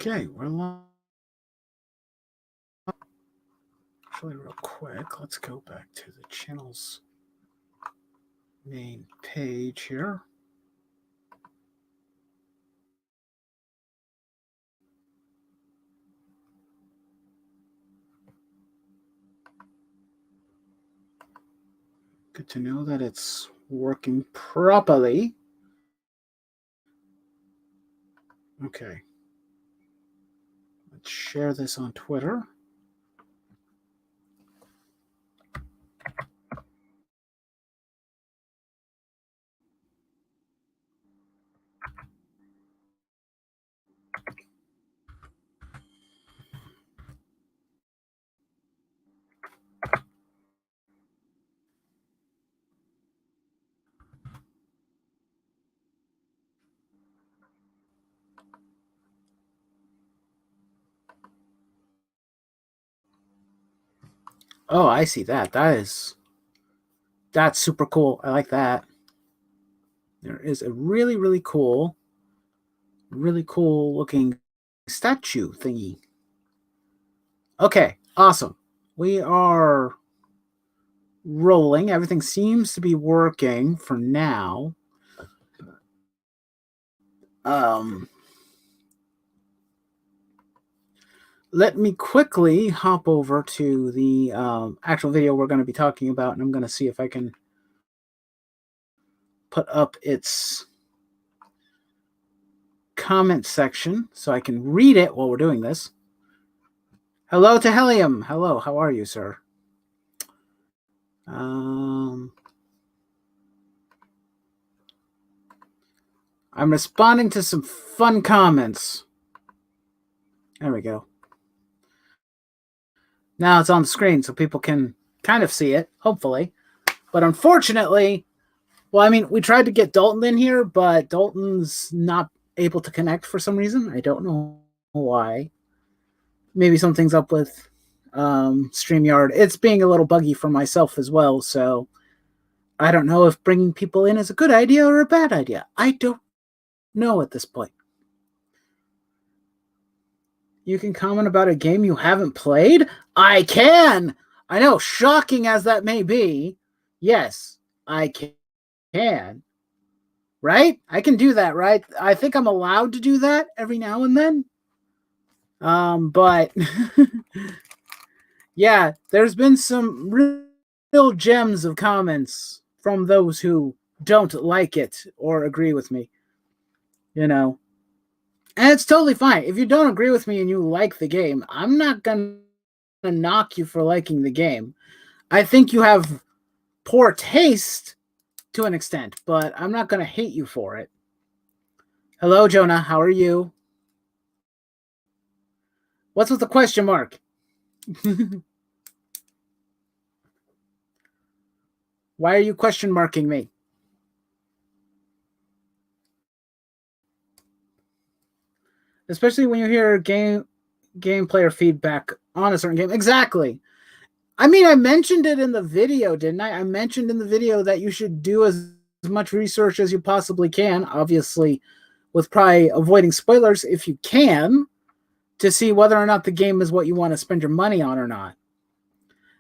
Okay, we're live. Actually, real quick, let's go back to the channel's main page here. Good to know that it's working properly. Okay. Let's share this on Twitter. Oh, I see that. That's super cool. I like that. There is a really cool looking statue thingy. Okay, awesome. We are rolling. Everything seems to be working for now. Let me quickly hop over to the actual video we're going to be talking about, and I'm going to see if I can put up its comment section so I can read it while we're doing this. Hello to Helium. Hello, how are you, sir? I'm responding to some fun comments. There we go. Now it's on the screen so people can kind of see it, hopefully. But unfortunately, well, I mean, we tried to get Dalton in here, but Dalton's not able to connect for some reason. I don't know why. Maybe something's up with StreamYard. It's being a little buggy for myself as well, so I don't know if bringing people in is a good idea or a bad idea. I don't know at this point. You can comment about a game you haven't played? I can! I know, shocking as that may be. Yes, I can. Right? I can do that, right? I think I'm allowed to do that every now and then. But yeah, there's been some real gems of comments from those who don't like it or agree with me. You know, and it's totally fine. If you don't agree with me and you like the game, I'm not going to knock you for liking the game. I think you have poor taste to an extent, but I'm not going to hate you for it. Hello, Jonah. How are you? What's with the question mark? Why are you question marking me? Especially when you hear game player feedback on a certain game. Exactly. I mean, I mentioned it in the video, didn't I? I mentioned in the video that you should do as much research as you possibly can, obviously with probably avoiding spoilers if you can, to see whether or not the game is what you want to spend your money on or not.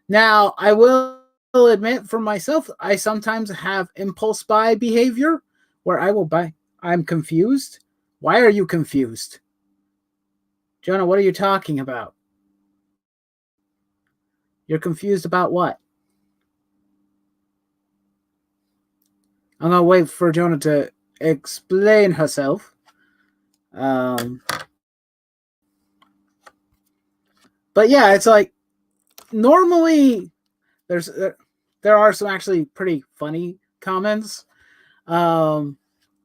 Now, I will admit for myself, I sometimes have impulse buy behavior where I will buy. I'm confused. Why are you confused? Jonah, what are you talking about? You're confused about what? I'm going to wait for Jonah to explain herself. But yeah, it's like normally there are some actually pretty funny comments. Let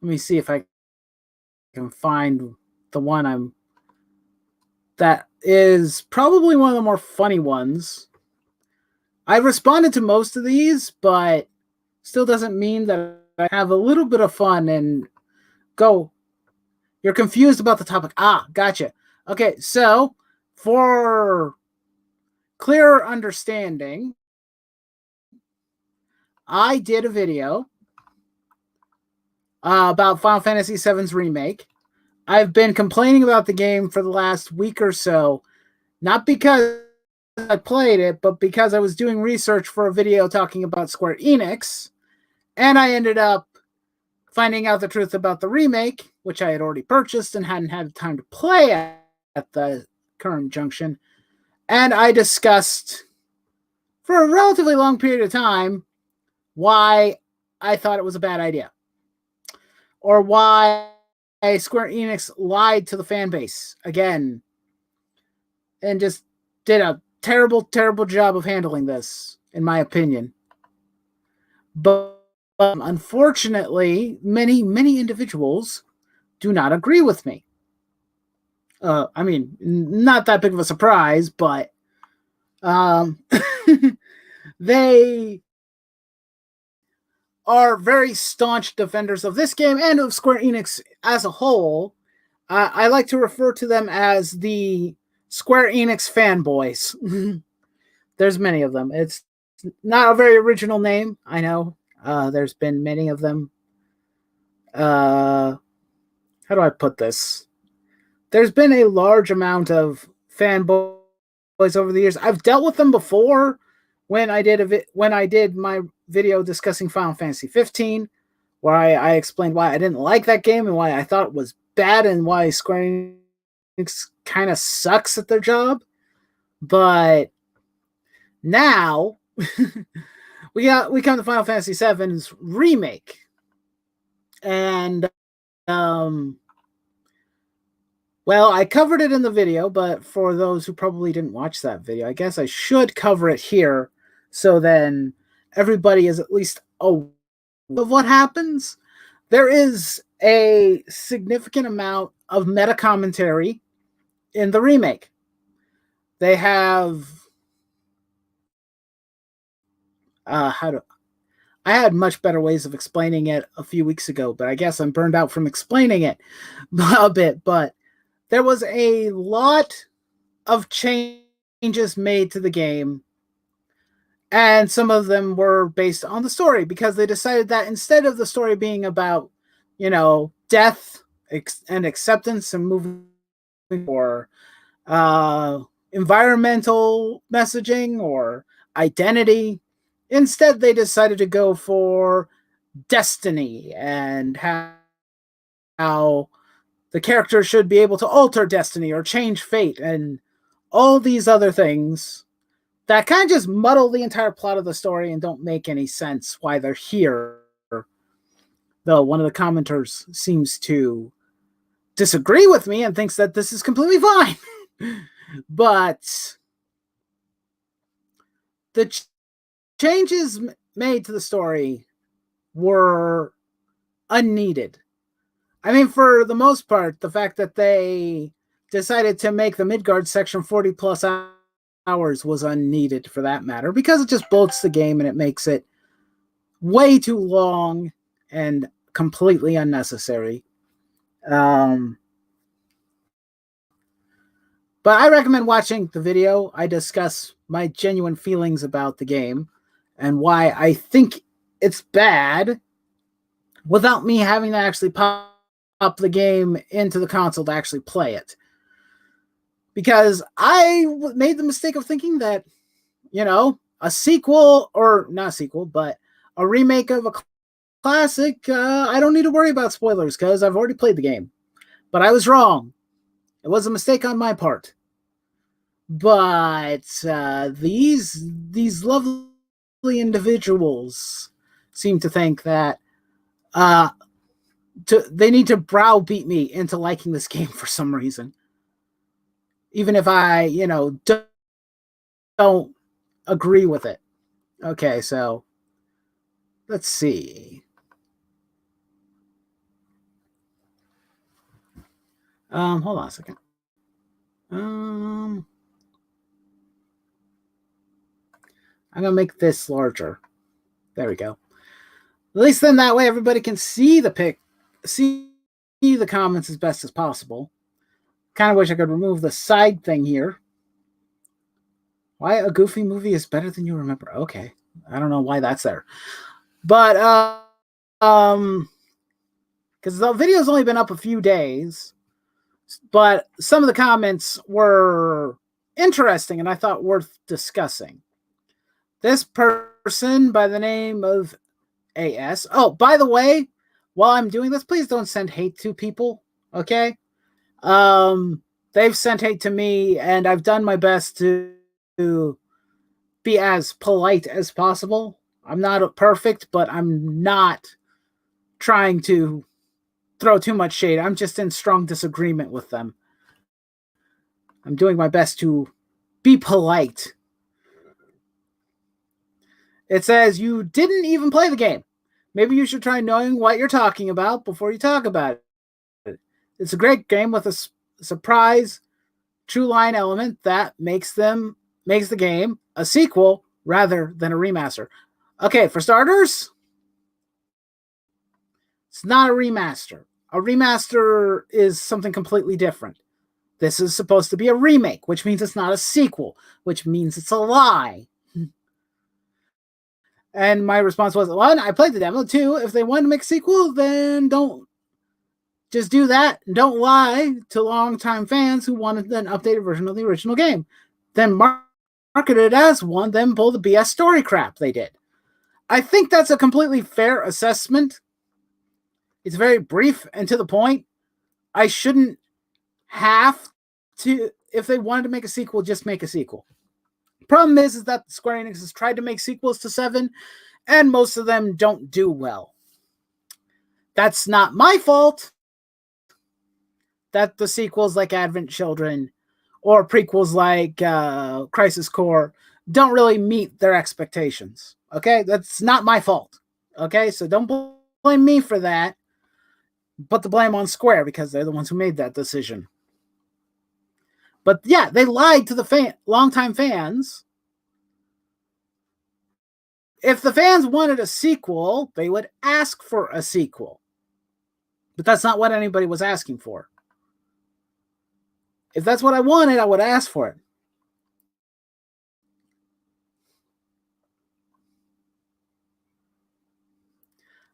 me see if I can find the one that is probably one of the more funny ones. I responded to most of these, but still doesn't mean that I have a little bit of fun and go. You're confused about the topic. Ah, gotcha. Okay, so for clearer understanding, I did a video about Final Fantasy VII's remake. I've been complaining about the game for the last week or so, not because I played it, but because I was doing research for a video talking about Square Enix, and I ended up finding out the truth about the remake, which I had already purchased and hadn't had time to play at the current junction. And I discussed for a relatively long period of time why I thought it was a bad idea, or why Square Enix lied to the fan base again and just did a terrible, terrible job of handling this, in my opinion. But unfortunately, many individuals do not agree with me. I mean, not that big of a surprise, but um, they are very staunch defenders of this game and of Square Enix as a whole. I like to refer to them as the Square Enix fanboys. There's many of them. It's not a very original name, I know. There's been many of them. How do I put this? There's been a large amount of fanboys over the years. I've dealt with them before when I did my video discussing Final Fantasy 15, where I explained why I didn't like that game and why I thought it was bad and why Square Enix kind of sucks at their job. But now we come to Final Fantasy VII's remake, and well, I covered it in the video, but for those who probably didn't watch that video, I guess I should cover it here, so then everybody is at least aware of what happens. There is a significant amount of meta commentary in the remake. They have how to I had much better ways of explaining it a few weeks ago, but I guess I'm burned out from explaining it a bit. But there was a lot of changes made to the game, and some of them were based on the story because they decided that instead of the story being about, death and acceptance and moving, or environmental messaging or identity, instead they decided to go for destiny and how the character should be able to alter destiny or change fate and all these other things that kind of just muddle the entire plot of the story and don't make any sense why they're here. Though one of the commenters seems to disagree with me and thinks that this is completely fine. But the changes made to the story were unneeded. I mean, for the most part, the fact that they decided to make the Midgard section 40 plus hours was unneeded for that matter, because it just bloats the game and it makes it way too long and completely unnecessary. But I recommend watching the video. I discuss my genuine feelings about the game and why I think it's bad without me having to actually pop the game into the console to actually play it. Because I made the mistake of thinking that, a sequel, or not a sequel, but a remake of a classic, I don't need to worry about spoilers because I've already played the game. But I was wrong. It was a mistake on my part. But these lovely individuals seem to think that they need to browbeat me into liking this game for some reason, even if I don't agree with it. Okay, so let's see. Hold on a second. I'm gonna make this larger. There we go. At least then that way everybody can see the comments as best as possible. Kind of wish I could remove the side thing here. Why a Goofy movie is better than you remember? Okay, I don't know why that's there, but because the video's only been up a few days, But some of the comments were interesting and I thought worth discussing. This person by the name of AS. Oh, by the way, while I'm doing this, please don't send hate to people, okay? They've sent hate to me, and I've done my best to be as polite as possible. I'm not perfect, but I'm not trying to throw too much shade. I'm just in strong disagreement with them. I'm doing my best to be polite. It says you didn't even play the game. Maybe you should try knowing what you're talking about before you talk about it. It's a great game with a surprise true line element that makes the game a sequel rather than a remaster. Okay, for starters, it's not a remaster. A remaster is something completely different. This is supposed to be a remake, which means it's not a sequel, which means it's a lie. And my response was, one, I played the demo. Two, if they want to make a sequel, then don't just do that. Don't lie to longtime fans who wanted an updated version of the original game. Then market it as one, then pull the BS story crap they did. I think that's a completely fair assessment. It's very brief and to the point. I shouldn't have to, if they wanted to make a sequel, just make a sequel. Problem is that Square Enix has tried to make sequels to 7, and most of them don't do well. That's not my fault that the sequels like Advent Children or prequels like Crisis Core don't really meet their expectations. Okay? That's not my fault. Okay? So don't blame me for that. Put the blame on Square because they're the ones who made that decision. But yeah, they lied to the longtime fans. If the fans wanted a sequel, they would ask for a sequel. But that's not what anybody was asking for. If that's what I wanted, I would ask for it.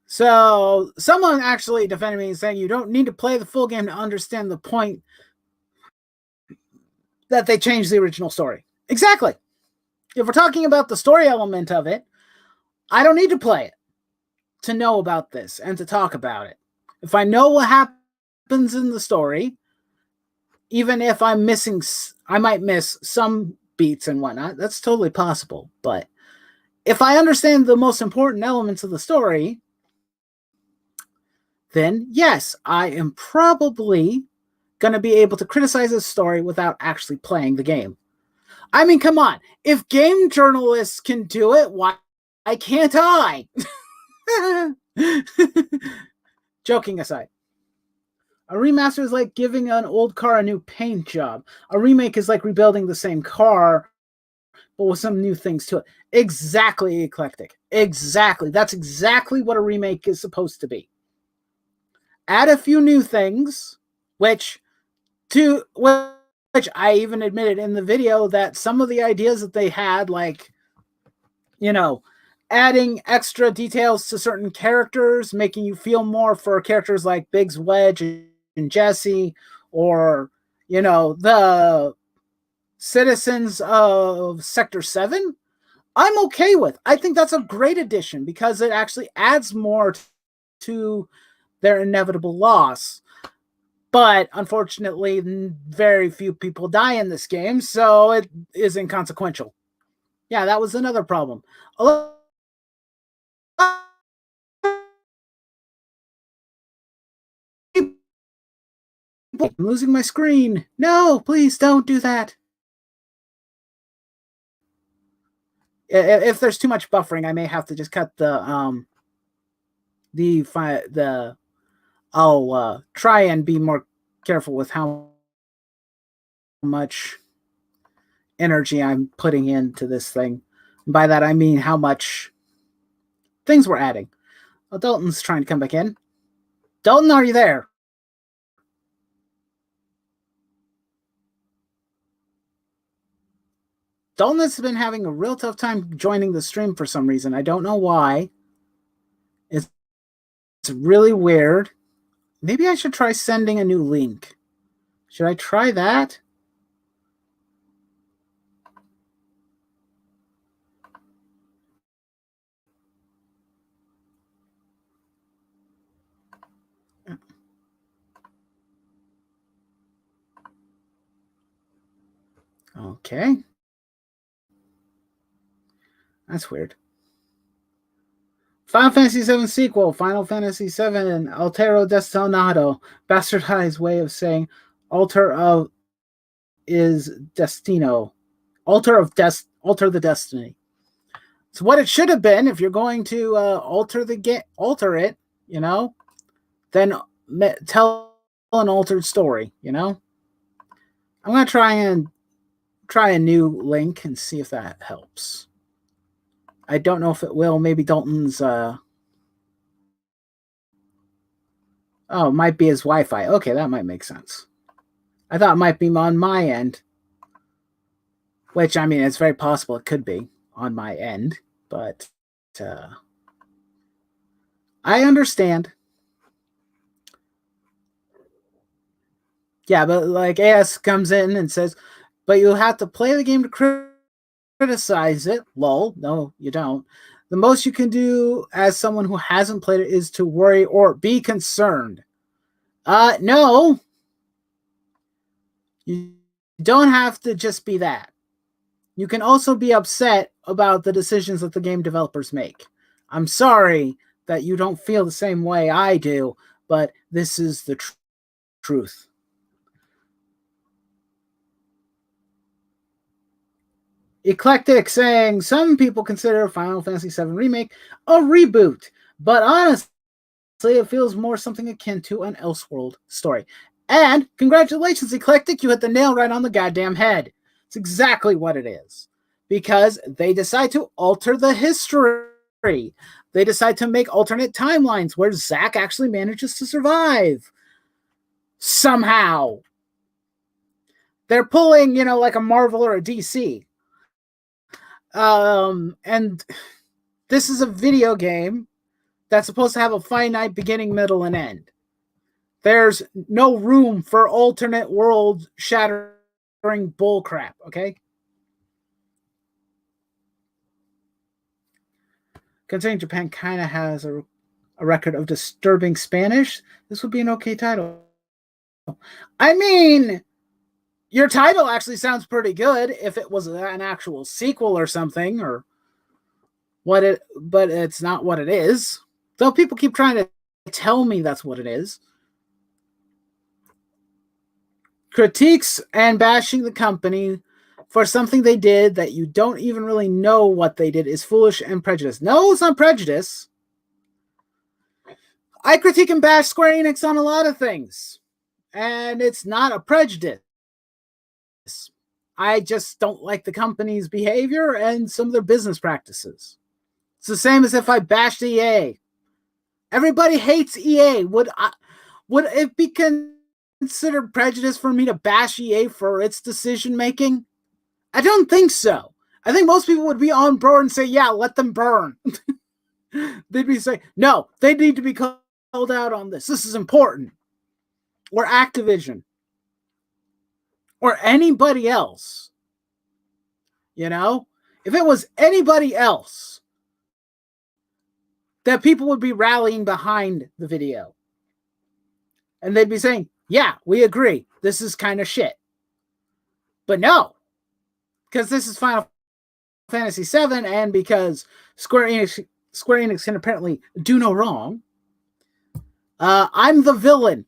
So someone actually defended me and saying you don't need to play the full game to understand the point that they changed the original story. Exactly. If we're talking about the story element of it, I don't need to play it to know about this and to talk about it. If I know what happens in the story, even if I'm missing, I might miss some beats and whatnot. That's totally possible. But if I understand the most important elements of the story, then yes, I am probably going to be able to criticize this story without actually playing the game. I mean, come on. If game journalists can do it, why can't I? Joking aside. A remaster is like giving an old car a new paint job. A remake is like rebuilding the same car, but with some new things to it. Exactly, Eclectic. Exactly. That's exactly what a remake is supposed to be. Add a few new things, which I even admitted in the video that some of the ideas that they had, like, you know, adding extra details to certain characters, making you feel more for characters like Biggs, Wedge, and Jesse, or, you know, the citizens of Sector 7, I'm okay with. I think that's a great addition because it actually adds more to their inevitable loss. But unfortunately, very few people die in this game, so it is inconsequential. Yeah, that was another problem. I'm losing my screen. No, please don't do that. If there's too much buffering, I may have to just cut the I'll try and be more careful with how much energy I'm putting into this thing. And by that I mean how much things we're adding. Oh, Dalton's trying to come back in. Dalton, are you there? Dalton has been having a real tough time joining the stream for some reason. I don't know why. It's really weird. Maybe I should try sending a new link. Should I try that? Okay. That's weird. Final Fantasy VII sequel, Final Fantasy VII and Altero Destinato, bastardized way of saying altar of is destino. Alter the destiny. So what it should have been, if you're going to alter it, you know, then tell an altered story, you know. I'm gonna try a new link and see if that helps. I don't know if it will. Maybe Dalton's oh, it might be his Wi-Fi. Okay, that might make sense. I thought it might be on my end. Which, I mean, it's very possible it could be on my end, but I understand. Yeah, but like AS comes in and says, but you have to play the game to criticize it. Lol. No, you don't. The most you can do as someone who hasn't played it is to worry or be concerned. No. You don't have to just be that. You can also be upset about the decisions that the game developers make. I'm sorry that you don't feel the same way I do, but this is the truth. Eclectic saying some people consider Final Fantasy VII Remake a reboot, but honestly, it feels more something akin to an Elseworld story. And congratulations, Eclectic, you hit the nail right on the goddamn head. It's exactly what it is. Because they decide to alter the history. They decide to make alternate timelines where Zack actually manages to survive. Somehow. They're pulling, you know, like a Marvel or a DC. And this is a video game that's supposed to have a finite beginning, middle, and end. There's no room for alternate world shattering bullcrap, okay? Considering Japan kind of has a record of disturbing Spanish, this would be an okay title. I mean, your title actually sounds pretty good if it was an actual sequel or something, or what it, but it's not what it is. Though people keep trying to tell me that's what it is. Critiques and bashing the company for something they did that you don't even really know what they did is foolish and prejudiced. No, it's not prejudice. I critique and bash Square Enix on a lot of things, and it's not a prejudice. I just don't like the company's behavior and some of their business practices. It's the same as if I bashed EA. Everybody hates EA. Would it be considered prejudice for me to bash EA for its decision making? I don't think so. I think most people would be on board and say, yeah, let them burn. They'd be saying, no, they need to be called out on this. This is important. Or Activision. Or anybody else. You know? If it was anybody else, that people would be rallying behind the video. And they'd be saying, yeah, we agree. This is kind of shit. But no. Because this is Final Fantasy VII, and because Square Enix can apparently do no wrong, I'm the villain.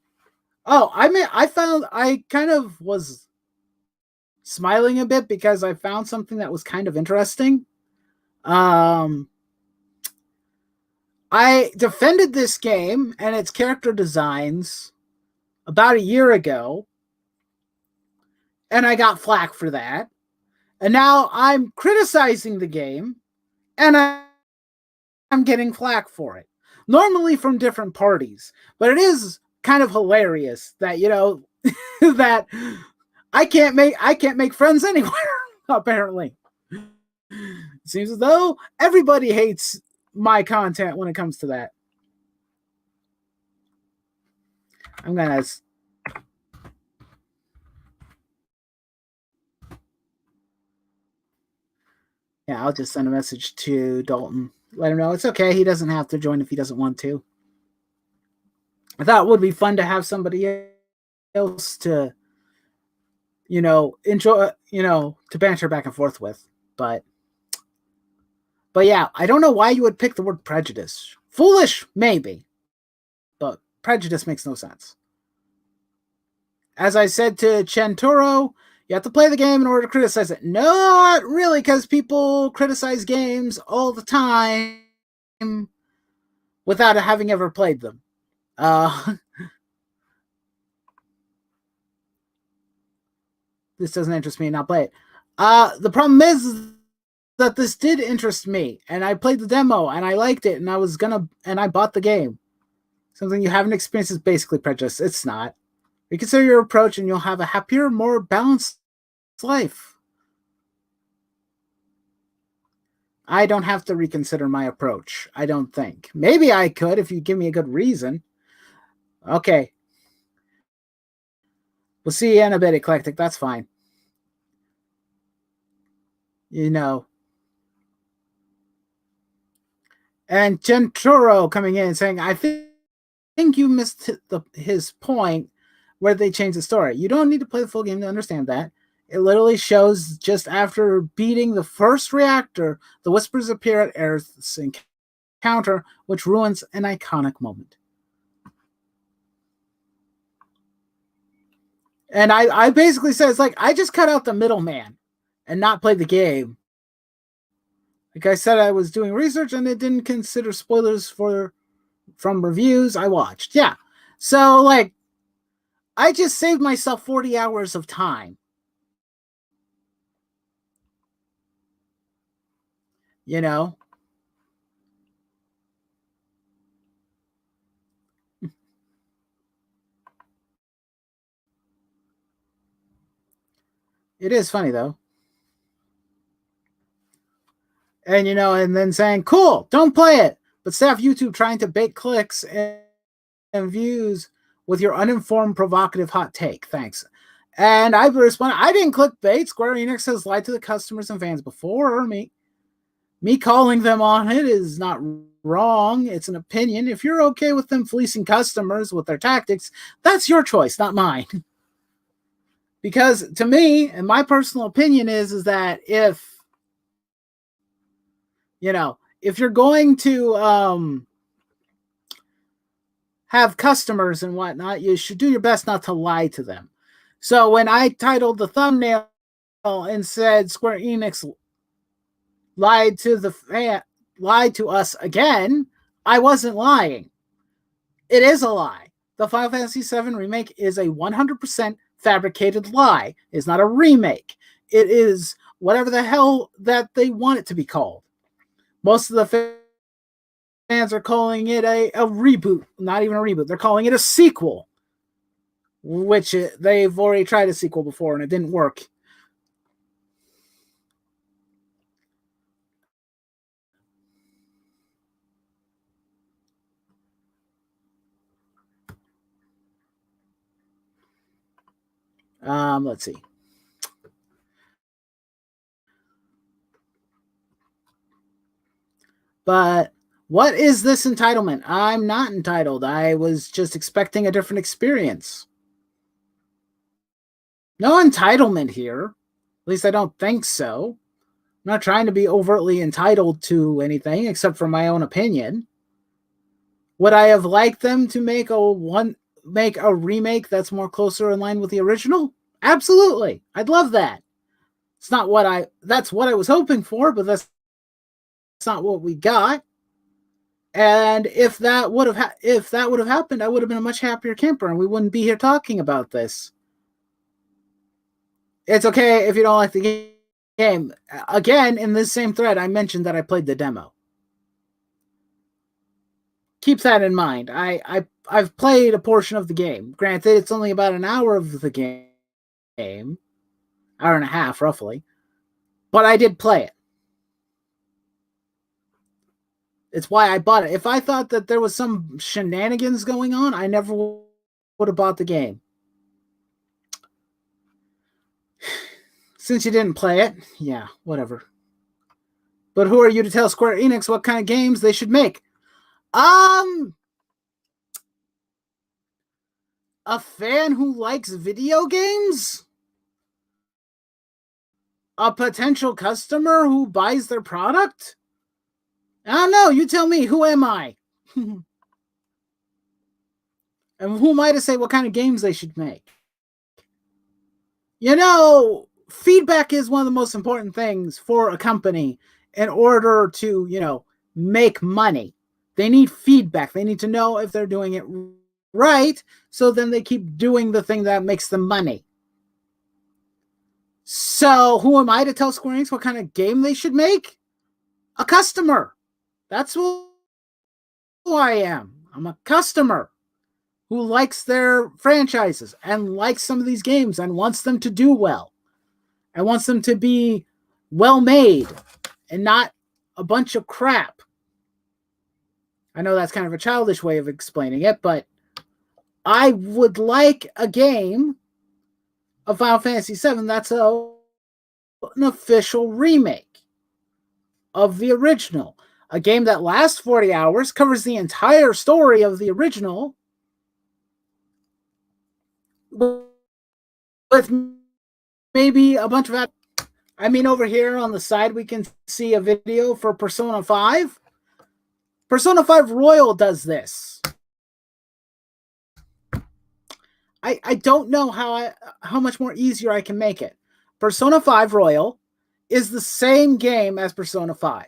Oh, I kind of was smiling a bit because I found something that was kind of interesting. I defended this game and its character designs about a year ago, and I got flack for that. And now I'm criticizing the game, and I'm getting flack for it. Normally from different parties, but it is kind of hilarious that, you know, that I can't make friends anywhere. Apparently, it seems as though everybody hates my content when it comes to that. I'm gonna. Yeah, I'll just send a message to Dalton. Let him know it's okay. He doesn't have to join if he doesn't want to. I thought it would be fun to have somebody else to, enjoy, to banter back and forth with. But yeah, I don't know why you would pick the word prejudice. Foolish, maybe, but prejudice makes no sense. As I said to Chenturo, you have to play the game in order to criticize it. Not really, because people criticize games all the time without having ever played them. This doesn't interest me, not play it. The problem is that this did interest me, and I played the demo, and I liked it, and I bought the game. Something you haven't experienced is basically prejudice. It's not. Reconsider your approach, and you'll have a happier, more balanced life. I don't have to reconsider my approach, I don't think. Maybe I could if you give me a good reason. Okay. We'll see you in a bit, Eclectic. That's fine. And Genturo coming in and saying, I think you missed his point where they changed the story. You don't need to play the full game to understand that. It literally shows just after beating the first reactor, the whispers appear at Earth's encounter, which ruins an iconic moment. And I basically said, it's like, I just cut out the middleman and not play the game. Like I said, I was doing research and it didn't consider spoilers from reviews I watched. Yeah. So, like, I just saved myself 40 hours of time. You know? It is funny, though. And, and then saying, cool, don't play it. But staff YouTube trying to bait clicks and views with your uninformed, provocative hot take. Thanks. And I responded, I didn't click bait. Square Enix has lied to the customers and fans before. Me calling them on it is not wrong. It's an opinion. If you're okay with them fleecing customers with their tactics, that's your choice, not mine. Because to me, and my personal opinion is that if you're going to have customers and whatnot, you should do your best not to lie to them. So when I titled the thumbnail and said Square Enix lied to us again, I wasn't lying. It is a lie. The Final Fantasy VII remake is a 100% fabricated lie. It's not a remake. It is whatever the hell that they want it to be called. Most of the fans are calling it a reboot, not even a reboot. They're calling it a sequel, which they've already tried a sequel before and it didn't work. Let's see. But what is this entitlement? I'm not entitled. I was just expecting a different experience. No entitlement here. At least I don't think so. I'm not trying to be overtly entitled to anything except for my own opinion. Would I have liked them to make a remake that's more closer in line with the original? Absolutely. I'd love that. It's not that's what I was hoping for, but that's not what we got. And if that would have happened, I would have been a much happier camper and we wouldn't be here talking about this. It's okay if you don't like the game. Again, in this same thread, I mentioned that I played the demo. Keep that in mind. I've played a portion of the game. Granted, it's only about an hour of the game, hour and a half roughly, but I did play it. It's why I bought it. If I thought that there was some shenanigans going on, I never would have bought the game. Since you didn't play it, yeah, whatever. But who are you to tell Square Enix what kind of games they should make? Um, a fan who likes video games? A potential customer who buys their product? I don't know. You tell me. Who am I? And who am I to say what kind of games they should make? You know, feedback is one of the most important things for a company in order to, make money. They need feedback. They need to know if they're doing it right, so then they keep doing the thing that makes them money. So, who am I to tell Square Enix what kind of game they should make? A customer. That's who I am. I'm a customer who likes their franchises and likes some of these games and wants them to do well and wants them to be well made and not a bunch of crap. I know that's kind of a childish way of explaining it, but I would like a game of Final Fantasy VII that's an official remake of the original. A game that lasts 40 hours, covers the entire story of the original, with maybe a bunch of... I mean, over here on the side, we can see a video for Persona 5. Persona 5 Royal does this. I don't know how much more easier I can make it. Persona 5 Royal is the same game as Persona 5,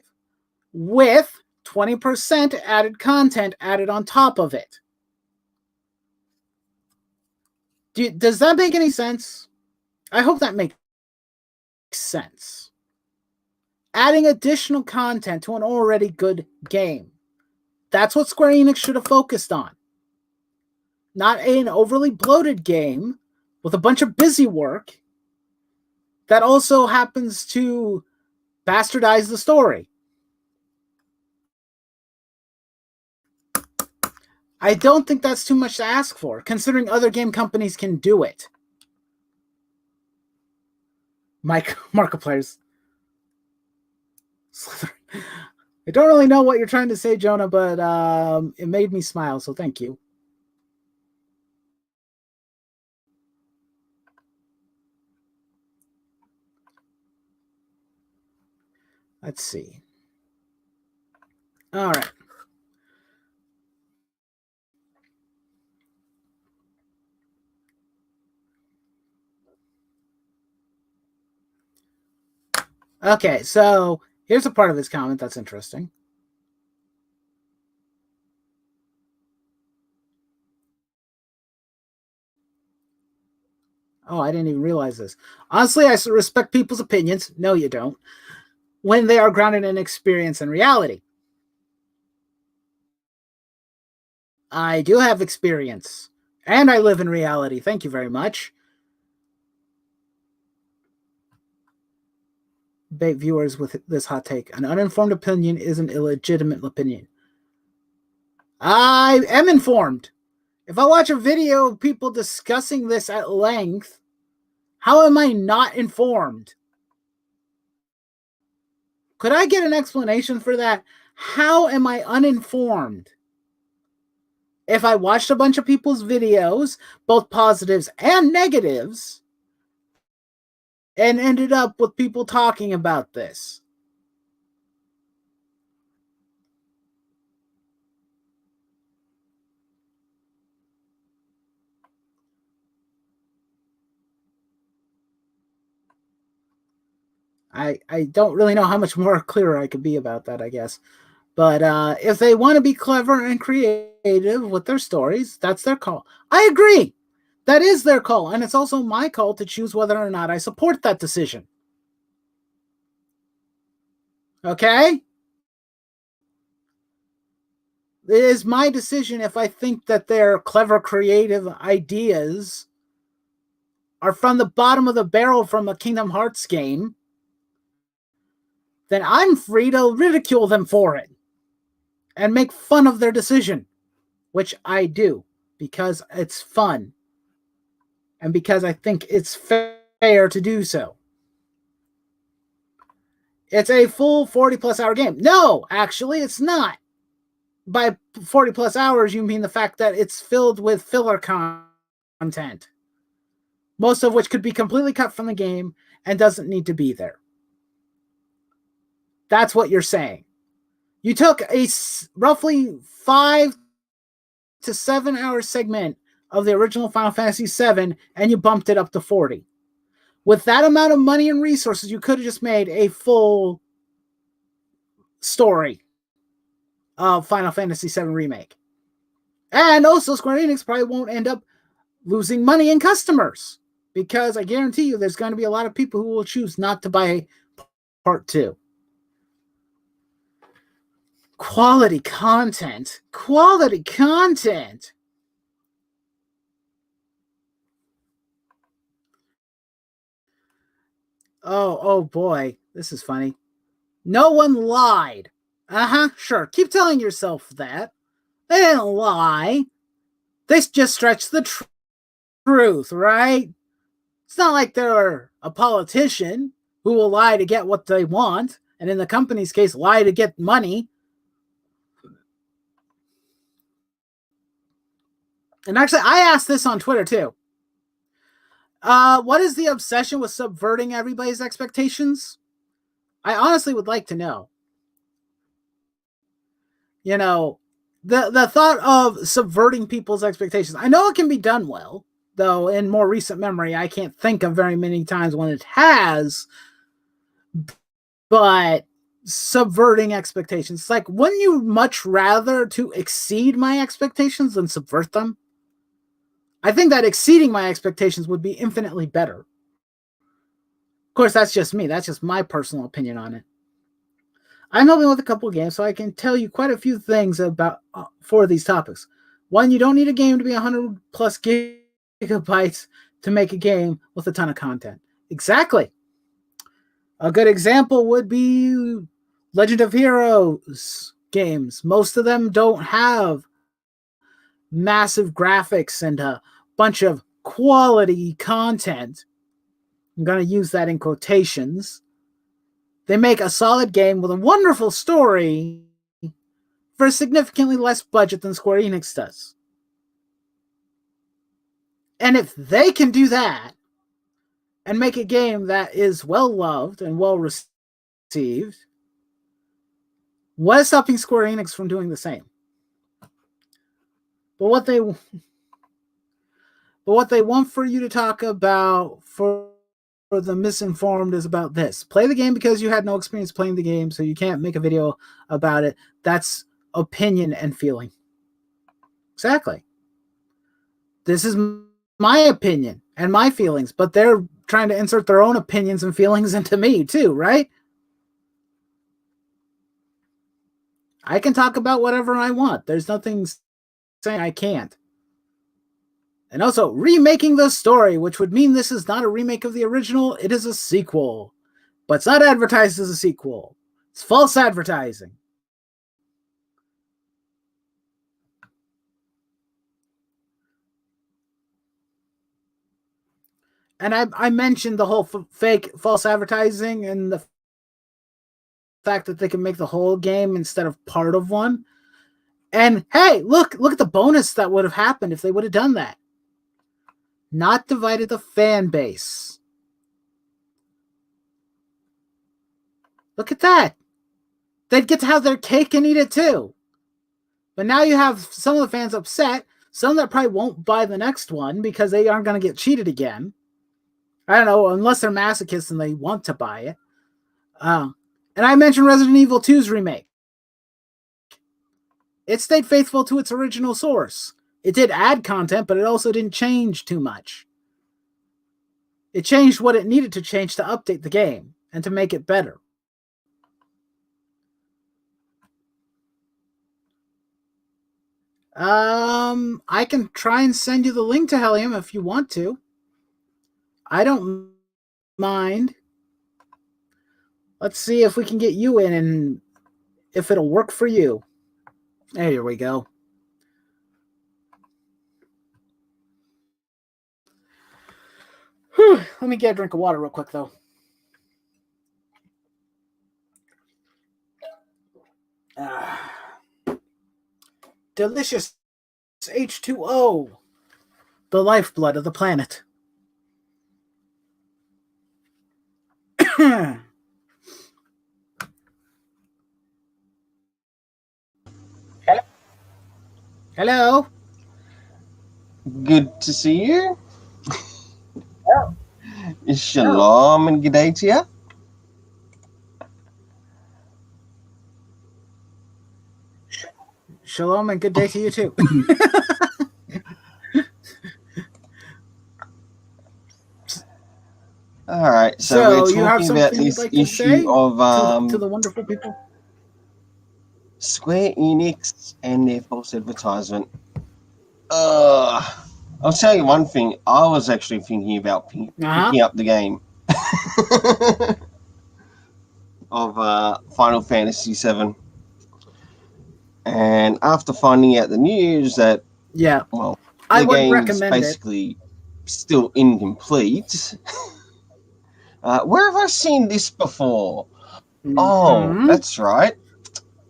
with 20% added content added on top of it. Does that make any sense? I hope that makes sense. Adding additional content to an already good game. That's what Square Enix should have focused on. Not an overly bloated game with a bunch of busy work that also happens to bastardize the story. I don't think that's too much to ask for, considering other game companies can do it. Markiplier's I don't really know what you're trying to say, Jonah, but it made me smile, so thank you. Let's see. All right. Okay, so here's a part of his comment that's interesting. Oh, I didn't even realize this. Honestly, I respect people's opinions. No, you don't. When they are grounded in experience and reality. I do have experience. And I live in reality. Thank you very much. Bait viewers with this hot take. An uninformed opinion is an illegitimate opinion. I am informed. If I watch a video of people discussing this at length, how am I not informed? Could I get an explanation for that? How am I uninformed? If I watched a bunch of people's videos, both positives and negatives, and ended up with people talking about this. I don't really know how much more clearer I could be about that, I guess. But if they want to be clever and creative with their stories, that's their call. I agree. That is their call. And it's also my call to choose whether or not I support that decision. Okay? It is my decision if I think that their clever, creative ideas are from the bottom of the barrel from a Kingdom Hearts game, then I'm free to ridicule them for it and make fun of their decision, which I do because it's fun and because I think it's fair to do so. It's a full 40 plus hour game. No, actually, it's not. By 40 plus hours, you mean the fact that it's filled with filler content, most of which could be completely cut from the game and doesn't need to be there. That's what you're saying. You took a roughly 5 to 7 hour segment of the original Final Fantasy VII and you bumped it up to 40. With that amount of money and resources, you could have just made a full story of Final Fantasy VII Remake. And also, Square Enix probably won't end up losing money and customers, because I guarantee you there's going to be a lot of people who will choose not to buy part 2. Quality content. Quality content. Oh boy. This is funny. No one lied. Sure. Keep telling yourself that. They didn't lie. They just stretched the truth, right? It's not like they're a politician who will lie to get what they want, and in the company's case, lie to get money. And actually, I asked this on Twitter too. What is the obsession with subverting everybody's expectations? I honestly would like to know. You know, the thought of subverting people's expectations. I know it can be done well, though in more recent memory, I can't think of very many times when it has. But subverting expectations, it's like, wouldn't you much rather to exceed my expectations than subvert them? I think that exceeding my expectations would be infinitely better. Of course, that's just me. That's just my personal opinion on it. I'm helping with a couple of games, so I can tell you quite a few things about for these topics. One, you don't need a game to be 100 plus gigabytes to make a game with a ton of content. Exactly. A good example would be Legend of Heroes games. Most of them don't have massive graphics and a bunch of quality content. I'm going to use that in quotations. They make a solid game with a wonderful story for a significantly less budget than Square Enix does. And if they can do that and make a game that is well loved and well received, what is stopping Square Enix from doing the same? But what they want for you to talk about for the misinformed is about this. Play the game because you had no experience playing the game, so you can't make a video about it. That's opinion and feeling. Exactly. This is my opinion and my feelings, but they're trying to insert their own opinions and feelings into me too, right? I can talk about whatever I want. There's nothing saying I can't. And also, remaking the story, which would mean this is not a remake of the original, it is a sequel. But it's not advertised as a sequel. It's false advertising. And I mentioned the whole fake false advertising and the fact that they can make the whole game instead of part of one. And hey, look at the bonus that would have happened if they would have done that. Not divided the fan base. Look at that. They'd get to have their cake and eat it too. But now you have some of the fans upset, some that probably won't buy the next one because they aren't going to get cheated again. I don't know, unless they're masochists and they want to buy it. And I mentioned Resident Evil 2's remake. It stayed faithful to its original source. It did add content, but it also didn't change too much. It changed what it needed to change to update the game and to make it better. I can try and send you the link to Helium if you want to. I don't mind. Let's see if we can get you in and if it'll work for you. There we go. Whew. Let me get a drink of water real quick, though. delicious H2O, the lifeblood of the planet. Hello. Good to see you. Oh. Shalom and good day to you. Shalom and good day to you too. All right, so we're you have talking about something you'd this like to say issue of to the wonderful people? Square Enix and their false advertisement. I'll tell you one thing. I was actually thinking about picking up the game of Final Fantasy VII. And after finding out the news that, well, I the wouldn't game's recommend basically still incomplete. Where have I seen this before? Oh, that's right.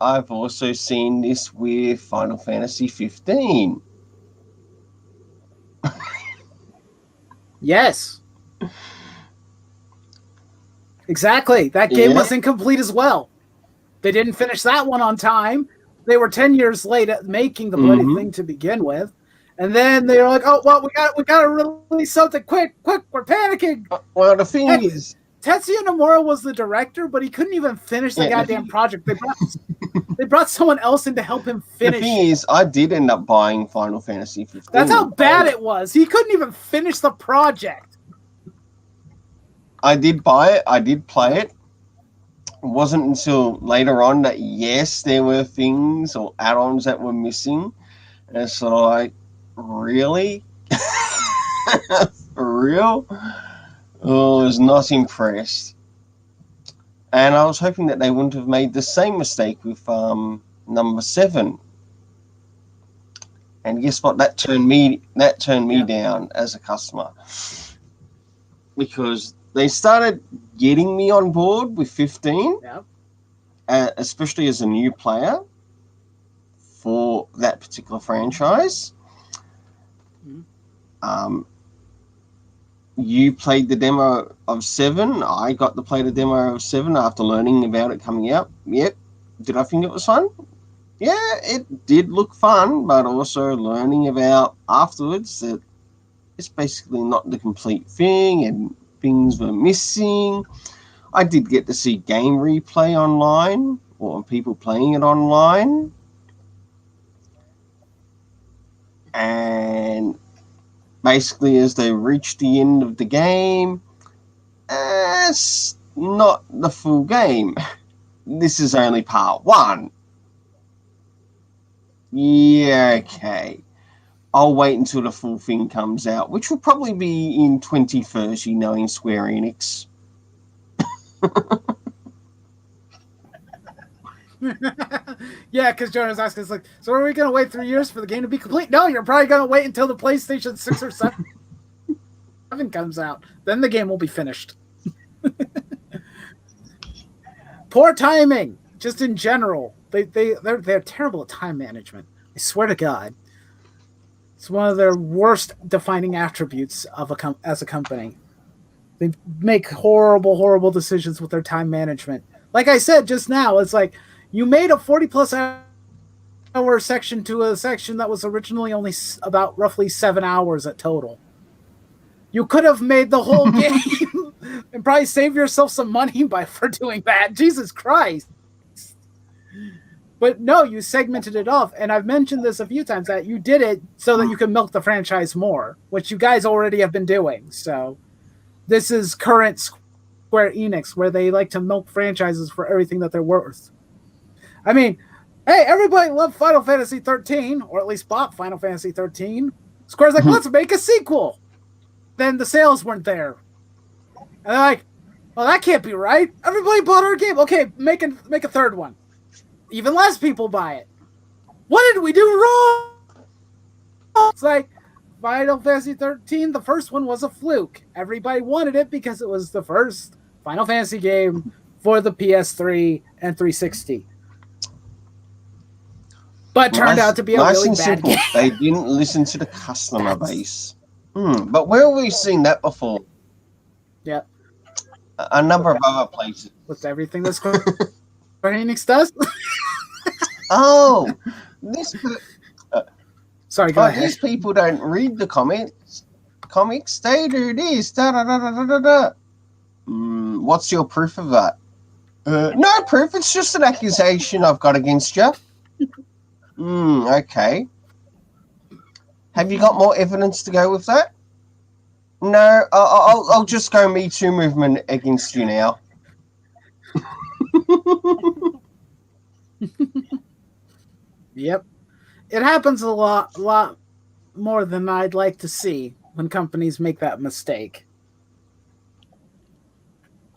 I've also seen this with Final Fantasy 15. Yes. Exactly. That game was incomplete as well. They didn't finish that one on time. They were 10 years late at making the bloody thing to begin with. And then they were like, "Oh well, we got to release something quick! We're panicking." Well, the thing is, Tetsuya Nomura was the director, but he couldn't even finish the goddamn project. They brought someone else in to help him finish. The thing is, I did end up buying Final Fantasy 15. That's how bad it was. He couldn't even finish the project. I did buy it. I did play it. It wasn't until later on that, yes, there were things or add-ons that were missing. And it's sort of like, really? For real? Oh, I was not impressed. And I was hoping that they wouldn't have made the same mistake with number 7. And guess what? That turned me down as a customer. Because they started getting me on board with 15, especially as a new player for that particular franchise. You played the demo of 7. I got to play the demo of 7 after learning about it coming out. Yep. Did I think it was fun? Yeah, it did look fun, but also learning about afterwards that it's basically not the complete thing and things were missing. I did get to see game replay online or people playing it online. And basically, as they reach the end of the game, it's not the full game. This is only part 1. Yeah, okay. I'll wait until the full thing comes out, which will probably be in 2030, knowing Square Enix. Yeah, because Jonah's asking, it's like, so are we going to wait 3 years for the game to be complete? No, you're probably going to wait until the PlayStation 6 or 7 comes out. Then the game will be finished. Poor timing, just in general. They're terrible at time management. I swear to God. It's one of their worst defining attributes of as a company. They make horrible decisions with their time management. Like I said just now, it's like you made a 40+ hour section to a section that was originally only about roughly 7 hours at total. You could have made the whole game and probably save yourself some money for doing that. Jesus Christ. But no, you segmented it off. And I've mentioned this a few times that you did it so that you can milk the franchise more, which you guys already have been doing. So this is current Square Enix, where they like to milk franchises for everything that they're worth. I mean, hey, everybody loved Final Fantasy 13, or at least bought Final Fantasy 13. Square's like, let's make a sequel. Then the sales weren't there. And they're like, well, that can't be right. Everybody bought our game. Okay, make a third one. Even less people buy it. What did we do wrong? It's like Final Fantasy 13, the first one was a fluke. Everybody wanted it because it was the first Final Fantasy game for the PS3 and 360. but turned out to be a Nice really and bad simple. game. They didn't listen to the customer That's- base. But where have we seen that before? Yep. A number of other places. With everything that Square Enix does. Oh, this. Sorry, go ahead. These people don't read the comments. Comics, they do this. Da da da da da da da. What's your proof of that? No proof. It's just an accusation I've got against you. Okay. Have you got more evidence to go with that? No, I'll just go Me Too movement against you now. Yep. It happens a lot more than I'd like to see when companies make that mistake.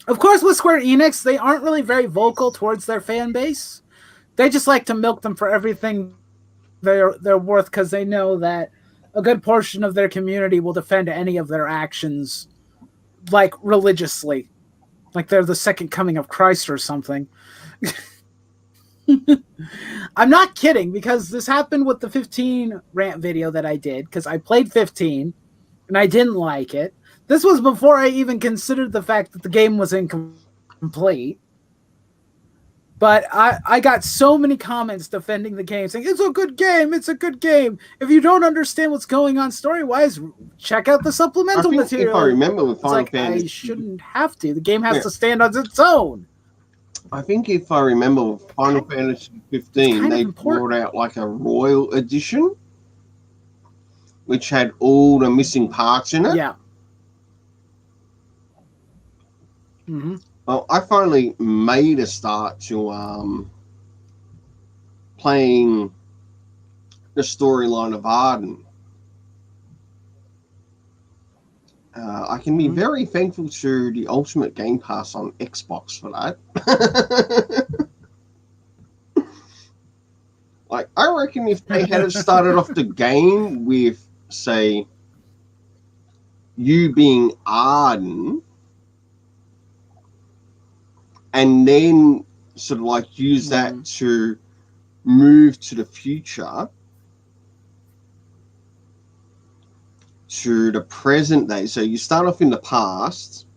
Of course, with Square Enix, they aren't really very vocal towards their fan base. They just like to milk them for everything they're worth because they know that a good portion of their community will defend any of their actions, like religiously, like they're the second coming of Christ or something. I'm not kidding, because this happened with the 15 rant video that I did, because I played 15 and I didn't like it. This was before I even considered the fact that the game was incomplete. But I got so many comments defending the game, saying, it's a good game, it's a good game. If you don't understand what's going on story-wise, check out the supplemental material. If I remember with Final Fantasy... I shouldn't have to. The game has to stand on its own. I think if I remember with Final Fantasy 15, they brought out like a Royal Edition, which had all the missing parts in it. Yeah. Mm-hmm. Well, I finally made a start to playing the storyline of Arden. I can be very thankful to the Ultimate Game Pass on Xbox for that. Like, I reckon if they had started off the game with, say, you being Arden, and then sort of like use that to move to the future, to the present day. So you start off in the past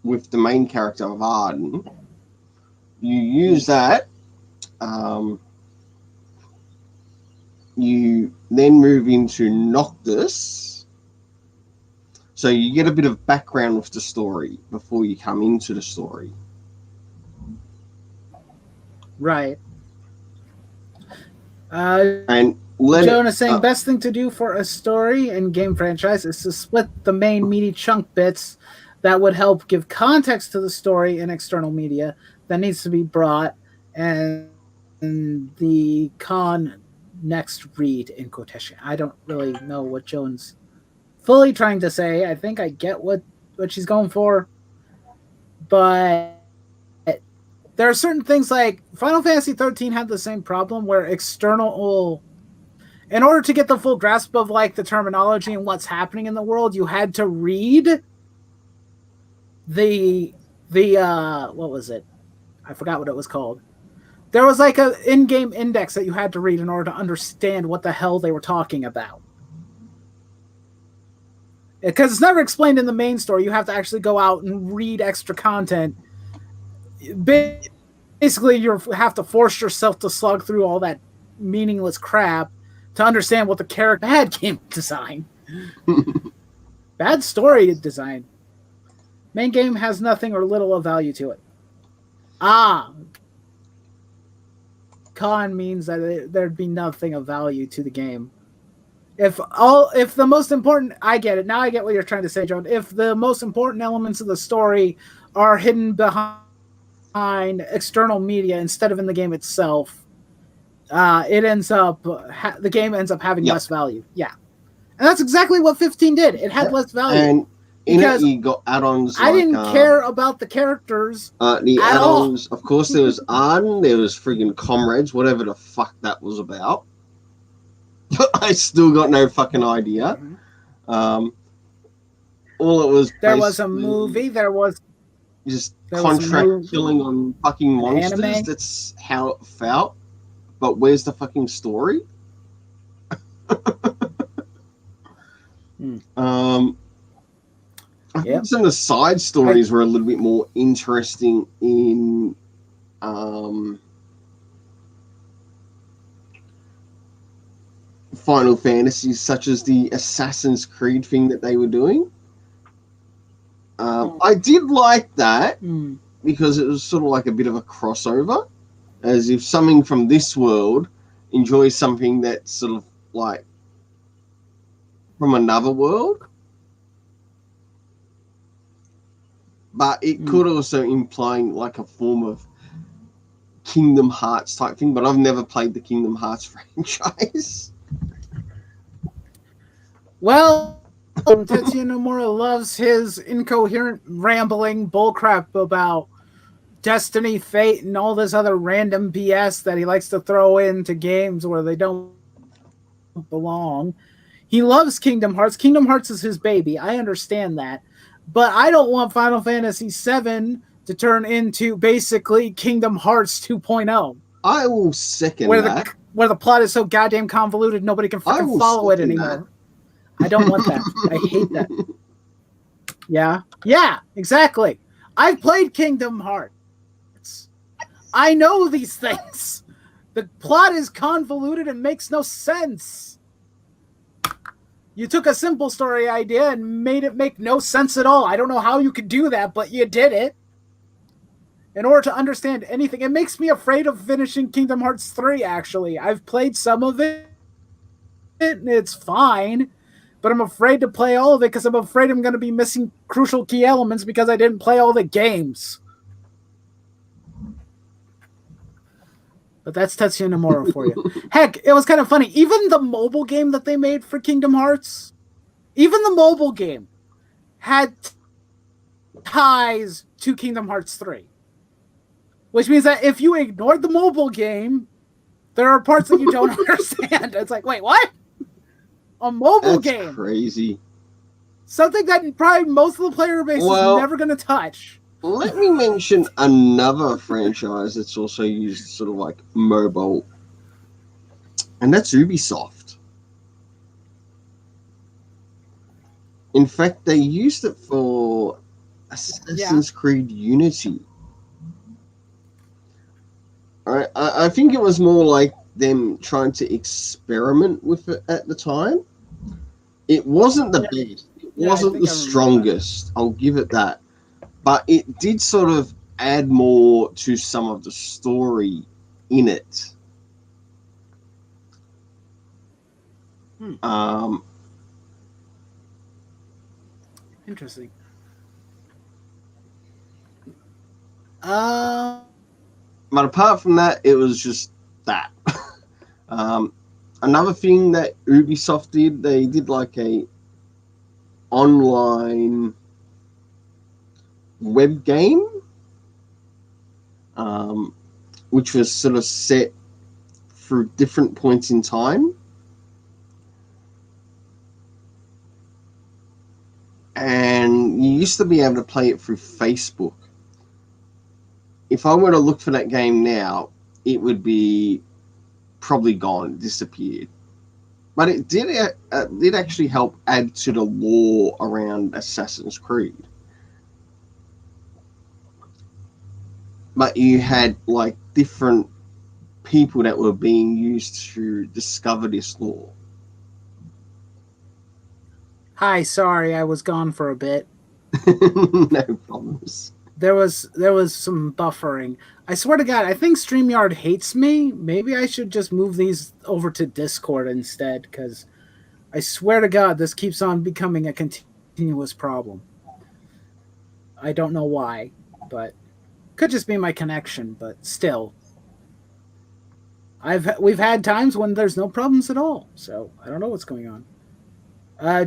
with the main character of Arden. You use that. You then move into Noctis. So you get a bit of background with the story before you come into the story. Right. And Jonah saying best thing to do for a story and game franchise is to split the main meaty chunk bits that would help give context to the story and external media that needs to be brought, and the next read in quotation. I don't really know what Joan's fully trying to say. I think I get what she's going for, but there are certain things like Final Fantasy 13 had the same problem where in order to get the full grasp of like the terminology and what's happening in the world, you had to read the what was it? I forgot what it was called. There was like an in-game index that you had to read in order to understand what the hell they were talking about. Because it's never explained in the main story. You have to actually go out and read extra content. Basically, you have to force yourself to slug through all that meaningless crap to understand what the character had game design. Bad story design. Main game has nothing or little of value to it. Con means that there'd be nothing of value to the game. If the most important, I get it. Now I get what you're trying to say, Joan. If the most important elements of the story are hidden behind external media instead of in the game itself, it ends up the game ends up having less value. Yeah, and that's exactly what 15 did. It had less value. And in it, you got add-ons. I didn't care about the characters. The add-ons, of course, there was Arden, there was friggin' Comrades, whatever the fuck that was about. I still got no fucking idea. All it was. There was a movie. There was just contract killing on fucking monsters. Anime. That's how it felt. but where's the fucking story? Hmm. I think Yep. some of the side I stories were a little bit more interesting in um, Final Fantasy, such as the Assassin's Creed thing that they were doing. I did like that hmm. because it was sort of like a bit of a crossover, as if something from this world enjoys something that's sort of like from another world, but it Hmm. could also imply like a form of Kingdom Hearts type thing. But I've never played the Kingdom Hearts franchise. Well, Tetsuya Nomura loves his incoherent, rambling bullcrap about Destiny, Fate, and all this other random BS that he likes to throw into games where they don't belong. He loves Kingdom Hearts. Kingdom Hearts is his baby. I understand that. But I don't want Final Fantasy VII to turn into basically Kingdom Hearts 2.0, I will second where the that. where the plot is so goddamn convoluted nobody can I freaking will follow it second that. anymore. I don't want that. I hate that. Yeah. Yeah, exactly. I've played Kingdom Hearts. I know these things. The plot is convoluted and makes no sense. You took a simple story idea and made it make no sense at all. I don't know how you could do that, but you did it. In order to understand anything, it makes me afraid of finishing Kingdom Hearts 3, actually. I've played some of it, and it's fine, but I'm afraid to play all of it because I'm afraid I'm going to be missing crucial key elements because I didn't play all the games. But that's Tetsuya Nomura for you. Heck, it was kind of funny. Even the mobile game that they made for Kingdom Hearts, even the mobile game had ties to Kingdom Hearts 3. Which means that if you ignored the mobile game, there are parts that you don't understand. It's like, wait, what? A mobile That's game. crazy. Something that probably most of the player base is Well, never going to touch. let me mention another franchise that's also used sort of like mobile, and that's Ubisoft. In fact, they used it for Yeah. Assassin's Creed Unity. I think it was more like them trying to experiment with it at the time. It wasn't the Yeah, best, it yeah, I wasn't the think I remember that. strongest, I'll give it that. But it did sort of add more to some of the story in it. Hmm, Um, interesting. Um, but apart from that, it was just that. um, Another thing that Ubisoft did, they did like a online web game, um, which was sort of set through different points in time. And you used to be able to play it through Facebook. If I were to look for that game now, it would be probably gone, disappeared. But it did actually help add to the lore around Assassin's Creed. But you had like different people that were being used to discover this lore. hi, sorry, I was gone for a bit. No problems. There was some buffering. I swear to God, I think StreamYard hates me. Maybe I should just move these over to Discord instead, because I swear to God, this keeps on becoming a continuous problem. I don't know why, but could just be my connection. But still, we've had times when there's no problems at all. So I don't know what's going on.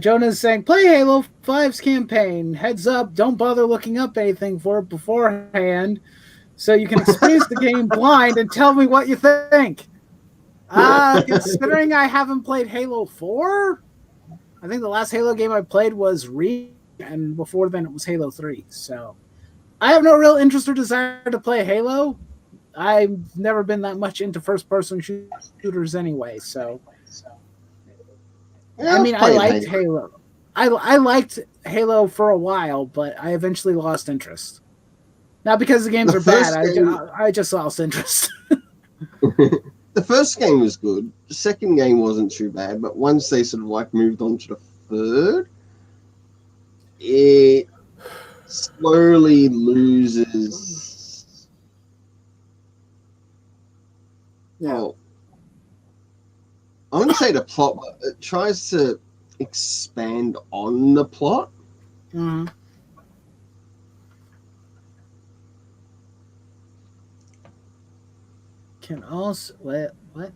Jonah's saying, play Halo 5's campaign. Heads up, don't bother looking up anything for it beforehand so you can experience the game blind and tell me what you think. Considering I haven't played Halo 4, I think the last Halo game I played was Reach, and before then it was Halo 3. So I have no real interest or desire to play Halo. I've never been that much into first person shooters anyway. So, I mean, Yeah, I I've played liked Halo. Halo. I liked Halo for a while, but I eventually lost interest. Not because the games The are bad. first game, I just lost interest. the first game was good. The second game wasn't too bad, but once they sort of like moved on to the third, it slowly loses. Yeah. Well, I wouldn't say the plot, but it tries to expand on the plot. Mm-hmm. Can also what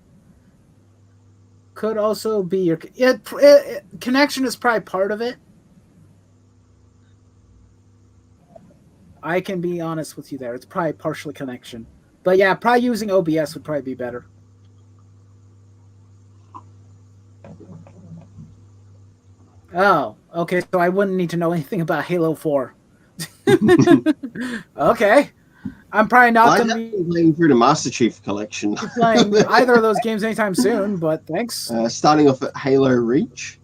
could also be your connection is probably part of it. I can be honest with you there. It's probably partially connection, but yeah, probably using OBS would probably be better. Oh, okay. So I wouldn't need to know anything about Halo 4. Okay. I'm probably not I going to have be been playing through the Master Chief collection, playing either of those games anytime soon, but thanks. starting off at Halo Reach,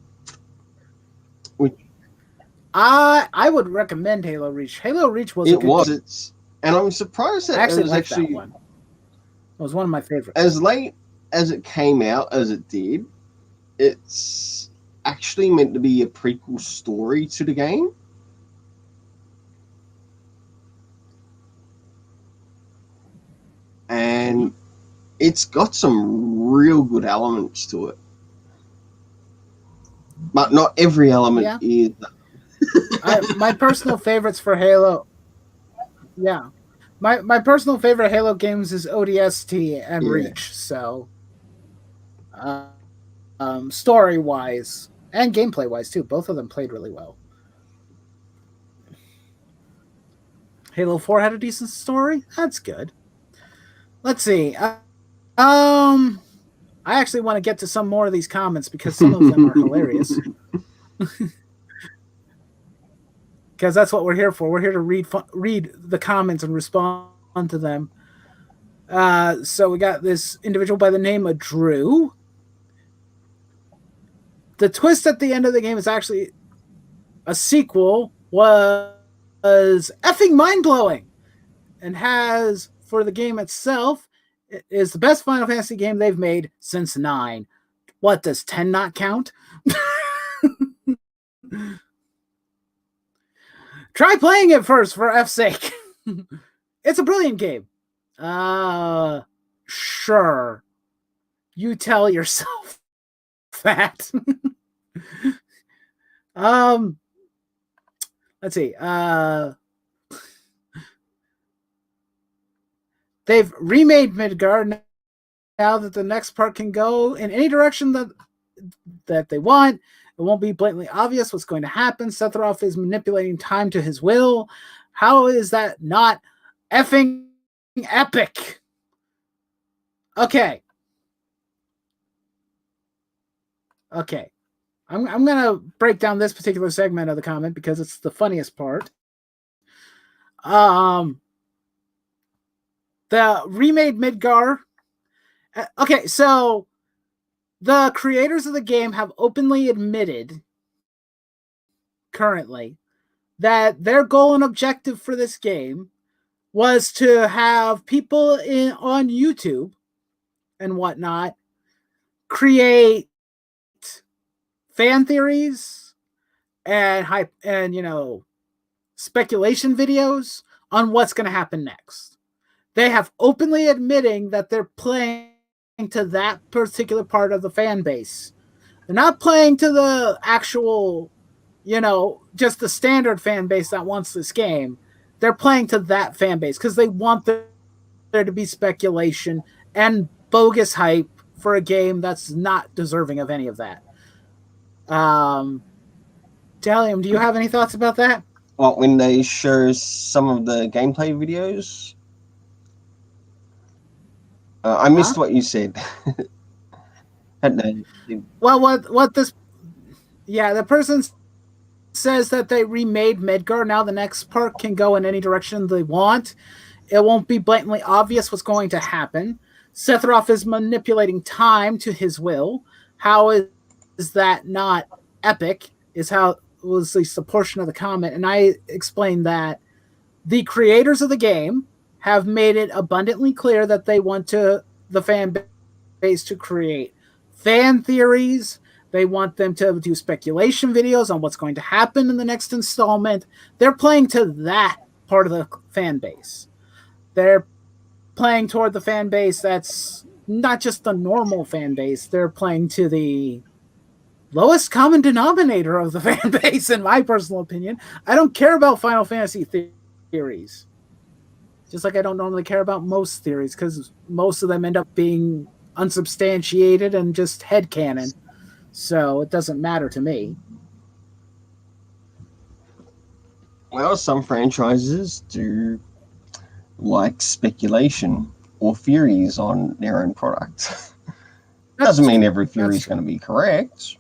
which I would recommend Halo Reach. Halo Reach was a it good was. game. It's and I'm surprised I that it actually was liked that actually one. It was one of my favorites. as late as it came out as it did. It's actually meant to be a prequel story to the game. And it's got some real good elements to it. But not every element Yeah. is. My personal favorites for Halo. Yeah. My personal favorite Halo games is ODST and Yeah. Reach. So, story wise and gameplay wise too, both of them played really well. Halo 4 had a decent story. That's good. Let's see. Um, I actually want to get to some more of these comments because some of them are hilarious. Because that's what we're here for. We're here to read the comments and respond to them. So we got this individual by the name of Drew. The twist at the end of the game is actually a sequel was effing mind blowing, and has for the game itself it is the best Final Fantasy game they've made since 9. What does 10 not count? Try playing it first for F's sake. It's a brilliant game. Sure. You tell yourself that. um, let's see. They've remade Midgard now that the next part can go in any direction that they want. It won't be blatantly obvious what's going to happen. Sephiroth is manipulating time to his will. How is that not effing epic? Okay. Okay. I'm going to break down this particular segment of the comment because it's the funniest part. The remade Midgar. Okay, so the creators of the game have openly admitted currently that their goal and objective for this game was to have people on YouTube and whatnot create fan theories and hype and speculation videos on what's going to happen next. They have openly admitting that they're playing to that particular part of the fan base. They're not playing to the actual, just the standard fan base that wants this game. They're playing to that fan base because they want there to be speculation and bogus hype for a game that's not deserving of any of that. Dalium, do you have any thoughts about that? Well, when they show some of the gameplay videos, I missed Huh? what you said. Well, what this? Yeah, the person says that they remade Midgar. Now the next part can go in any direction they want. It won't be blatantly obvious what's going to happen. Sephiroth is manipulating time to his will. How is that not epic? Is how was at least a portion of the comment. And I explained that the creators of the game have made it abundantly clear that they want the fan base to create fan theories. They want them to do speculation videos on what's going to happen in the next installment. They're playing to that part of the fan base. They're playing toward the fan base that's not just the normal fan base. They're playing to the lowest common denominator of the fan base, in my personal opinion. I don't care about Final Fantasy theories. Just like I don't normally care about most theories, because most of them end up being unsubstantiated and just headcanon. So it doesn't matter to me. Well, some franchises do like speculation or theories on their own product. Doesn't mean every theory is going to be correct.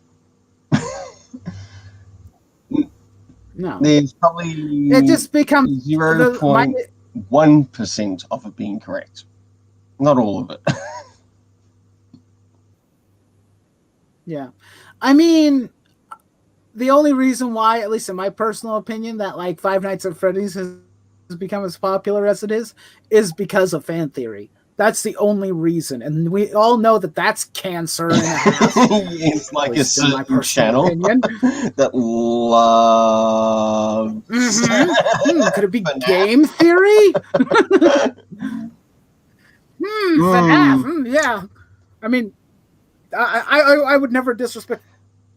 No. There's probably it just becomes 0.1% of it being correct. Not all of it. Yeah. I mean, the only reason why, at least in my personal opinion, that like Five Nights at Freddy's has become as popular as it is because of fan theory. That's the only reason. And we all know that that's cancer in a half. It's like a certain channel that loves... Could it be game theory? FNAF. Yeah. I mean, I would never disrespect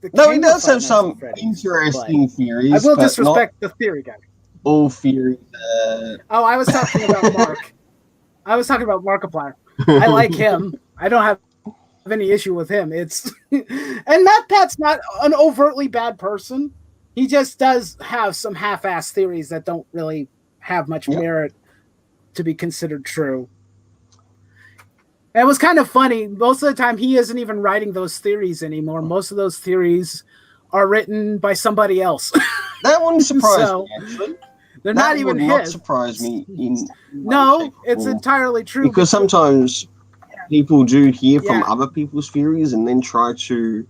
the No, he does have some interesting theories. I will disrespect the theory guy. All theories. Oh, I was talking about Mark. I was talking about Markiplier. I like him. I don't have any issue with him. It's and MatPat's not an overtly bad person. He just does have some half-assed theories that don't really have much merit to be considered true. And it was kind of funny. Most of the time, he isn't even writing those theories anymore. Most of those theories are written by somebody else. That wouldn't surprise me, actually. They're not even his. Not surprise me. No, it's entirely true. Because sometimes people do hear from other people's theories and then try to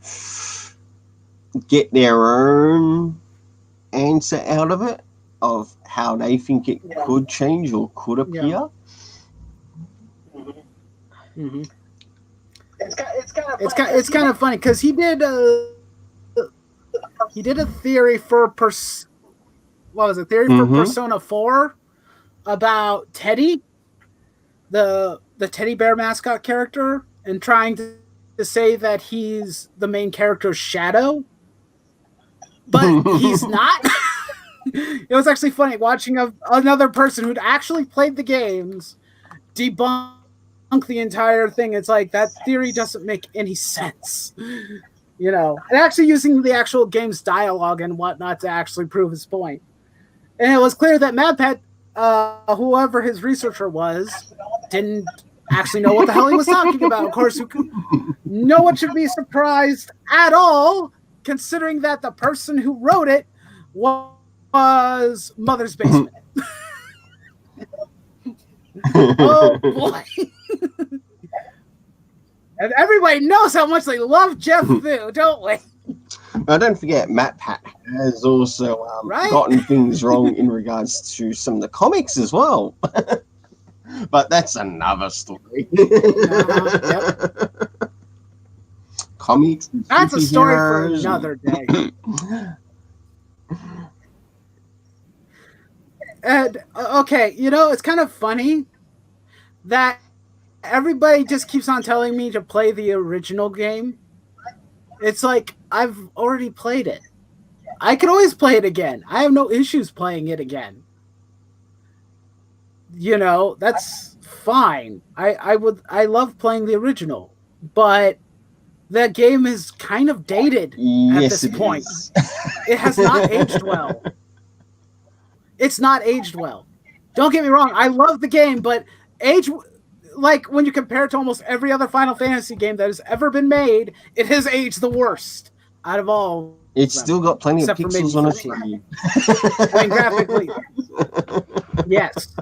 get their own answer out of it, of how they think it could change or could appear. Mm-hmm. It's kind of funny because he did a theory for Persona 4 about Teddy, the teddy bear mascot character, and trying to say that he's the main character's shadow, but he's not. It was actually funny watching another person who'd actually played the games debunk the entire thing. It's like, that theory doesn't make any sense. You know, and actually using the actual game's dialogue and whatnot to actually prove his point. And it was clear that MatPat, whoever his researcher was, didn't actually know what the hell he was talking about. Of course, no one should be surprised at all, considering that the person who wrote it was Mother's Basement. Oh boy. And everybody knows how much they love Jeff Vu, don't we? Now, don't forget, MatPat has also gotten things wrong in regards to some of the comics as well. But that's another story. Comics. That's a story for another day. And, okay, you know, it's kind of funny that everybody just keeps on telling me to play the original game. It's like, I've already played it. I can always play it again. I have no issues playing it again. You know, that's fine. I love playing the original, but that game is kind of dated at this point. It has not aged well. It's not aged well. Don't get me wrong. I love the game, but like when you compare it to almost every other Final Fantasy game that has ever been made, it has aged the worst out of all. It's still got plenty of pixels on it. I mean, graphically, yes.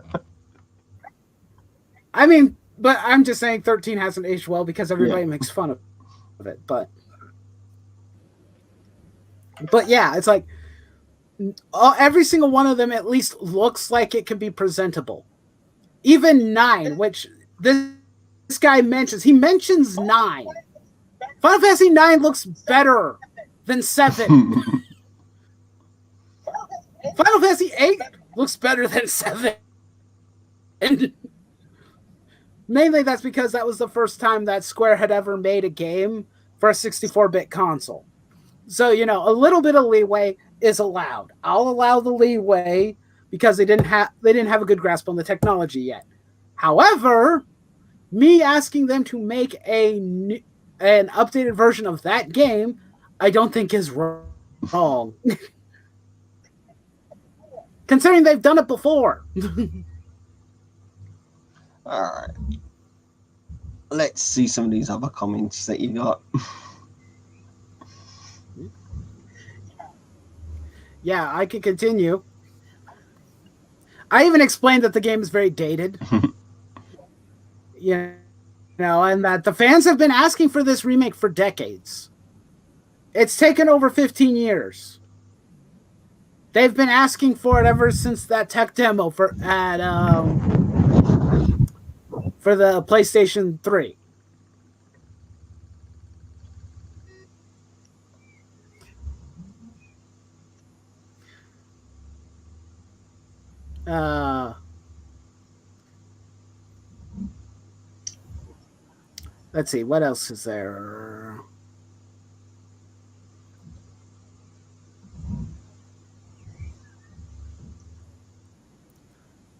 I mean, but I'm just saying 13 hasn't aged well because Yeah. everybody makes fun of it. But yeah, it's like every single one of them at least looks like it can be presentable. Even 9, which this guy mentions, he mentions 9. Final Fantasy 9 looks better than 7. Final Fantasy 8 looks better than 7. Mainly that's because that was the first time that Square had ever made a game for a 64-bit console. So, a little bit of leeway is allowed. I'll allow the leeway because they didn't have a good grasp on the technology yet. However, me asking them to make an updated version of that game, I don't think is wrong. Considering they've done it before. All right. Let's see some of these other comments that you got. Yeah, I could continue. I even explained that the game is very dated. And that the fans have been asking for this remake for decades. It's taken over 15 years. They've been asking for it ever since that tech demo for the PlayStation 3. Uh, let's see, what else is there?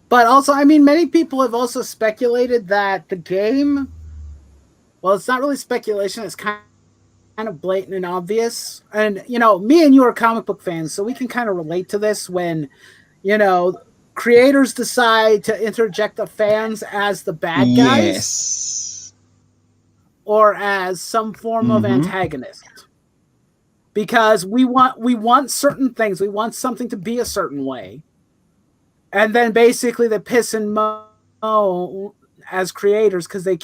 But also, I mean, many people have also speculated that the game, well, it's not really speculation, it's kind of blatant and obvious. And, me and you are comic book fans, so we can kind of relate to this when, you know, creators decide to interject the fans as the bad guys Yes. or as some form of Mm-hmm. antagonist. Because we want certain things, we want something to be a certain way. And then basically they piss and moan as creators because they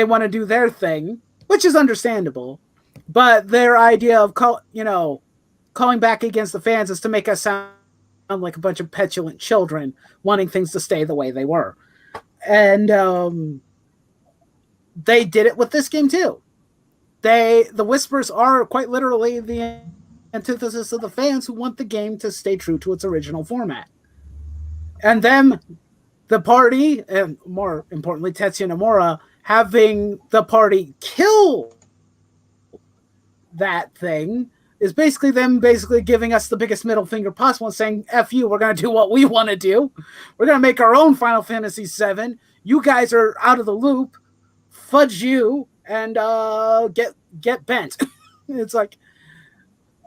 want to do their thing, which is understandable. But their idea of calling back against the fans is to make us sound like a bunch of petulant children wanting things to stay the way they were. And they did it with this game too. The whispers are quite literally the antithesis of the fans who want the game to stay true to its original format. And them, the party, and more importantly, Tetsuya Nomura, having the party kill that thing is basically giving us the biggest middle finger possible and saying, F you, we're going to do what we want to do. We're going to make our own Final Fantasy VII. You guys are out of the loop. Fudge you and get bent. It's like,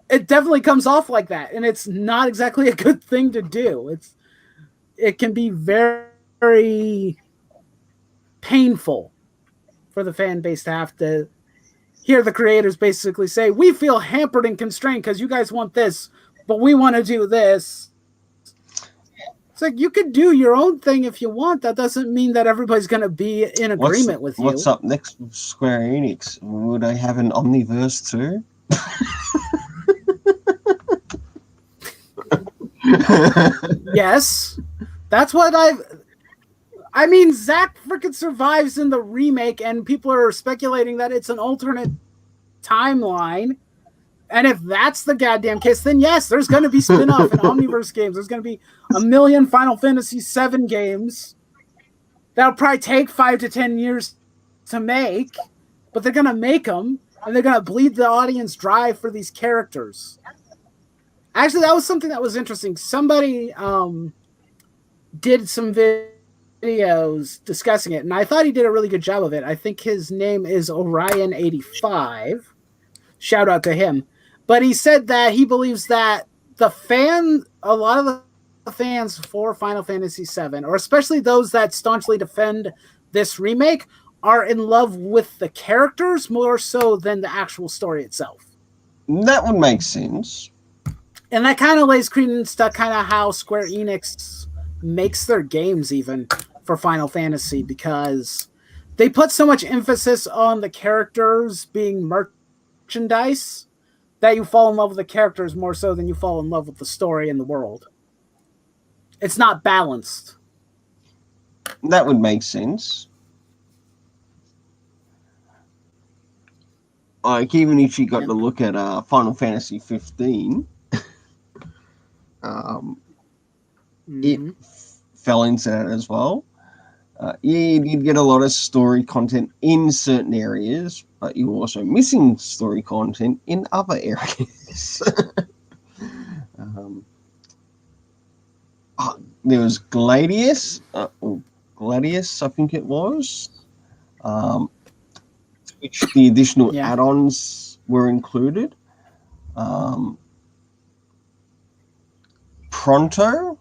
it definitely comes off like that. And it's not exactly a good thing to do. It can be very painful for the fan base to have to hear the creators basically say, we feel hampered and constrained because you guys want this, but we want to do this. It's like, you could do your own thing if you want. That doesn't mean that everybody's going to be in agreement with you. What's up next, Square Enix? Would I have an Omniverse too? Yes. That's what I mean, Zack freaking survives in the remake, and people are speculating that it's an alternate timeline. And if that's the goddamn case, then yes, there's going to be spin-off and Omniverse games. There's going to be a million Final Fantasy VII games that'll probably take 5 to 10 years to make, but they're going to make them, and they're going to bleed the audience dry for these characters. Actually, that was something that was interesting. Somebody did some videos discussing it, and I thought he did a really good job of it. I think his name is Orion85. Shout out to him. But he said that he believes that a lot of the fans for Final Fantasy VII, or especially those that staunchly defend this remake, are in love with the characters more so than the actual story itself. That would make sense. And that kind of lays credence to kind of how Square Enix makes their games even. for Final Fantasy because they put so much emphasis on the characters being merchandise that you fall in love with the characters more so than you fall in love with the story and the world. It's not balanced. That would make sense. Like, even if you got to look at Final Fantasy 15, it fell into that as well. Yeah, you did get a lot of story content in certain areas, but you were also missing story content in other areas. There was Gladius, I think it was, which the additional add-ons were included. Pronto.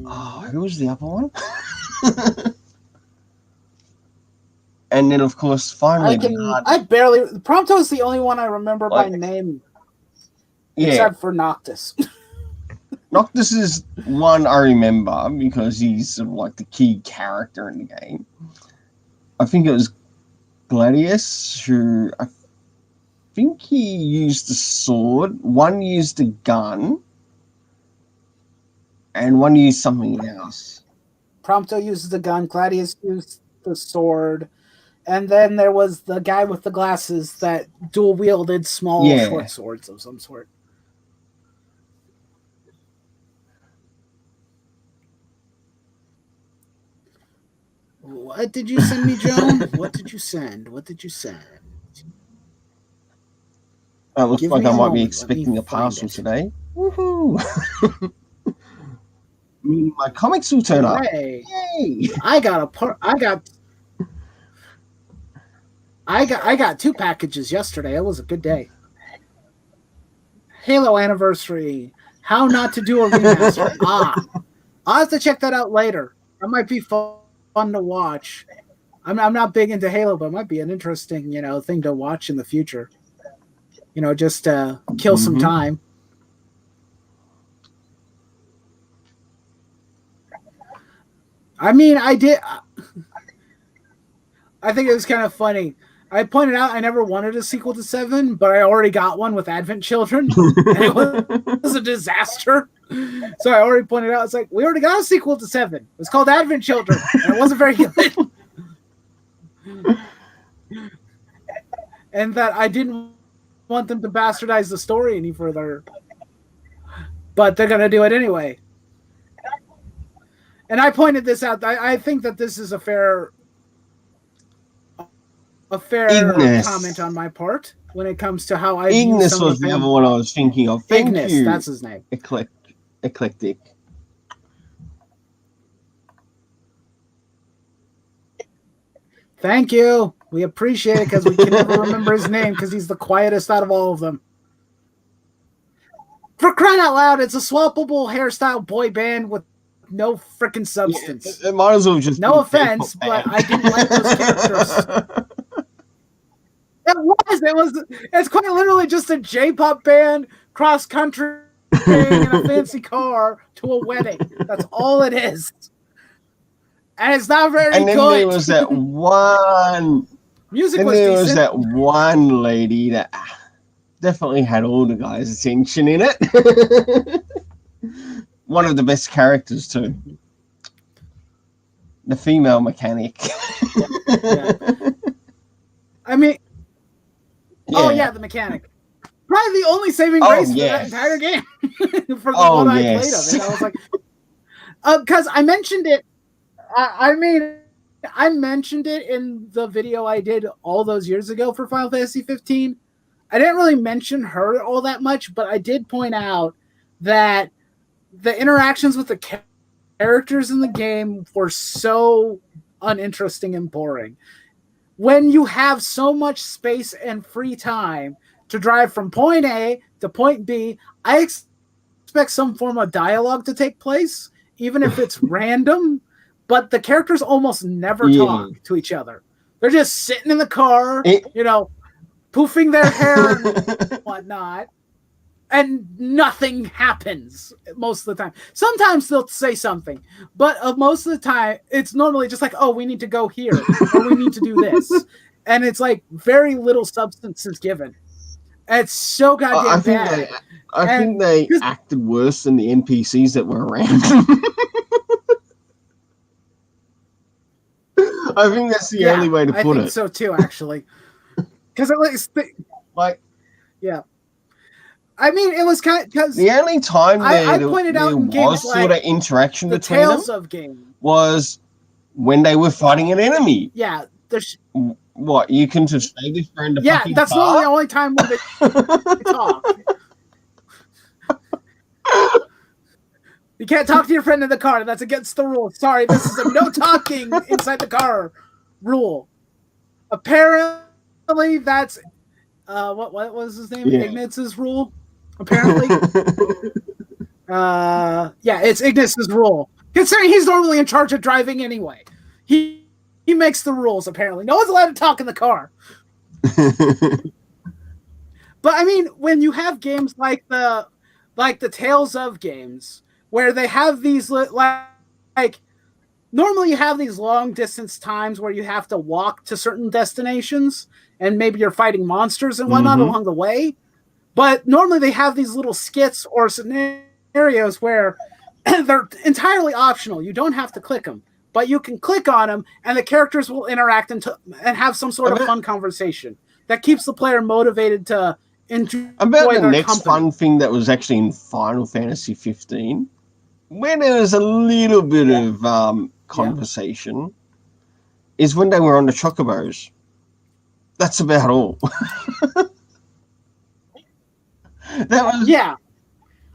Oh, who was the other one? And then, of course, finally, Prompto is the only one I remember by name, except for Noctis. Noctis is one I remember because he's sort of like the key character in the game. I think it was Gladius, who I think he used a sword, one used a gun, and one used something else. Prompto uses the gun, Gladius used the sword, and then there was the guy with the glasses that dual-wielded small short swords of some sort. What did you send me, Joan? What did you send? It looks like I might be expecting a parcel today. Woohoo! My comics will turn up. Yay! I got 2 packages yesterday. It was a good day. Halo Anniversary. How not to do a remaster. I'll have to check that out later. That might be fun to watch. I'm not big into Halo, but it might be an interesting, thing to watch in the future. Just to kill some time. I mean, I think it was kind of funny. I pointed out I never wanted a sequel to 7, but I already got one with Advent Children, and it was a disaster. So I already pointed out, it's like, we already got a sequel to 7. It was called Advent Children, and it wasn't very good. And that I didn't want them to bastardize the story any further. But they're going to do it anyway. And I pointed this out. I think that this is a fair Ignis. Comment on my part when it comes to how I Ignis was the other one I was thinking of. Ignis, that's his name. Eclectic. Thank you. We appreciate it because we can never remember his name because he's the quietest out of all of them. For crying out loud, it's a swappable hairstyle boy band with no freaking substance. It might as well just no offense, but I didn't like those characters. It's quite literally just a J-pop band cross country in a fancy car to a wedding. That's all it is. And it's not very good. And then there was that one music was decent. Was that one lady that definitely had all the guys' attention in it. One of the best characters too. The female mechanic. Yeah. I mean, the mechanic. Probably the only saving grace for that entire game. For the one I played of it. I was like, because I mentioned it. I mentioned it in the video I did all those years ago for Final Fantasy 15. I didn't really mention her all that much, but I did point out that the interactions with the characters in the game were so uninteresting and boring. When you have so much space and free time to drive from point A to point B, I expect some form of dialogue to take place, even if it's random. But the characters almost never talk to each other. They're just sitting in the car, poofing their hair and whatnot. and nothing happens most of the time. Sometimes they'll say something, but most of the time it's normally just like, oh, we need to go here or we need to do this, and it's like very little substance is given. And it's so goddamn bad. I think they acted worse than the NPCs that were around. I think that's the only way to put it. I think so too, actually. Because at least, yeah. I mean, it was kind of because the only time I pointed out in games was sort of interaction the between Tales them of game was when they were fighting an enemy. Yeah, there's what you can just say this friend. Yeah, that's not the only time when they talk. You can't talk to your friend in the car. That's against the rules. Sorry, this is a no talking inside the car rule. Apparently, that's what was his name? Yeah. Ignaz's rule. Apparently, yeah, it's Ignaz's rule. Considering he's normally in charge of driving anyway, he makes the rules. Apparently, no one's allowed to talk in the car. But I mean, when you have games like the Tales of games, where they have these like normally you have these long distance times where you have to walk to certain destinations and maybe you're fighting monsters and whatnot along the way. But normally they have these little skits or scenarios where they're entirely optional. You don't have to click them, but you can click on them and the characters will interact and have some sort of fun conversation that keeps the player motivated to enjoy about the next company. fun thing that was actually in Final Fantasy 15. When there was a little bit of conversation, is when they were on the chocobos. That's about all. That was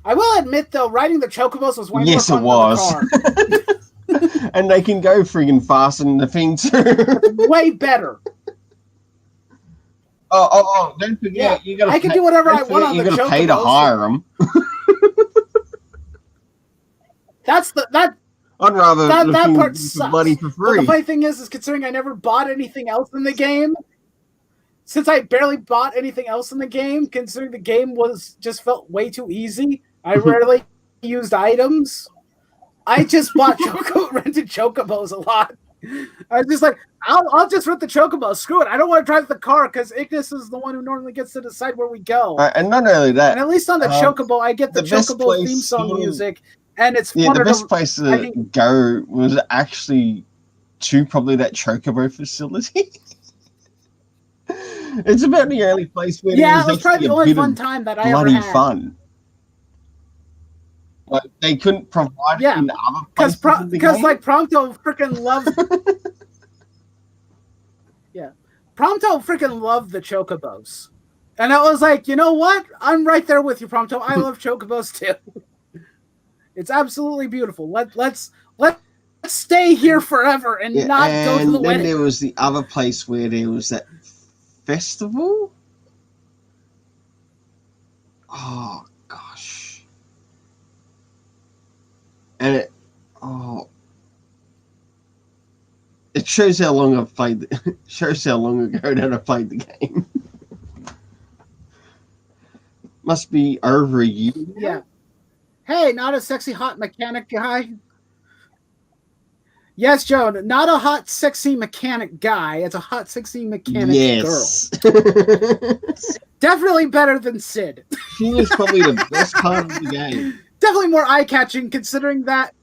I will admit though, riding the chocobos was way more fun than the car. And they can go friggin' faster than the thing too. Way better. Oh! Don't forget, you gotta. I can do whatever I want on the chocobos. You gotta pay to hire them. I'd rather that part sucks. Money for free. But the funny thing is considering I never bought anything else in the game, since I barely bought anything else in the game, considering the game just felt way too easy, I rarely used items. I just bought rented chocobos a lot. I was just like, I'll just rent the chocobo. Screw it. I don't want to drive the car because Ignis is the one who normally gets to decide where we go. And not only that, and at least on the chocobo, I get the chocobo theme song music. And it's the best place to go was actually to probably that chocobo facility. It's about the only place where it was probably the only fun time that I ever had. Fun. But they couldn't provide it in other places. Because like Prompto freaking loves Prompto freaking loved the chocobos. And I was like, you know what? I'm right there with you, Prompto. I love chocobos too. It's absolutely beautiful. Let's stay here forever and not go to the wedding. And then there was the other place where there was that festival. Oh gosh. And it shows how long I've played. Shows how long ago that I played the game. Must be over a year. Yeah. Hey, not a sexy hot mechanic guy. Yes, Joe, not a hot sexy mechanic guy. It's a hot sexy mechanic girl. Definitely better than Sid. She was probably the best part of the game. Definitely more eye-catching, considering that.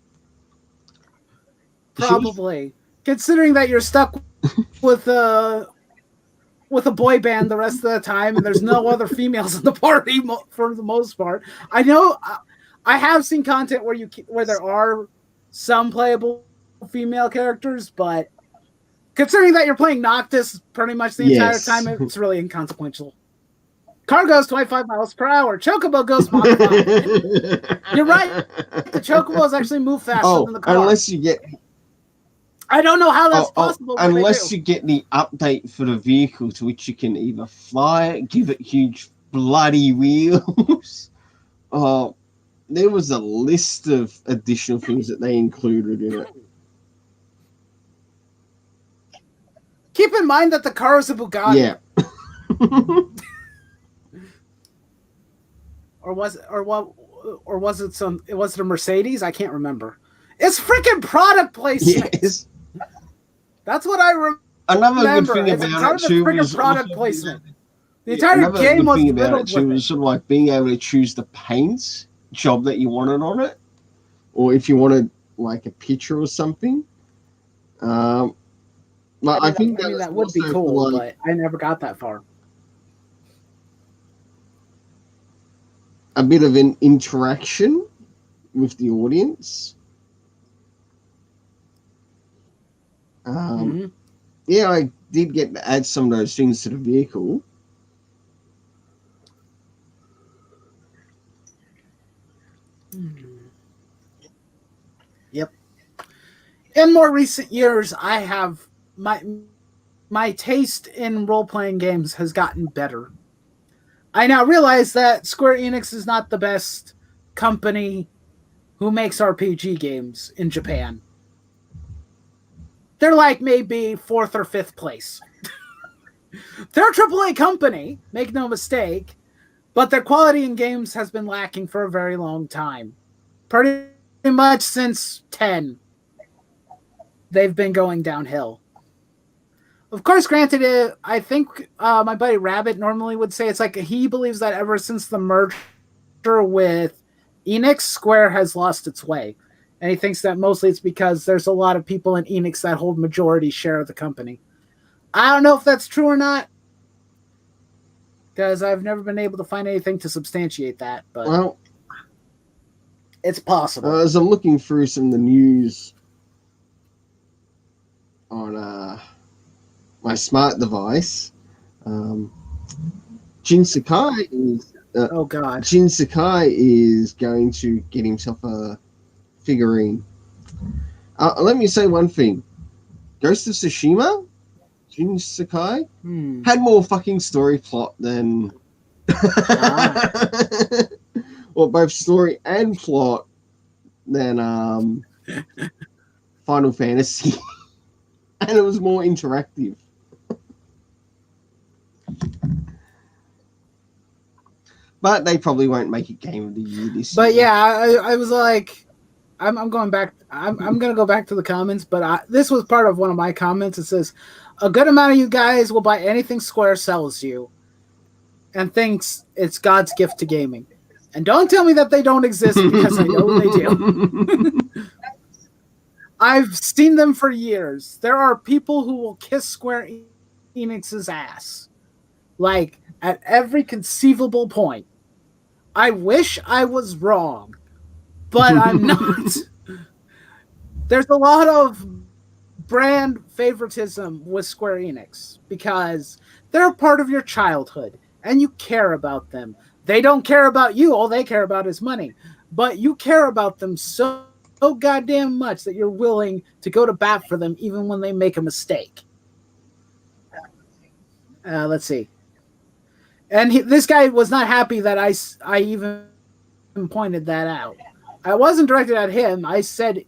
Probably, considering that you're stuck with a boy band the rest of the time, and there's no other females in the party for the most part. I know. I have seen content where there are some playable female characters, but considering that you're playing Noctis pretty much the entire time, it's really inconsequential. Car goes 25 miles per hour. Chocobo goes Mach 5. You're right. The chocobos actually move faster than the car. Unless you get... I don't know how that's possible. Unless you get the update for the vehicle to which you can either fly it, give it huge bloody wheels. There was a list of additional things that they included in it. Keep in mind that the car is a Bugatti. Yeah. or was it, or what, or was it some? Was it a Mercedes? I can't remember. It's freaking product placement. Yes. That's what I Another good remember. thing It's about part it of the too freaking was also product placement. The yeah, entire another game good was thing about it riddled too with it. was sort of like being able to choose the paint job that you wanted on it, or if you wanted like a picture or something. Um, but I think I that mean, was that would be also for cool, like but I never got that far. a bit of an interaction with the audience. Um, Mm-hmm. yeah, I did get to add some of those things to the vehicle. Yep. In more recent years, I have my taste in role playing games has gotten better. I now realize that Square Enix is not the best company who makes RPG games in Japan. They're like maybe fourth or fifth place. They're a AAA company, make no mistake, but their quality in games has been lacking for a very long time. Pretty much since 10, they've been going downhill. Of course, granted, I think my buddy Rabbit normally would say it's like he believes that ever since the merger with Enix, Square has lost its way. And he thinks that mostly it's because there's a lot of people in Enix that hold majority share of the company. I don't know if that's true or not, because I've never been able to find anything to substantiate that, but Well, it's possible. as I'm looking through some of the news on my smart device, um, Jin Sakai is Oh God. Jin Sakai is going to get himself a figurine. Let me say one thing: Ghost of Tsushima, Jin Sakai Hmm. had more fucking story plot than, Ah. or both story and plot than Final Fantasy, and it was more interactive. But they probably won't make it Game of the Year this But year. yeah, I was like, I'm going back. I'm gonna go back to the comments, but this was part of one of my comments. It says, a good amount of you guys will buy anything Square sells you, and thinks it's God's gift to gaming. And don't tell me that they don't exist because I know they do. I've seen them for years. There are people who will kiss Square Enix's ass, like at every conceivable point. I wish I was wrong, but I'm not. There's a lot of brand favoritism with Square Enix because they're a part of your childhood and you care about them. They don't care about you, all they care about is money. But you care about them so goddamn much that you're willing to go to bat for them even when they make a mistake. Let's see. And this guy was not happy that I even pointed that out. I wasn't directed at him. I said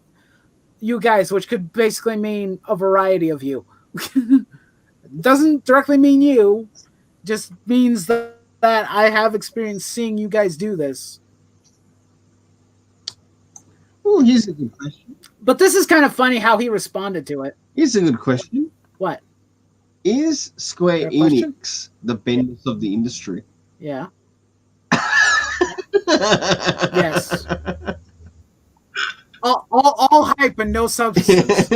you guys, which could basically mean a variety of you. Doesn't directly mean you, just means that I have experience seeing you guys do this. Well, here's a good question. But this is kind of funny how he responded to it. Here's a good question. What? Is Square Got a question? Enix the Bendis of the industry? Yeah. Yes. All hype and no substance.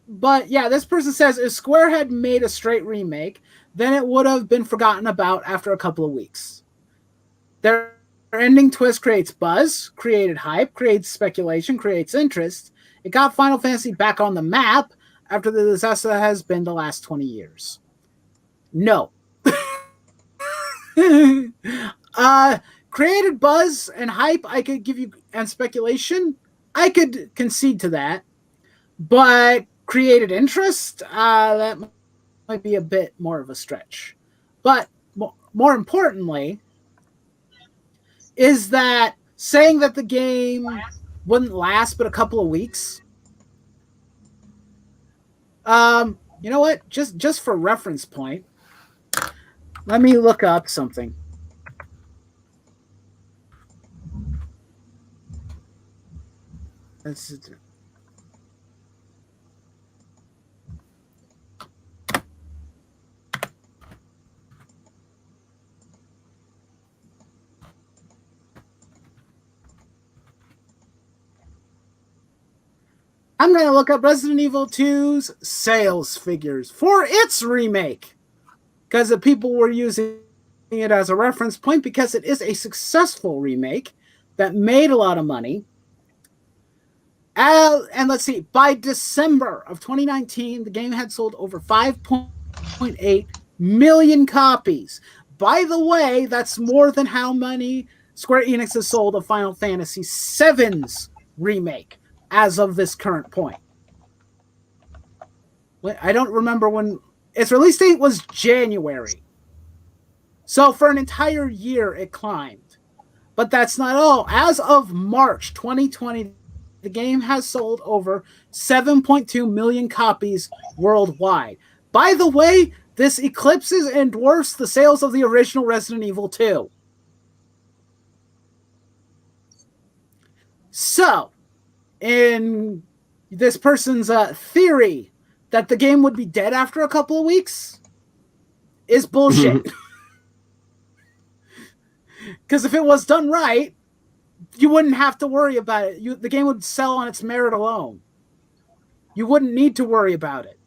But yeah, this person says if Square had made a straight remake, then it would have been forgotten about after a couple of weeks. Their ending twist creates buzz, created hype, creates speculation, creates interest. It got Final Fantasy back on the map after the disaster that has been the last 20 years. No. Created buzz and hype, I could give you, and speculation, I could concede to that. But created interest, that might be a bit more of a stretch. But more importantly, is that saying that the game wouldn't last but a couple of weeks. You know what? Just for reference point, Let me look up something. Let's, I'm going to look up Resident Evil 2's sales figures for its remake because the people were using it as a reference point because it is a successful remake that made a lot of money. And let's see, by December of 2019, the game had sold over 5.8 million copies. By the way, that's more than how many Square Enix has sold of Final Fantasy VII's remake as of this current point. I don't remember when its release date was January. So for an entire year, it climbed. But that's not all. As of March 2020, the game has sold over 7.2 million copies worldwide. By the way, this eclipses and dwarfs the sales of the original Resident Evil 2. So, in this person's theory that the game would be dead after a couple of weeks is bullshit. Because if it was done right, you wouldn't have to worry about it. The game would sell on its merit alone. You wouldn't need to worry about it.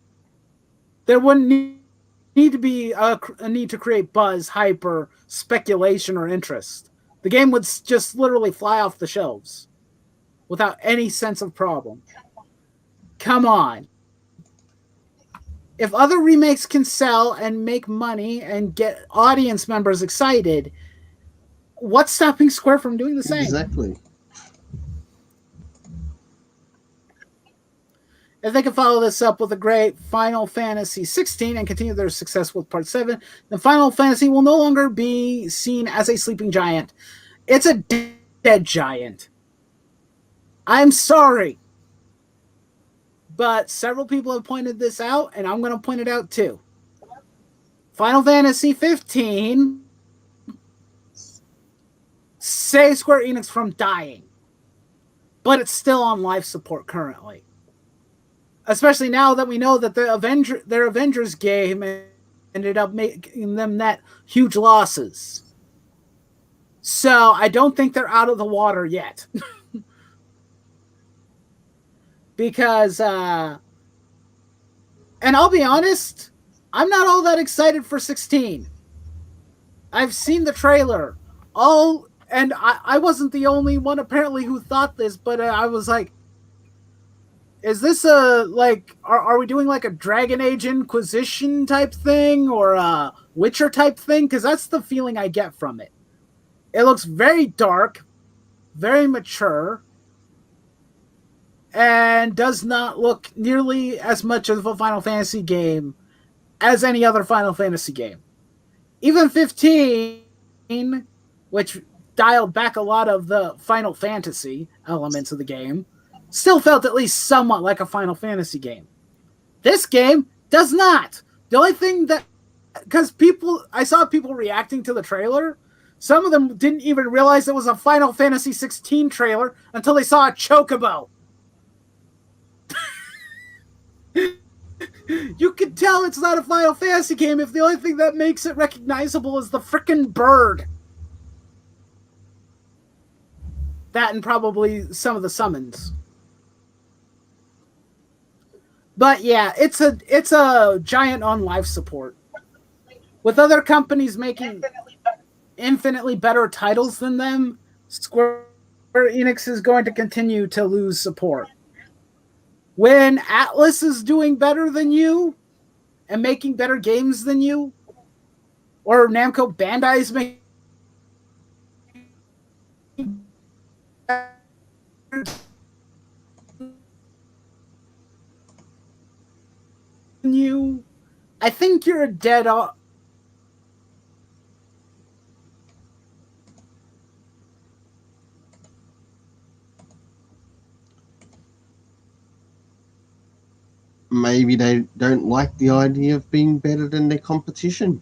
There wouldn't need to be a need to create buzz, hype, or speculation or interest. The game would just literally fly off the shelves without any sense of problem. Come on. If other remakes can sell and make money and get audience members excited, what's stopping Square from doing the same? Exactly. If they can follow this up with a great Final Fantasy 16 and continue their success with Part 7, then Final Fantasy will no longer be seen as a sleeping giant. It's a dead giant. I'm sorry. But several people have pointed this out, and I'm going to point it out too. Final Fantasy 15 saves Square Enix from dying, but it's still on life support currently. Especially now that we know that their Avengers game ended up making them net huge losses. So I don't think they're out of the water yet. Because, and I'll be honest, I'm not all that excited for 16. I've seen the trailer. And I wasn't the only one apparently who thought this, but I was like, is this are we doing like a Dragon Age Inquisition type thing or a Witcher type thing? Because that's the feeling I get from it. It looks very dark, very mature, and does not look nearly as much of a Final Fantasy game as any other Final Fantasy game. Even 15, which dialed back a lot of the Final Fantasy elements of the game, still felt at least somewhat like a Final Fantasy game. This game does not. The only thing that, because I saw people reacting to the trailer. Some of them didn't even realize it was a Final Fantasy 16 trailer until they saw a chocobo. You can tell it's not a Final Fantasy game if the only thing that makes it recognizable is the frickin' bird. That and probably some of the summons. But yeah, it's a giant on life support. With other companies making infinitely better titles than them, Square Enix is going to continue to lose support. When Atlas is doing better than you and making better games than you, or Namco Bandai is making you, I think you're a dead off. Maybe they don't like the idea of being better than their competition.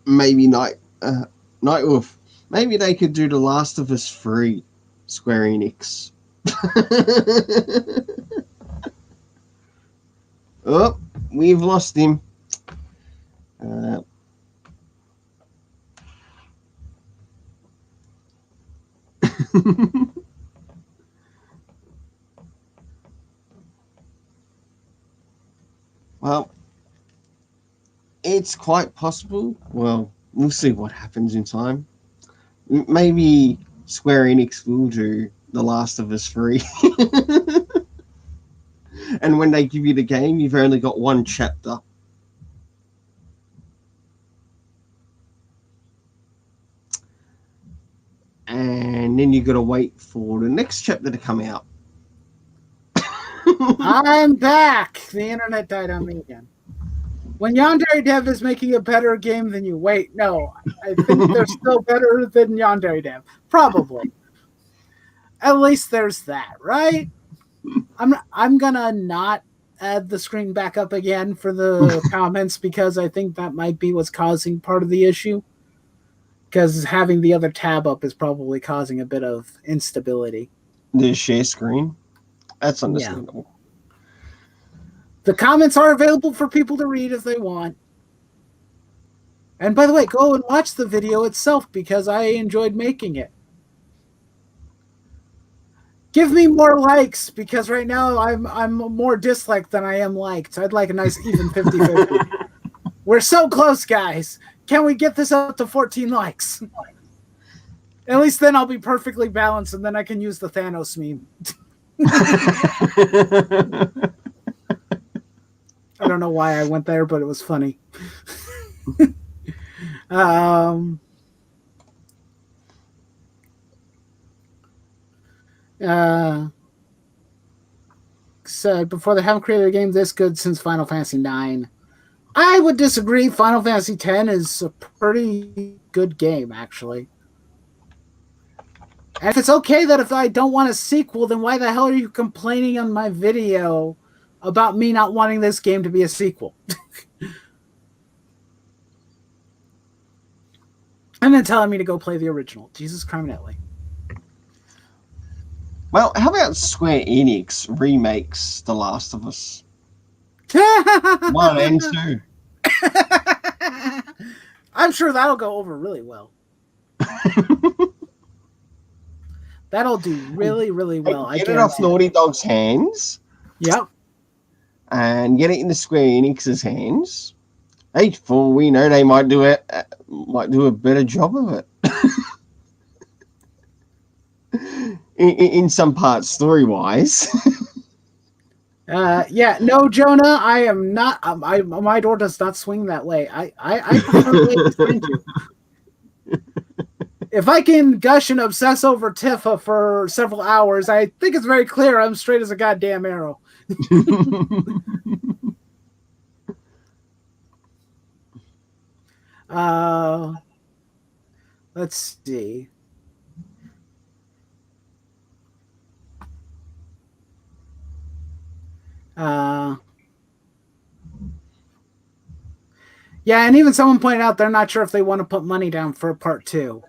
Maybe Night Wolf. Maybe they could do The Last of Us 3, Square Enix. Oh, we've lost him. Uh, well, it's quite possible. Well, we'll see what happens in time. Maybe Square Enix will do The Last of Us 3. And when they give you the game, you've only got one chapter. And then you got to wait for the next chapter to come out. I'm back. The internet died on me again. When Yandere Dev is making a better game than you, wait, no, I think they're still better than Yandere Dev. Probably. At least there's that, right? I'm gonna not add the screen back up again for the comments because I think that might be what's causing part of the issue. Because having the other tab up is probably causing a bit of instability. The share screen. That's Yeah. understandable. The comments are available for people to read if they want. And by the way, go and watch the video itself because I enjoyed making it. Give me more likes because right now I'm more disliked than I am liked. I'd like a nice even 50-50. We're so close, guys. Can we get this up to 14 likes? At least then I'll be perfectly balanced and then I can use the Thanos meme. I don't know why I went there, but it was funny. Said before, they haven't created a game this good since Final Fantasy IX. I would disagree. Final Fantasy X is a pretty good game, actually. And if it's okay that if I don't want a sequel, then why the hell are you complaining on my video about me not wanting this game to be a sequel? And then telling me to go play the original. Jesus criminally. Well, how about Square Enix remakes The Last of Us 1 and 2? I'm sure that'll go over really well. That'll do really, really well. Get it off Naughty Dog's hands. Yep. And get it into Square Enix's hands. Hey, for all we know, they might do a better job of it. in some parts, story-wise. Yeah, no, Jonah, I am not. My door does not swing that way. I prefer to you. If I can gush and obsess over Tifa for several hours, I think it's very clear I'm straight as a goddamn arrow. Let's see. Yeah, and even someone pointed out they're not sure if they want to put money down for part 2.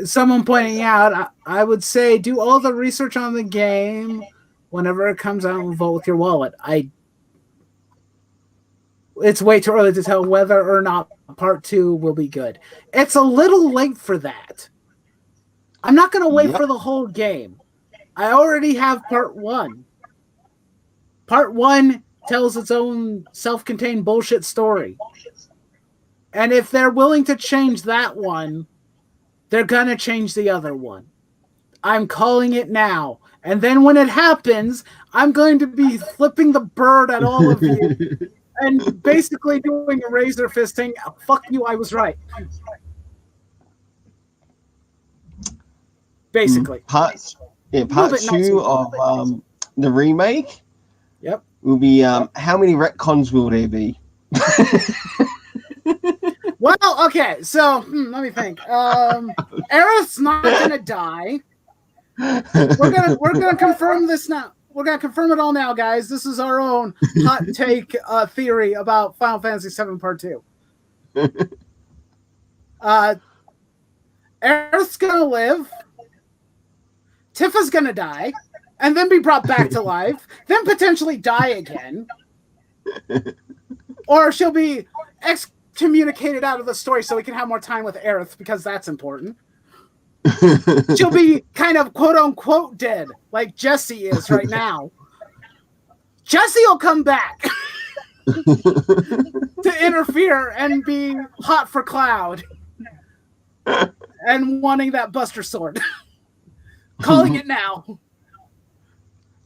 Someone pointing out, I would say do all the research on the game whenever it comes out and vote with your wallet. It's way too early to tell whether or not part 2 will be good. It's a little late for that. I'm not going to wait for the whole game. I already have part 1. Part 1 tells its own self-contained bullshit story. And if they're willing to change that one, they're going to change the other one. I'm calling it now. And then when it happens, I'm going to be flipping the bird at all of you and basically doing a razor fisting. Fuck you, I was right. Basically. Part bit not 2 so of the remake Yep. will be how many retcons will there be? Well, okay, so let me think. Aerith's not gonna die. We're gonna confirm this now. We're gonna confirm it all now, guys. This is our own hot take theory about Final Fantasy VII Part 2. Aerith's gonna live. Tifa's gonna die, and then be brought back to life, then potentially die again. Or she'll be excommunicated out of the story so we can have more time with Aerith, because that's important. She'll be kind of quote-unquote dead, like Jessie is right now. Jessie will come back to interfere and be hot for Cloud and wanting that Buster Sword. Calling it now.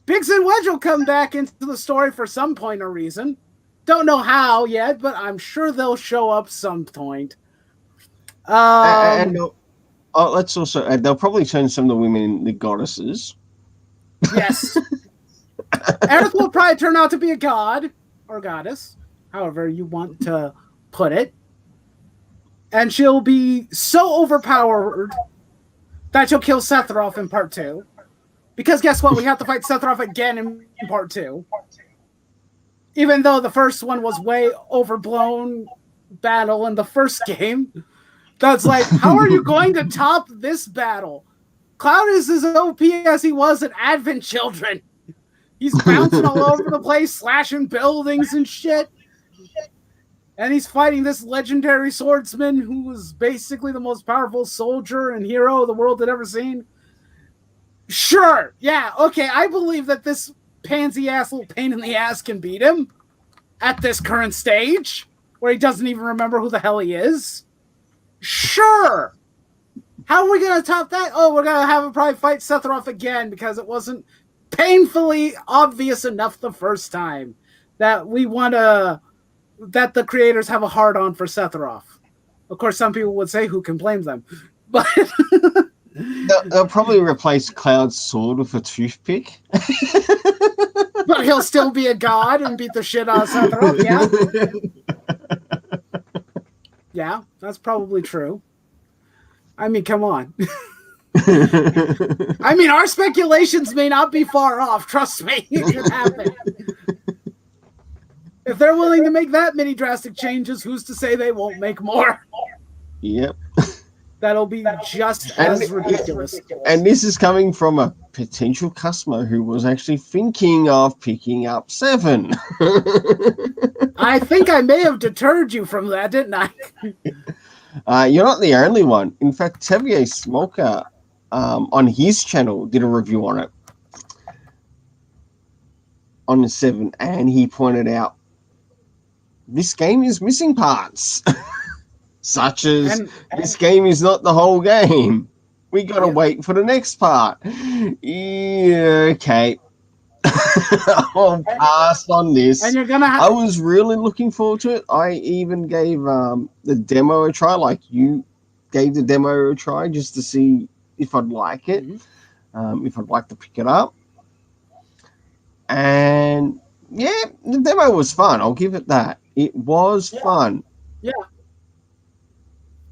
Biggs and Wedge will come back into the story for some point or reason. Don't know how yet, but I'm sure they'll show up some point. Let's also they'll probably turn some of the women into goddesses. Yes. Aerith will probably turn out to be a god or goddess, however you want to put it. And she'll be so overpowered that she'll kill Sephiroth in Part 2. Because guess what? We have to fight Sephiroth again in Part 2. Even though the first one was way overblown battle in the first game. That's like, how are you going to top this battle? Cloud is as OP as he was in Advent Children. He's bouncing all over the place, slashing buildings and shit. And he's fighting this legendary swordsman who was basically the most powerful soldier and hero the world had ever seen. Sure, yeah, okay, I believe that this pansy-ass little pain in the ass can beat him at this current stage, where he doesn't even remember who the hell he is. Sure! How are we going to top that? Oh, we're going to have him probably fight Sephiroth again, because it wasn't painfully obvious enough the first time that we want to... that the creators have a hard-on for Sephiroth. Of course, some people would say, who can blame them? But... They'll probably replace Cloud's sword with a toothpick. But he'll still be a god and beat the shit out of Sephiroth, yeah? Yeah, that's probably true. I mean, come on. I mean, our speculations may not be far off. Trust me, it can happen. If they're willing to make that many drastic changes, who's to say they won't make more? Yep. That'll be just as ridiculous. And this is coming from a potential customer who was actually thinking of picking up 7. I think I may have deterred you from that, didn't I? You're not the only one. In fact, Xavier Smolka on his channel did a review on it. On the 7, and he pointed out this game is missing parts. Such as this game is not the whole game. We gotta wait for the next part. Yeah, okay. I'll pass on this. And you're gonna I was really looking forward to it. I even gave the demo a try, like you gave the demo a try, just to see if I'd like it, if I'd like to pick it up. And yeah, the demo was fun. I'll give it that. It was fun. Yeah.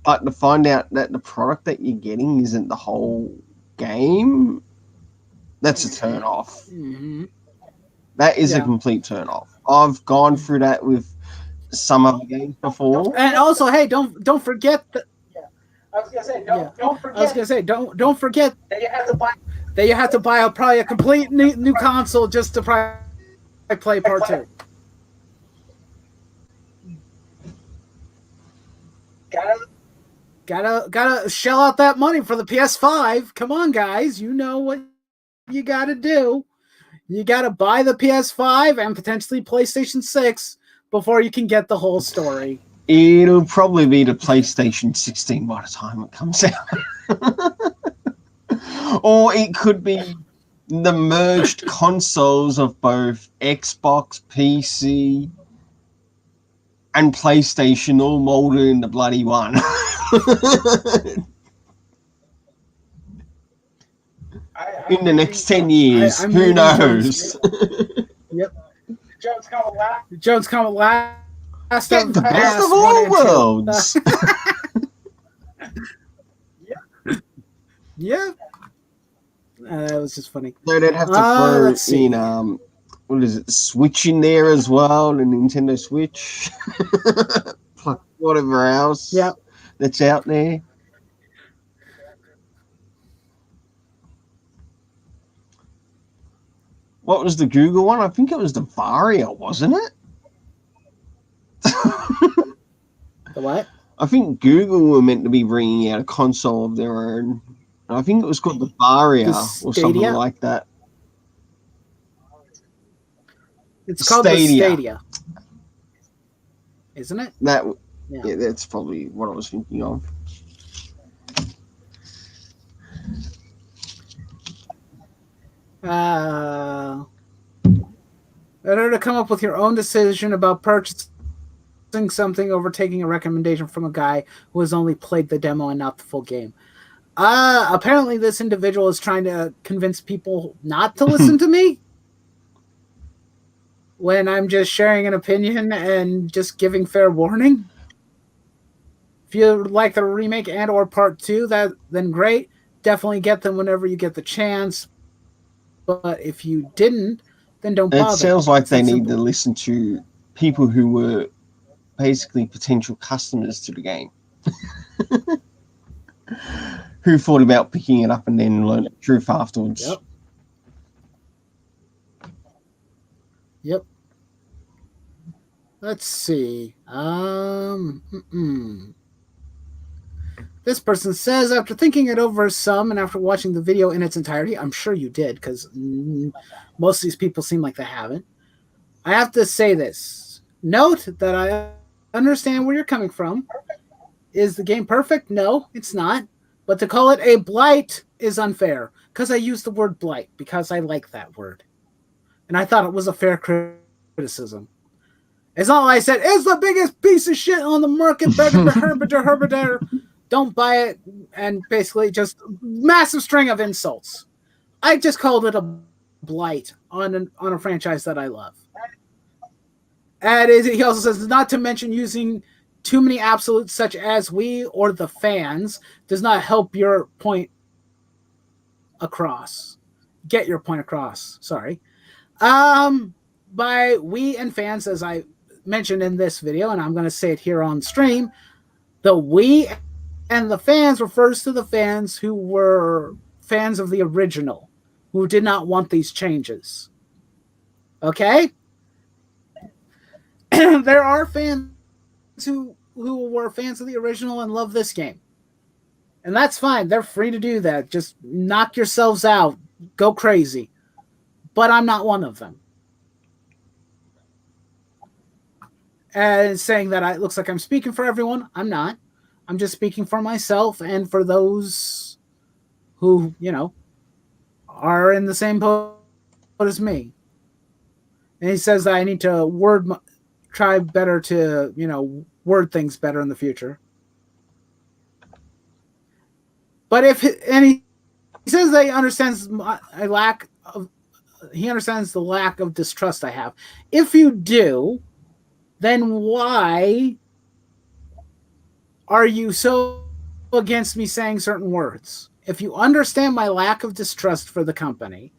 But to find out that the product that you're getting isn't the whole game, that's a turn off. Mm-hmm. That is a complete turn off. I've gone through that with some other games before. And also, hey, don't forget that. I was gonna say, don't forget. I was gonna say, don't forget that you have to buy probably a complete new console just to play Part 2. Gotta shell out that money for the PS5. Come on, guys. You know what you gotta do. You gotta buy the PS5 and potentially PlayStation 6 before you can get the whole story. It'll probably be the PlayStation 16 by the time it comes out. Or it could be the merged consoles of both Xbox, PC, and PlayStation all molded in the bloody one. In the next 10 years, I'm who reading knows? Yep. Jones coming last. Jones coming last Get of the best past of 1 all and 2. worlds. Yeah. That was just funny. So they'd have to throw Let's see. in what is it, the Switch in there as well, the Nintendo Switch, plus whatever else Yep. that's out there. What was the Google one? I think it was the Varia, wasn't it? The what? I think Google were meant to be bringing out a console of their own. I think it was called the Varia The or something Stadia? like that. It's called the Stadia. Stadia. Isn't it? That Yeah. yeah, that's probably what I was thinking of. Better to come up with your own decision about purchasing something over taking a recommendation from a guy who has only played the demo and not the full game. Apparently this individual is trying to convince people not to listen to me when I'm just sharing an opinion and just giving fair warning. If you like the remake and or part 2, then great. Definitely get them whenever you get the chance. But if you didn't, then don't It bother. sounds like It's they that need simple. to listen to people who were basically potential customers to the game. Who thought about picking it up and then learned the truth afterwards. Yep. Let's see. This person says, after thinking it over some and after watching the video in its entirety, I'm sure you did, because most of these people seem like they haven't. I have to say this. Note that I understand where you're coming from. Is the game perfect? No, it's not. But to call it a blight is unfair, because I use the word blight, because I like that word. And I thought it was a fair criticism. It's not like I said, it's the biggest piece of shit on the market, don't buy it, and basically just massive string of insults. I just called it a blight on a franchise that I love. And he also says, not to mention using too many absolutes such as we or the fans does not help your point across. Get your point across. Sorry. By we and fans, as I mentioned in this video, and I'm going to say it here on stream, the we and the fans refers to the fans who were fans of the original, who did not want these changes. Okay? There are fans who were fans of the original and love this game. And that's fine. They're free to do that. Just knock yourselves out. Go crazy. But I'm not one of them. And saying that it looks like I'm speaking for everyone, I'm not. I'm just speaking for myself and for those who, are in the same boat as me. And he says that I need to try better to, word things better in the future. But he says that he understands he understands the lack of distrust I have. If you do, then why are you so against me saying certain words? If you understand my lack of distrust for the company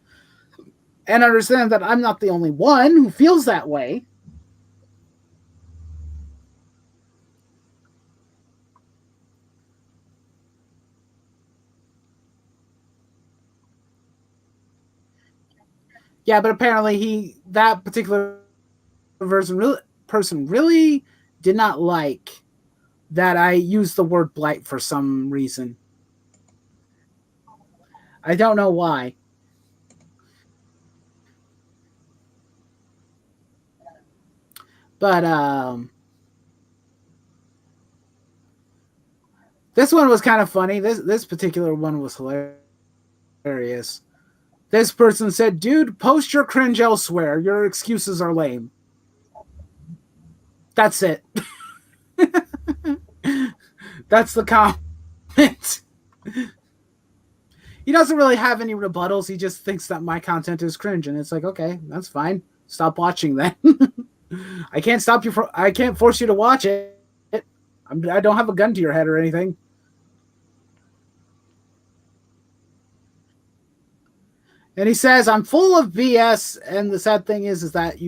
and understand that I'm not the only one who feels that way, yeah, but apparently that particular person really did not like that I used the word blight for some reason. I don't know why. But this one was kind of funny. This particular one was hilarious. This person said, "Dude, post your cringe elsewhere. Your excuses are lame." That's it. That's the comment. He doesn't really have any rebuttals. He just thinks that my content is cringe, and it's like, okay, that's fine. Stop watching then. I can't stop you. I can't force you to watch it. I don't have a gun to your head or anything. And he says, I'm full of BS. And the sad thing is that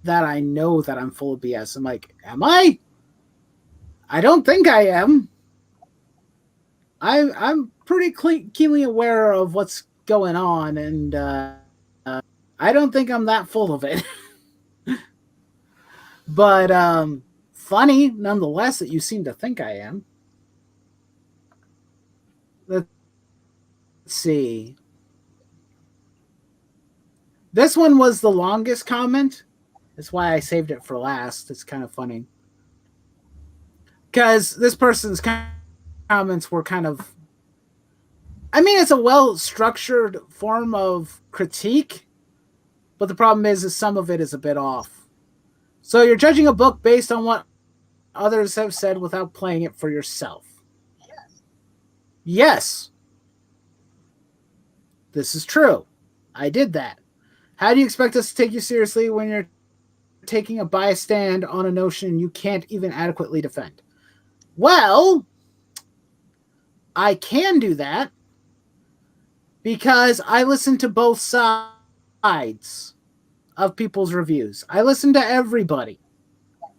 that I know that I'm full of BS. I'm like, am I? I don't think I am. I'm pretty keenly aware of what's going on, and I don't think I'm that full of it. But funny nonetheless that you seem to think I am. Let's see. This one was the longest comment. That's why I saved it for last. It's kind of funny. Because this person's comments were kind of... I mean, it's a well-structured form of critique, but the problem is some of it is a bit off. So you're judging a book based on what others have said without playing it for yourself. Yes. This is true. I did that. How do you expect us to take you seriously when you're taking a biased stand on a notion you can't even adequately defend? Well, I can do that because I listen to both sides of people's reviews. I listen to everybody.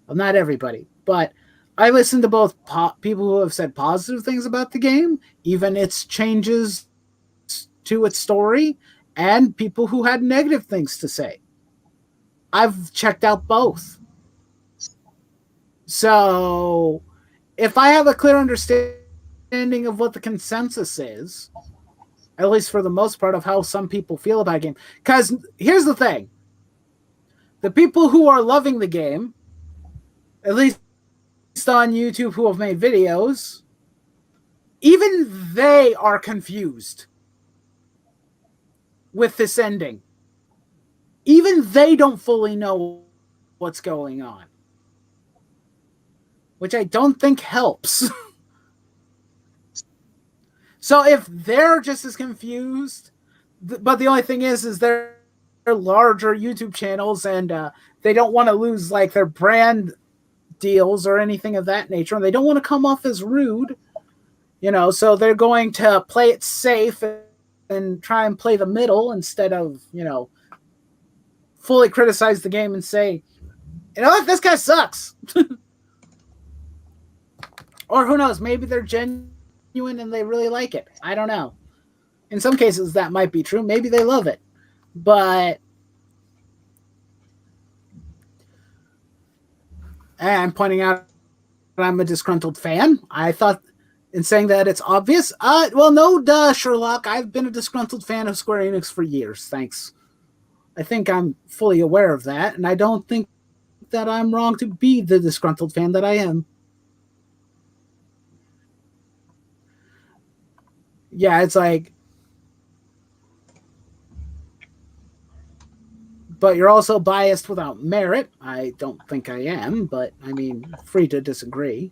Well, not everybody, but I listen to both people who have said positive things about the game, even its changes to its story, and people who had negative things to say. I've checked out both. So if I have a clear understanding of what the consensus is, at least for the most part, of how some people feel about a game. Because here's the thing. The people who are loving the game, at least on YouTube who have made videos, even they are confused with this ending. Even they don't fully know what's going on. Which I don't think helps. So if they're just as confused, but the only thing is they're larger YouTube channels and they don't want to lose like their brand deals or anything of that nature, and they don't want to come off as rude, so they're going to play it safe and try and play the middle instead of, fully criticize the game and say, what, this guy sucks. Or who knows, maybe they're genuine and they really like it. I don't know. In some cases that might be true. Maybe they love it. But I'm pointing out that I'm a disgruntled fan. I thought in saying that it's obvious. Well, no, duh, Sherlock. I've been a disgruntled fan of Square Enix for years. Thanks. I think I'm fully aware of that, and I don't think that I'm wrong to be the disgruntled fan that I am. Yeah, it's like, but you're also biased without merit. I don't think I am, but I mean, free to disagree.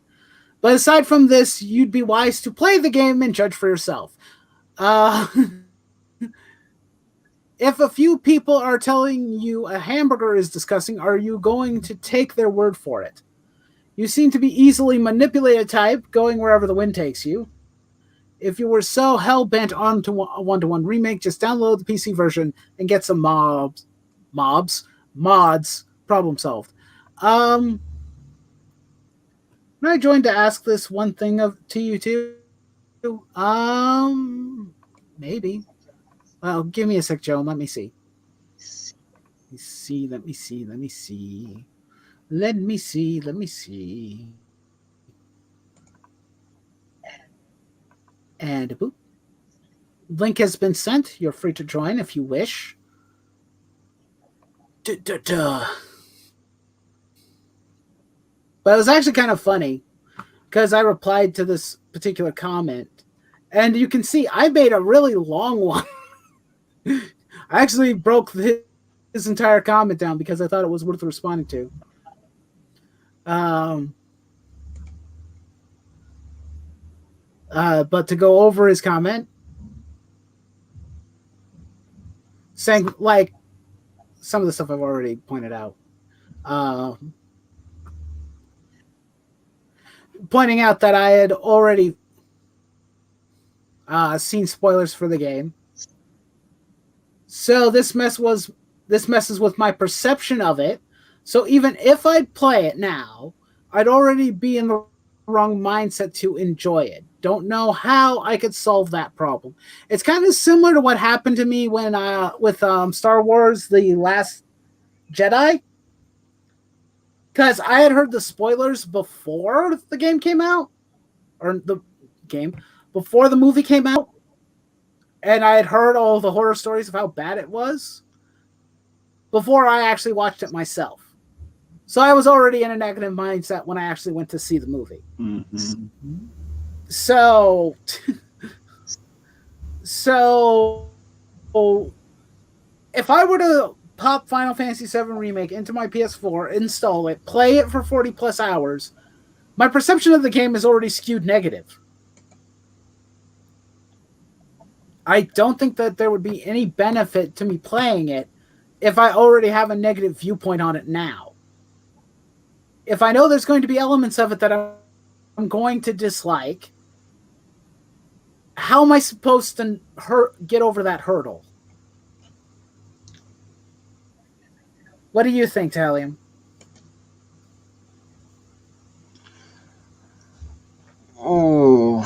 But aside from this, you'd be wise to play the game and judge for yourself. If a few people are telling you a hamburger is disgusting, are you going to take their word for it? You seem to be easily manipulated type, going wherever the wind takes you. If you were so hell-bent on to a one-to-one remake, just download the PC version and get some mods, problem solved. When I joined to ask this one thing to you too, maybe. Well, give me a sec, Joe. Let me see. Let me see. And boop. Link has been sent. You're free to join if you wish. But it was actually kind of funny because I replied to this particular comment, and you can see I made a really long one. I actually broke his entire comment down because I thought it was worth responding to. Um, but to go over his comment, saying like some of the stuff I've already pointed out. Um, Pointing out that I had already seen spoilers for the game. So this messes with my perception of it. So even if I'd play it now, I'd already be in the wrong mindset to enjoy it. Don't know how I could solve that problem. It's kind of similar to what happened to me when with Star Wars: The Last Jedi, because I had heard the spoilers before the game came out, or the game before the movie came out, and I had heard all the horror stories of how bad it was before I actually watched it myself. So I was already in a negative mindset when I actually went to see the movie. Mm-hmm. So, so if I were to pop Final Fantasy VII Remake into my PS4, install it, play it for 40 plus hours, my perception of the game is already skewed negative. I don't think that there would be any benefit to me playing it if I already have a negative viewpoint on it now. If I know there's going to be elements of it that I'm going to dislike, how am I supposed to get over that hurdle? What do you think, Talium? Oh,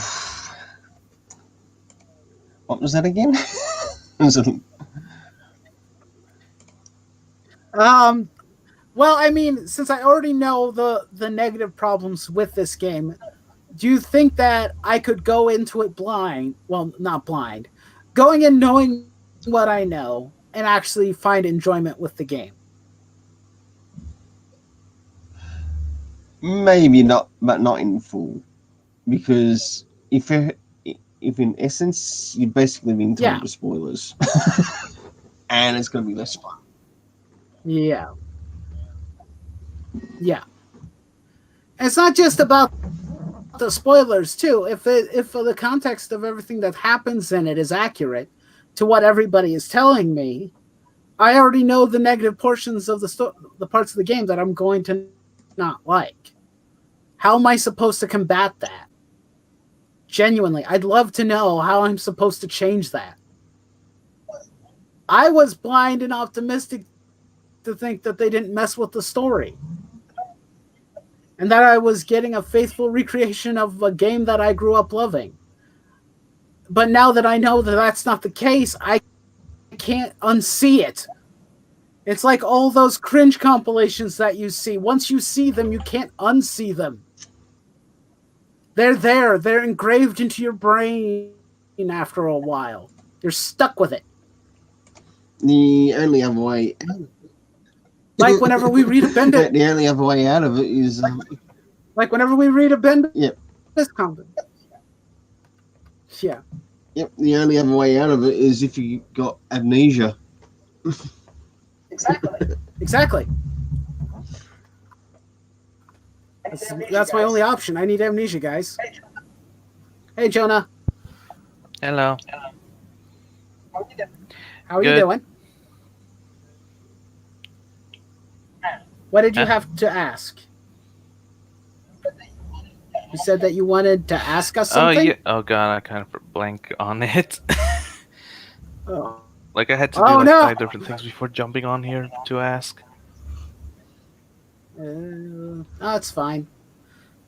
what was that again? Well, I mean, since I already know the negative problems with this game, do you think that I could go into it blind? Well, not blind, going in knowing what I know and actually find enjoyment with the game. Maybe not, but not in full, because if in essence you've basically been told Yeah, the spoilers, and it's going to be less fun. yeah, yeah. And it's not just about the spoilers too. If the context of everything that happens in it is accurate to what everybody is telling me, I already know the negative portions of the parts of the game that I'm going to not like. How am I supposed to combat that? Genuinely, I'd love to know how I'm supposed to change that. I was blind and optimistic to think that they didn't mess with the story and that I was getting a faithful recreation of a game that I grew up loving. But now that I know that that's not the case, I can't unsee it. It's like all those cringe compilations that you see. Once you see them, you can't unsee them. They're there. They're engraved into your brain after a while. You're stuck with it. The only other way, Like whenever we read a Bendis, the only other way out of it is, like whenever we read a Bendis yep, comic. Yeah. yep. The only other way out of it is if you got amnesia. Exactly. That's my only option. I need amnesia, guys. Hey, Jonah. Hello. How are you Good. doing? What did you have to ask? You said that you wanted to ask us Oh something? yeah. Oh god, I kind of blank on it. Oh, Like I had to do Oh, like no. 5 different things before jumping on here to ask. That's fine.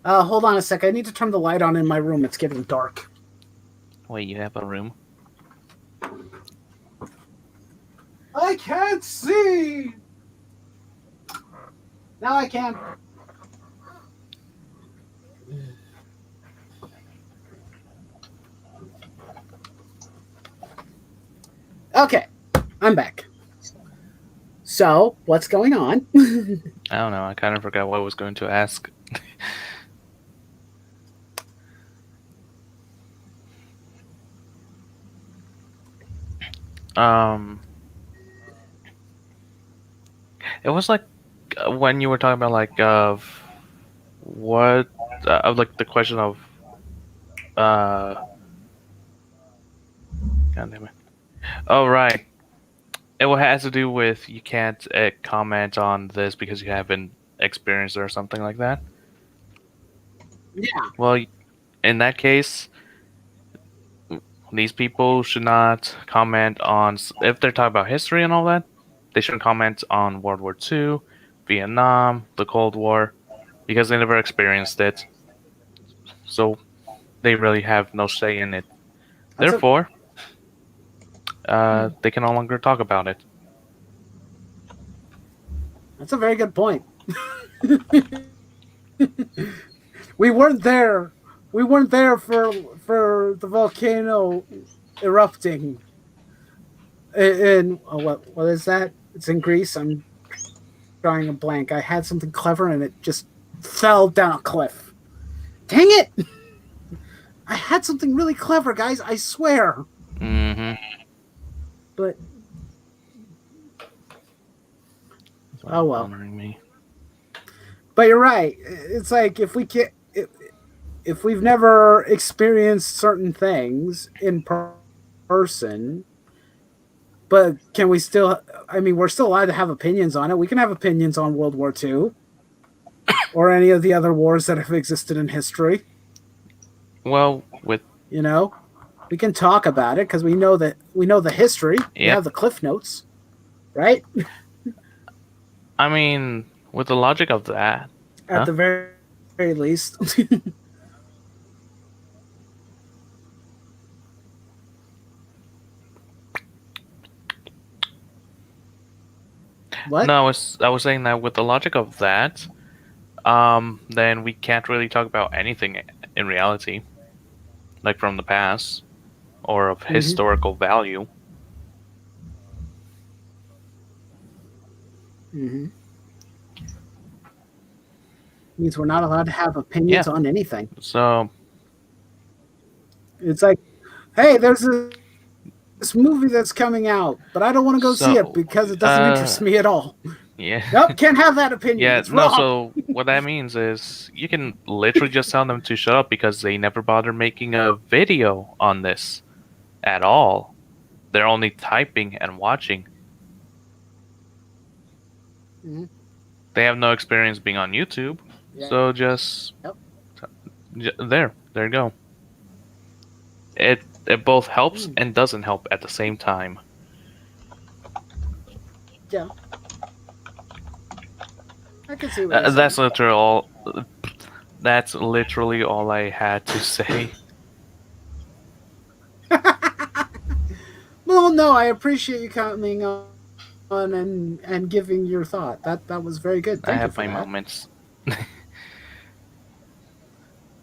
Hold on a sec. I need to turn the light on in my room. It's getting dark. Wait, you have a room? I can't see. Now I can. Okay, I'm back. So, what's going on? I don't know. I kind of forgot what I was going to ask. um, it was like when you were talking about like what like the question of uh God damn it. Oh right. It has to do with you can't comment on this because you haven't experienced it or something like that. Yeah, Well, in that case, these people should not comment on if they're talking about history and all that. They shouldn't comment on World War II, Vietnam, the Cold War, because they never experienced it. So they really have no say in it. that's a Therefore, they can no longer talk about it. that's a very good point. We weren't there. We weren't there for the volcano erupting. In what is that? It's in Greece. I'm drawing a blank. I had something clever and it just fell down a cliff. Dang it! I had something really clever, guys. I swear. Mm-hmm. But That's oh well. bothering me. But you're right. It's like if we can, if we've never experienced certain things in person, but can we still? I mean, we're still allowed to have opinions on it. We can have opinions on World War II or any of the other wars that have existed in history. Well, with You know, we can talk about it because we know the history. We Yep. have the cliff notes, right? I mean, with the logic of that, At Huh? the very least. What? no, I was saying that with the logic of that, then we can't really talk about anything in reality, like from the past or of Mhm. historical value. Mm-hmm. Means we're not allowed to have opinions Yeah. on anything. So It's like, hey, there's this movie that's coming out, but I don't want to go see it So, because it doesn't interest me at all. yeah. Nope, can't have that opinion. Yeah, It's no, wrong. so what that means is you can literally just tell them to shut up because they never bother making a video on this at all. They're only typing and watching. Mhm. They have no experience being on YouTube, Yeah. so just Yep. there you go. It both helps Mm. and doesn't help at the same time. Yeah. I can see what you're That's saying. literally all. That's literally all I had to say. Well, no, I appreciate you coming on and giving your thought. That was very good. I Thank you have for my that. moments.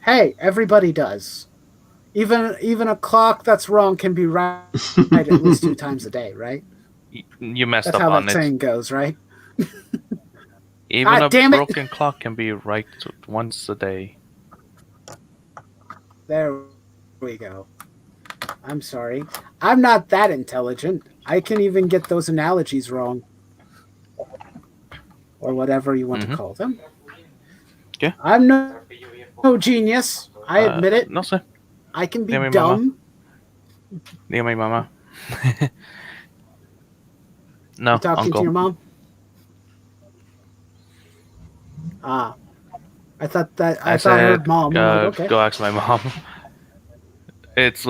Hey, everybody does. Even a clock that's wrong can be right at least 2 times a day, right? You messed That's up how on that it. saying goes, right? Even God a damn it! broken clock can be right once a day. There we go. I'm sorry. I'm not that intelligent. I can even get those analogies wrong. Or whatever you want Mhm. to call them. Okay. I'm no genius. I admit it. No sé. I can be Dígame, mamá. dumb. Dígame, mamá. You No, talking uncle. to your mom? Ah. I thought I said, heard mom. I'm like, okay. go ask my mom. It's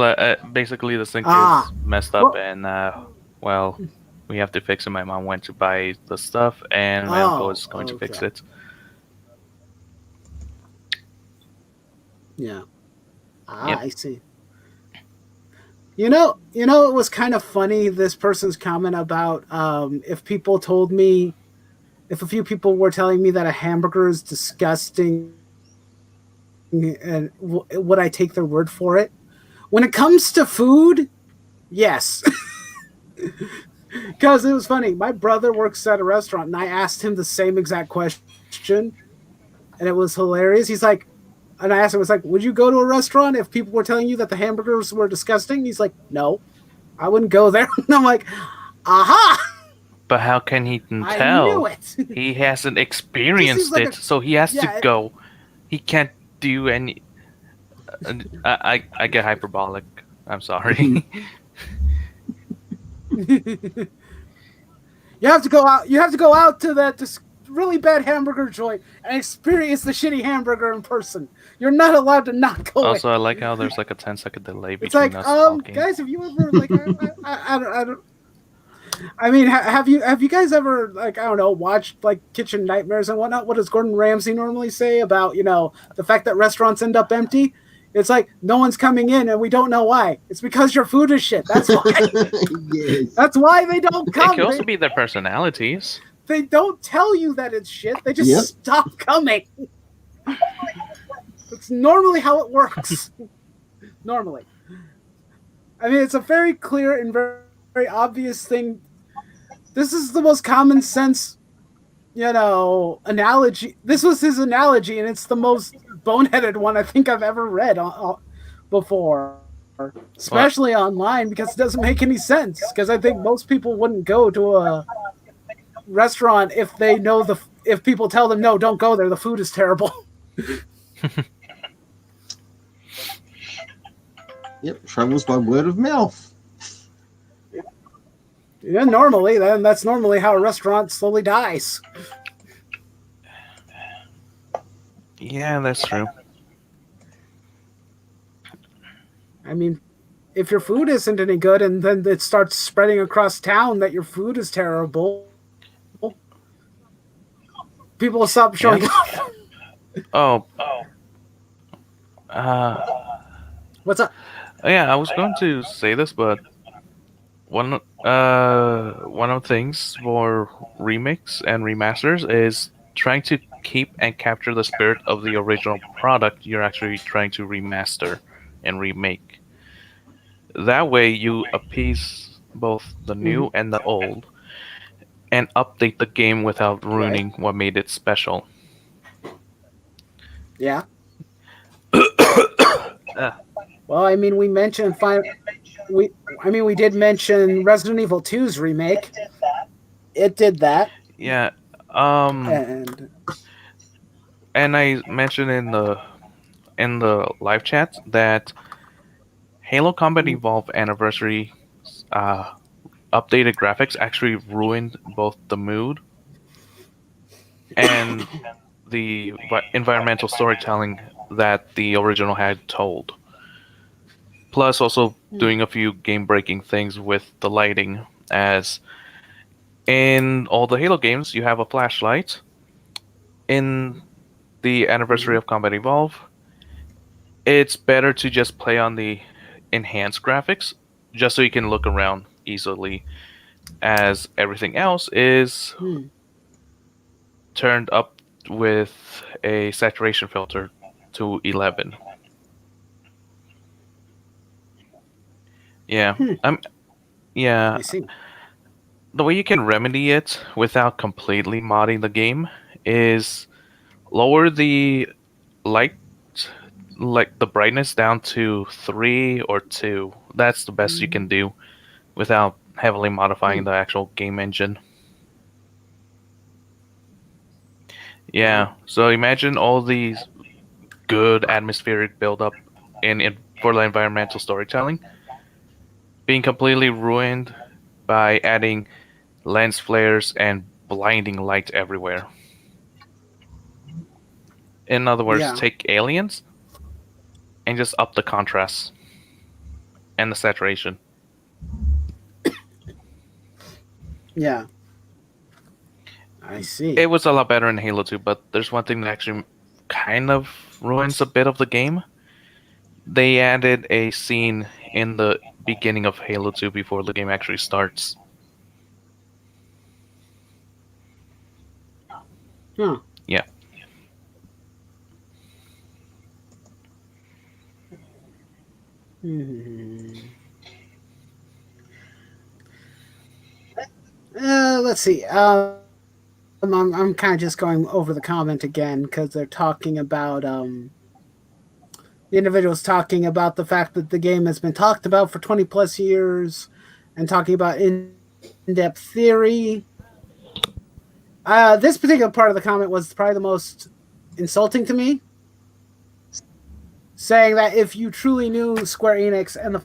basically the sink Ah. is messed up, Well- and well, we have to fix it. My mom went to buy the stuff, and my uncle is going to fix okay. it. Yeah. Ah, Yep. I see. It was kind of funny, this person's comment about if people told me, if a few people were telling me that a hamburger is disgusting, and would I take their word for it? When it comes to food, yes. Because it was funny. My brother works at a restaurant, and I asked him the same exact question, and it was hilarious. He's like, and I asked him, "Was like, would you go to a restaurant if people were telling you that the hamburgers were disgusting?" He's like, "No, I wouldn't go there." And I'm like, "Aha! But how can he I tell? knew it." He hasn't experienced like it, so he has yeah, to go. he can't do any. I get hyperbolic. I'm sorry. You have to go out. You have to go out to that really bad hamburger joint and experience the shitty hamburger in person. You're not allowed to not go in. Also, I like how there's like a 10-second delay It's between like, us talking. guys, have you ever like, I don't. I mean, have you guys ever like I don't know watched like Kitchen Nightmares and whatnot? What does Gordon Ramsay normally say about the fact that restaurants end up empty? It's like no one's coming in and we don't know why. It's because your food is shit. That's why. Yes. That's why they don't It come. can also be their personalities. They don't tell you that it's shit. They just Yep. stop coming. It's normally how it works. Normally. I mean, it's a very clear and very, very obvious thing. This is the most common sense, analogy. This was his analogy, and it's the most boneheaded one I think I've ever read before. Especially online, because it doesn't make any sense. Because I think most people wouldn't go to a restaurant if they know if people tell them no, don't go there. The food is terrible. Yep, travels by word of mouth. Yeah, normally, then that's normally how a restaurant slowly dies. Yeah, that's true. I mean, if your food isn't any good and then it starts spreading across town that your food is terrible, people will stop showing up. Oh, What's up? yeah, I was going to say this, but one of the things for remakes and remasters is trying to keep and capture the spirit of the original product you're actually trying to remaster and remake. That way, you appease both the new and the old, and update the game without ruining what made it special. Yeah. Well, I mean, we did mention Resident Evil 2's remake. It did that. Yeah. And And I mentioned in the live chat that Halo Combat Evolved Anniversary updated graphics actually ruined both the mood and the environmental storytelling that the original had told. Plus, also doing a few game-breaking things with the lighting, as in all the Halo games, you have a flashlight. In the anniversary of Combat Evolve, it's better to just play on the enhanced graphics, just so you can look around easily, as everything else is turned up with a saturation filter to 11. Yeah, yeah. I see. The way you can remedy it without completely modding the game is lower the light, like the brightness, down to 3 or 2. That's the best you can do without heavily modifying the actual game engine. Yeah, so imagine all these good atmospheric build-up for the environmental storytelling being completely ruined by adding lens flares and blinding light everywhere. In other words, Yeah. take aliens and just up the contrast and the saturation. Yeah. I see. It was a lot better in Halo 2, but there's one thing that actually kind of ruins a bit of the game. They added a scene in the beginning of Halo 2 before the game actually starts. Huh. Yeah. Let's see. I'm kind of just going over the comment again because they're talking about the individual's talking about the fact that the game has been talked about for 20 plus years and talking about in-depth theory. This particular part of the comment was probably the most insulting to me saying that if you truly knew Square Enix and the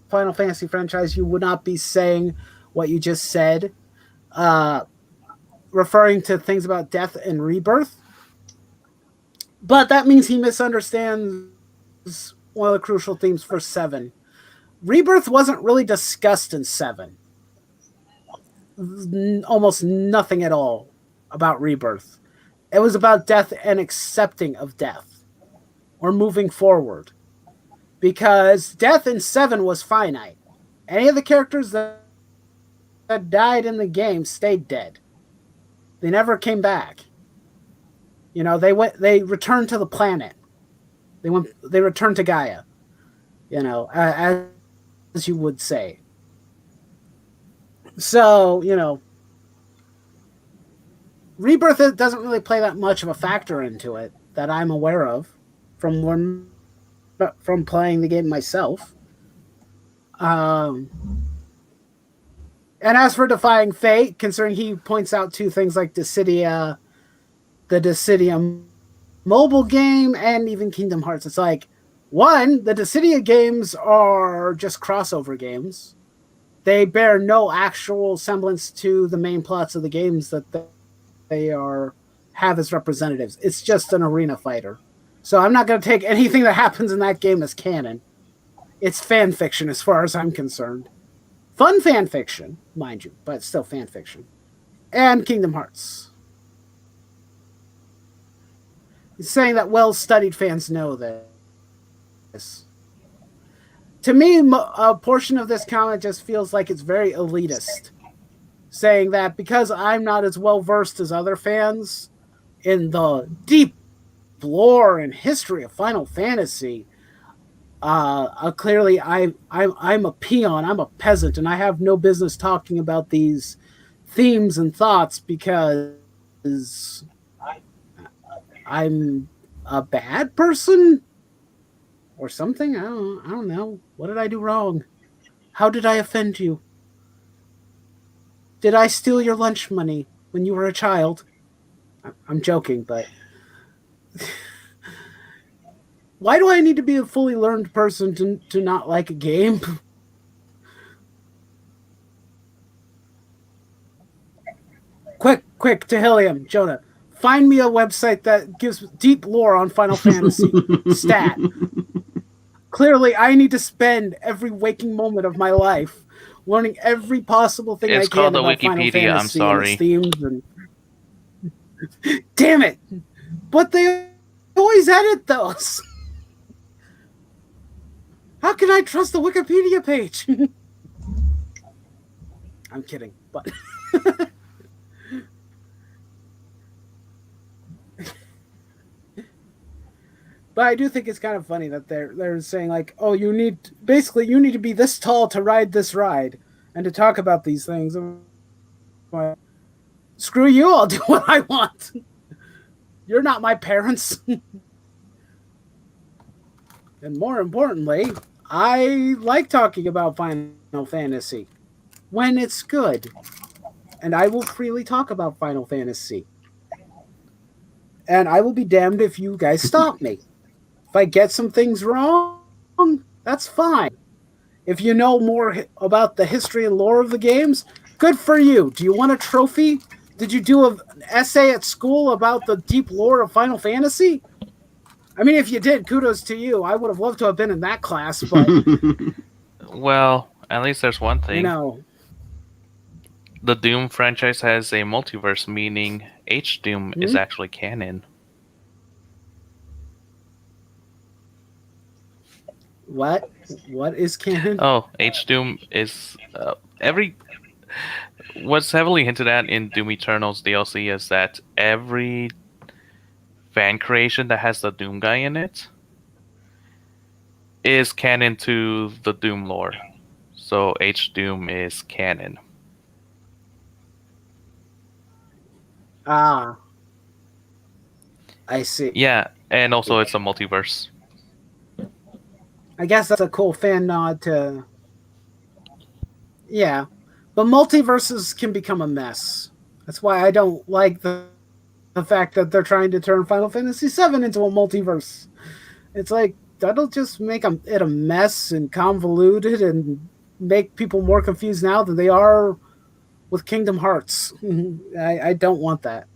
Final Fantasy franchise, you would not be saying what you just said, uh, referring to things about death and rebirth. But that means he misunderstands one of the crucial themes for 7. Rebirth wasn't really discussed in 7. Almost nothing at all about rebirth. It was about death and accepting of death or moving forward. Because death in 7 was finite. Any of the characters that died in the game stayed dead. They never came back. You know, they returned to the planet. They returned to Gaia. You know, as you would say. So, you know, rebirth doesn't really play that much of a factor into it that I'm aware of from playing the game myself. And as for Defying Fate, considering he points out 2 things like the Dissidia mobile game, and even Kingdom Hearts, it's like, one, the Dissidia games are just crossover games. They bear no actual semblance to the main plots of the games that they have as representatives. It's just an arena fighter. So I'm not going to take anything that happens in that game as canon. It's fan fiction as far as I'm concerned. Fun fan fiction, mind you, but still fan fiction. And Kingdom Hearts. He's saying that well-studied fans know this. To me, a portion of this comment just feels like it's very elitist. Saying that because I'm not as well-versed as other fans in the deep lore and history of Final Fantasy, clearly I'm a peon, I'm a peasant, and I have no business talking about these themes and thoughts because I'm a bad person or something. I don't know. What did I do wrong? How did I offend you? Did I steal your lunch money when you were a child? I'm joking, but why do I need to be a fully learned person to not like a game? Quick, to Helium, Jonah. Find me a website that gives deep lore on Final Fantasy. Stat. Clearly, I need to spend every waking moment of my life learning every possible thing I can about Final Fantasy. I'm sorry. And its themes and... Damn it! But they always edit those. How can I trust the Wikipedia page? I'm kidding, but... But I do think it's kind of funny that they're saying like, oh, you need to be this tall to ride this ride and to talk about these things. Like, screw you, I'll do what I want. You're not my parents. And more importantly, I like talking about Final Fantasy when it's good. And I will freely talk about Final Fantasy. And I will be damned if you guys stop me. If I get some things wrong, that's fine. If you know more about the history and lore of the games, good for you. Do you want a trophy? Did you do an essay at school about the deep lore of Final Fantasy? I mean, if you did, kudos to you. I would have loved to have been in that class, but... Well, at least there's one thing. You know. The Doom franchise has a multiverse, meaning H-Doom is actually canon. What? What is canon? Oh, H-Doom is... What's heavily hinted at in Doom Eternal's DLC is that every fan creation that has the Doom guy in it is canon to the Doom lore. So H-Doom is canon. Ah. I see. Yeah, and also it's a multiverse. I guess that's a cool fan nod to... Yeah. But multiverses can become a mess. That's why I don't like the fact that they're trying to turn Final Fantasy VII into a multiverse. It's like that'll just make it a mess and convoluted and make people more confused now than they are with Kingdom Hearts. I don't want that.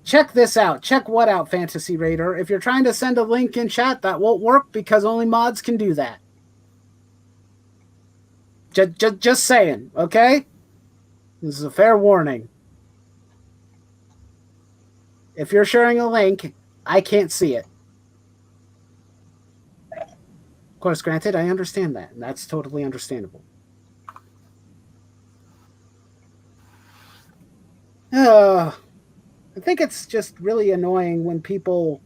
Check this out. Check what out, Fantasy Raider. If you're trying to send a link in chat, that won't work because only mods can do that. Just saying, okay? This is a fair warning. If you're sharing a link, I can't see it. Of course, granted, I understand that, and that's totally understandable. I think it's just really annoying when people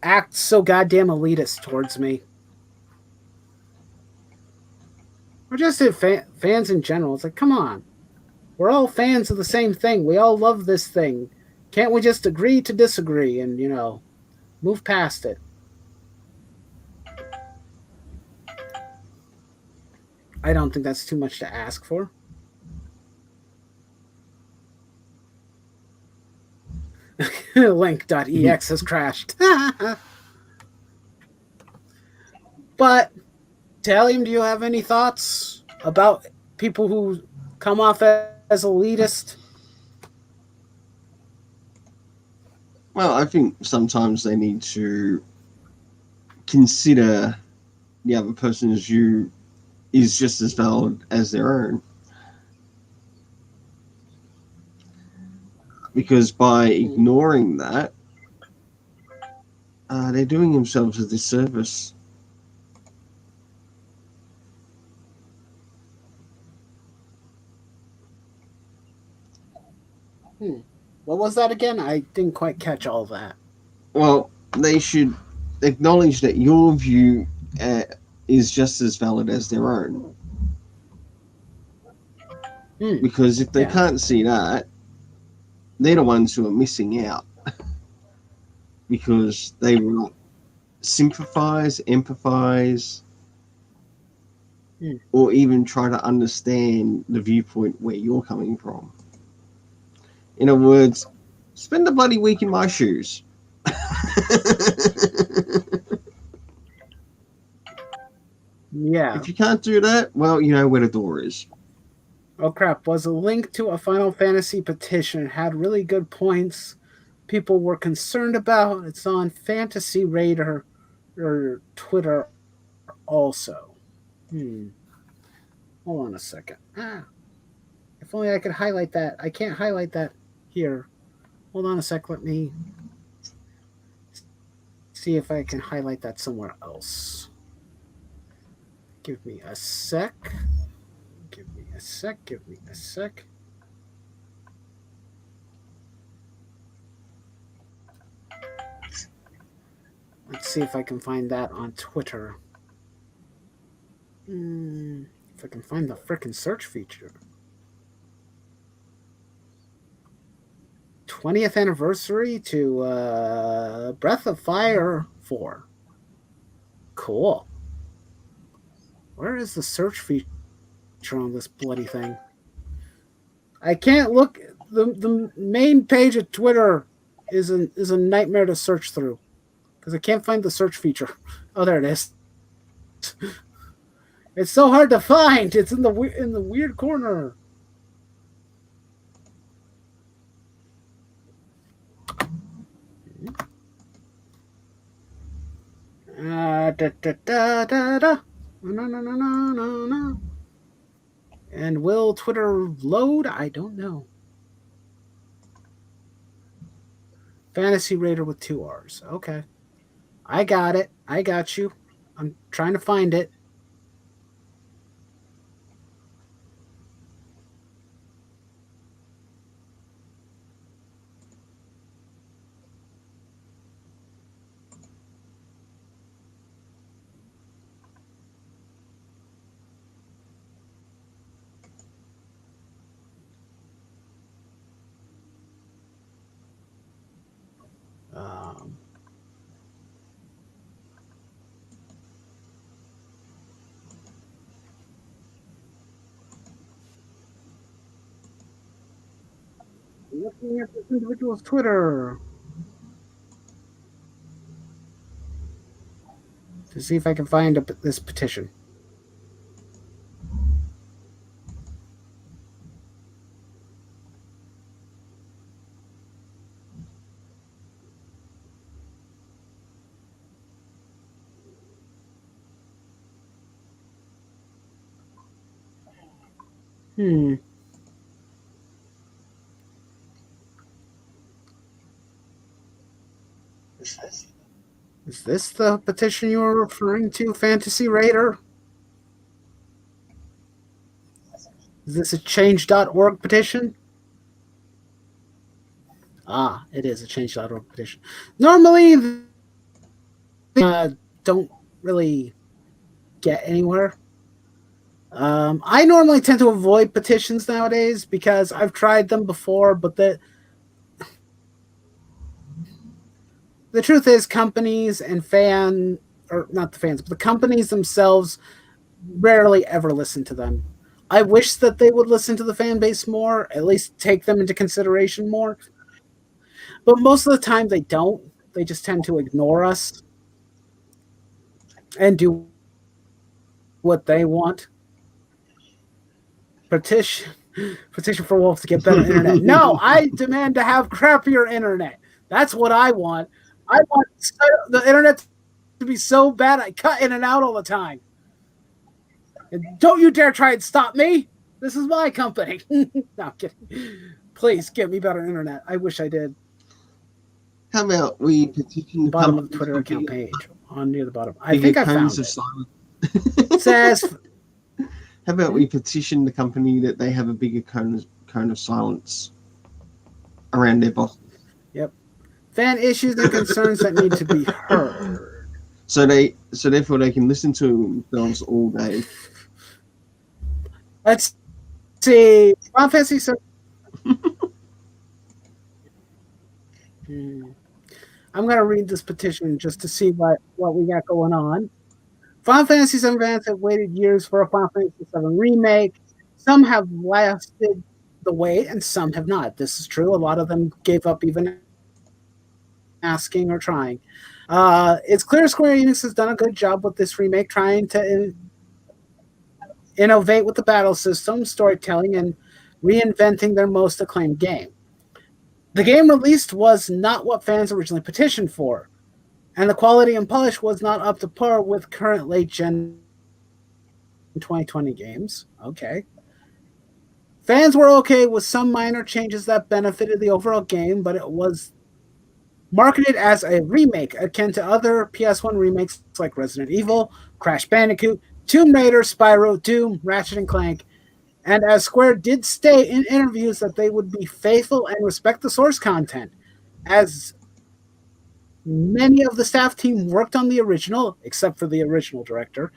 act so goddamn elitist towards me. Or just fans in general. It's like, come on. We're all fans of the same thing. We all love this thing. Can't we just agree to disagree and, move past it? I don't think that's too much to ask for. Link.ex has crashed. But, Talium, do you have any thoughts about people who come off as elitist? Well, I think sometimes they need to consider the other person's view is just as valid as their own. Because by ignoring that, they're doing themselves a disservice. What was that again? I didn't quite catch all that. Well, they should acknowledge that your view is just as valid as their own. Because if they can't see that, they're the ones who are missing out. Because they will sympathize, empathize, or even try to understand the viewpoint where you're coming from. In other words, spend a bloody week in my shoes. Yeah. If you can't do that, well, you know where the door is. Oh crap, was a link to a Final Fantasy petition. It had really good points people were concerned about. It's on Fantasy Raider or Twitter also. Hold on a second. If only I could highlight that. I can't highlight that here. Hold on a sec. Let me see if I can highlight that somewhere else. Give me a sec. Give me a sec. Give me a sec. Let's see if I can find that on Twitter. If I can find the frickin' search feature. 20th anniversary to Breath of Fire 4. Cool. Where is the search feature on this bloody thing? I can't look. The main page of Twitter is a nightmare to search through because I can't find the search feature. Oh, there it is. It's so hard to find. It's in the weird corner. No. And will Twitter load? I don't know. Fantasy Raider with 2 R's. Okay. I got it. I got you. I'm trying to find it. Looking at this individual's Twitter. to see if I can find this petition. Hmm. Is this the petition you were referring to, Fantasy Raider? Is this a change.org petition? Ah, it is a change.org petition. Normally, don't really get anywhere. I normally tend to avoid petitions nowadays because I've tried them before, but the truth is companies and or not the fans, but the companies themselves rarely ever listen to them. I wish that they would listen to the fan base more, at least take them into consideration more. But most of the time they don't. They just tend to ignore us and do what they want. Petition for Wolf to get better internet. No, I demand to have crappier internet. That's what I want. I want the internet to be so bad I cut in and out all the time. And don't you dare try and stop me. This is my company. No, I'm kidding. Please give me better internet. I wish I did. How about we petition the Bottom of the Twitter account page on near the bottom. I think I found it. It says. How about we petition the company that they have a bigger cone of silence around their boss? Yep. Fan issues and concerns that need to be heard. So therefore they can listen to themselves all day. Let's see. Final Fantasy 7. I'm going to read this petition just to see what we got going on. Final Fantasy VII fans have waited years for a Final Fantasy VII remake. Some have lasted the wait, and some have not. This is true. A lot of them gave up even asking or trying. It's clear Square Enix has done a good job with this remake, trying to innovate with the battle system, storytelling, and reinventing their most acclaimed game. The game released was not what fans originally petitioned for, and the quality and polish was not up to par with current late-gen 2020 games. Okay. Fans were okay with some minor changes that benefited the overall game, but it was marketed as a remake akin to other PS1 remakes like Resident Evil, Crash Bandicoot, Tomb Raider, Spyro, Doom, Ratchet & Clank. And as Square did state in interviews that they would be faithful and respect the source content, as many of the staff team worked on the original, except for the original director,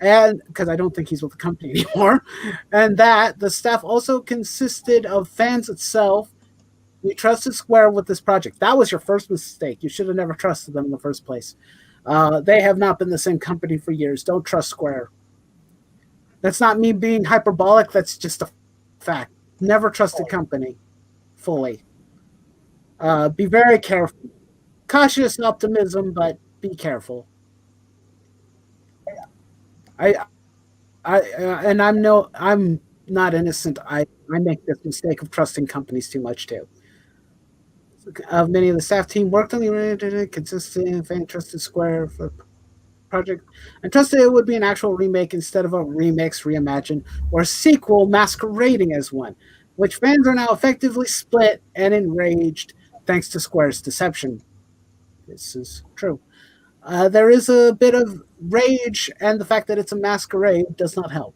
and because I don't think he's with the company anymore, and that the staff also consisted of fans itself. We trusted Square with this project. That was your first mistake. You should have never trusted them in the first place. They have not been the same company for years. Don't trust Square. That's not me being hyperbolic. That's just a fact. Never trust a company fully. Be very careful. Cautious optimism, but be careful. And I'm not innocent. I make this mistake of trusting companies too much too. Many of the staff team worked on the consistent fan trusted Square for project and trusted it would be an actual remake instead of a remix, reimagine, or sequel masquerading as one, which fans are now effectively split and enraged thanks to Square's deception. This is true. There is a bit of rage, and the fact that it's a masquerade does not help.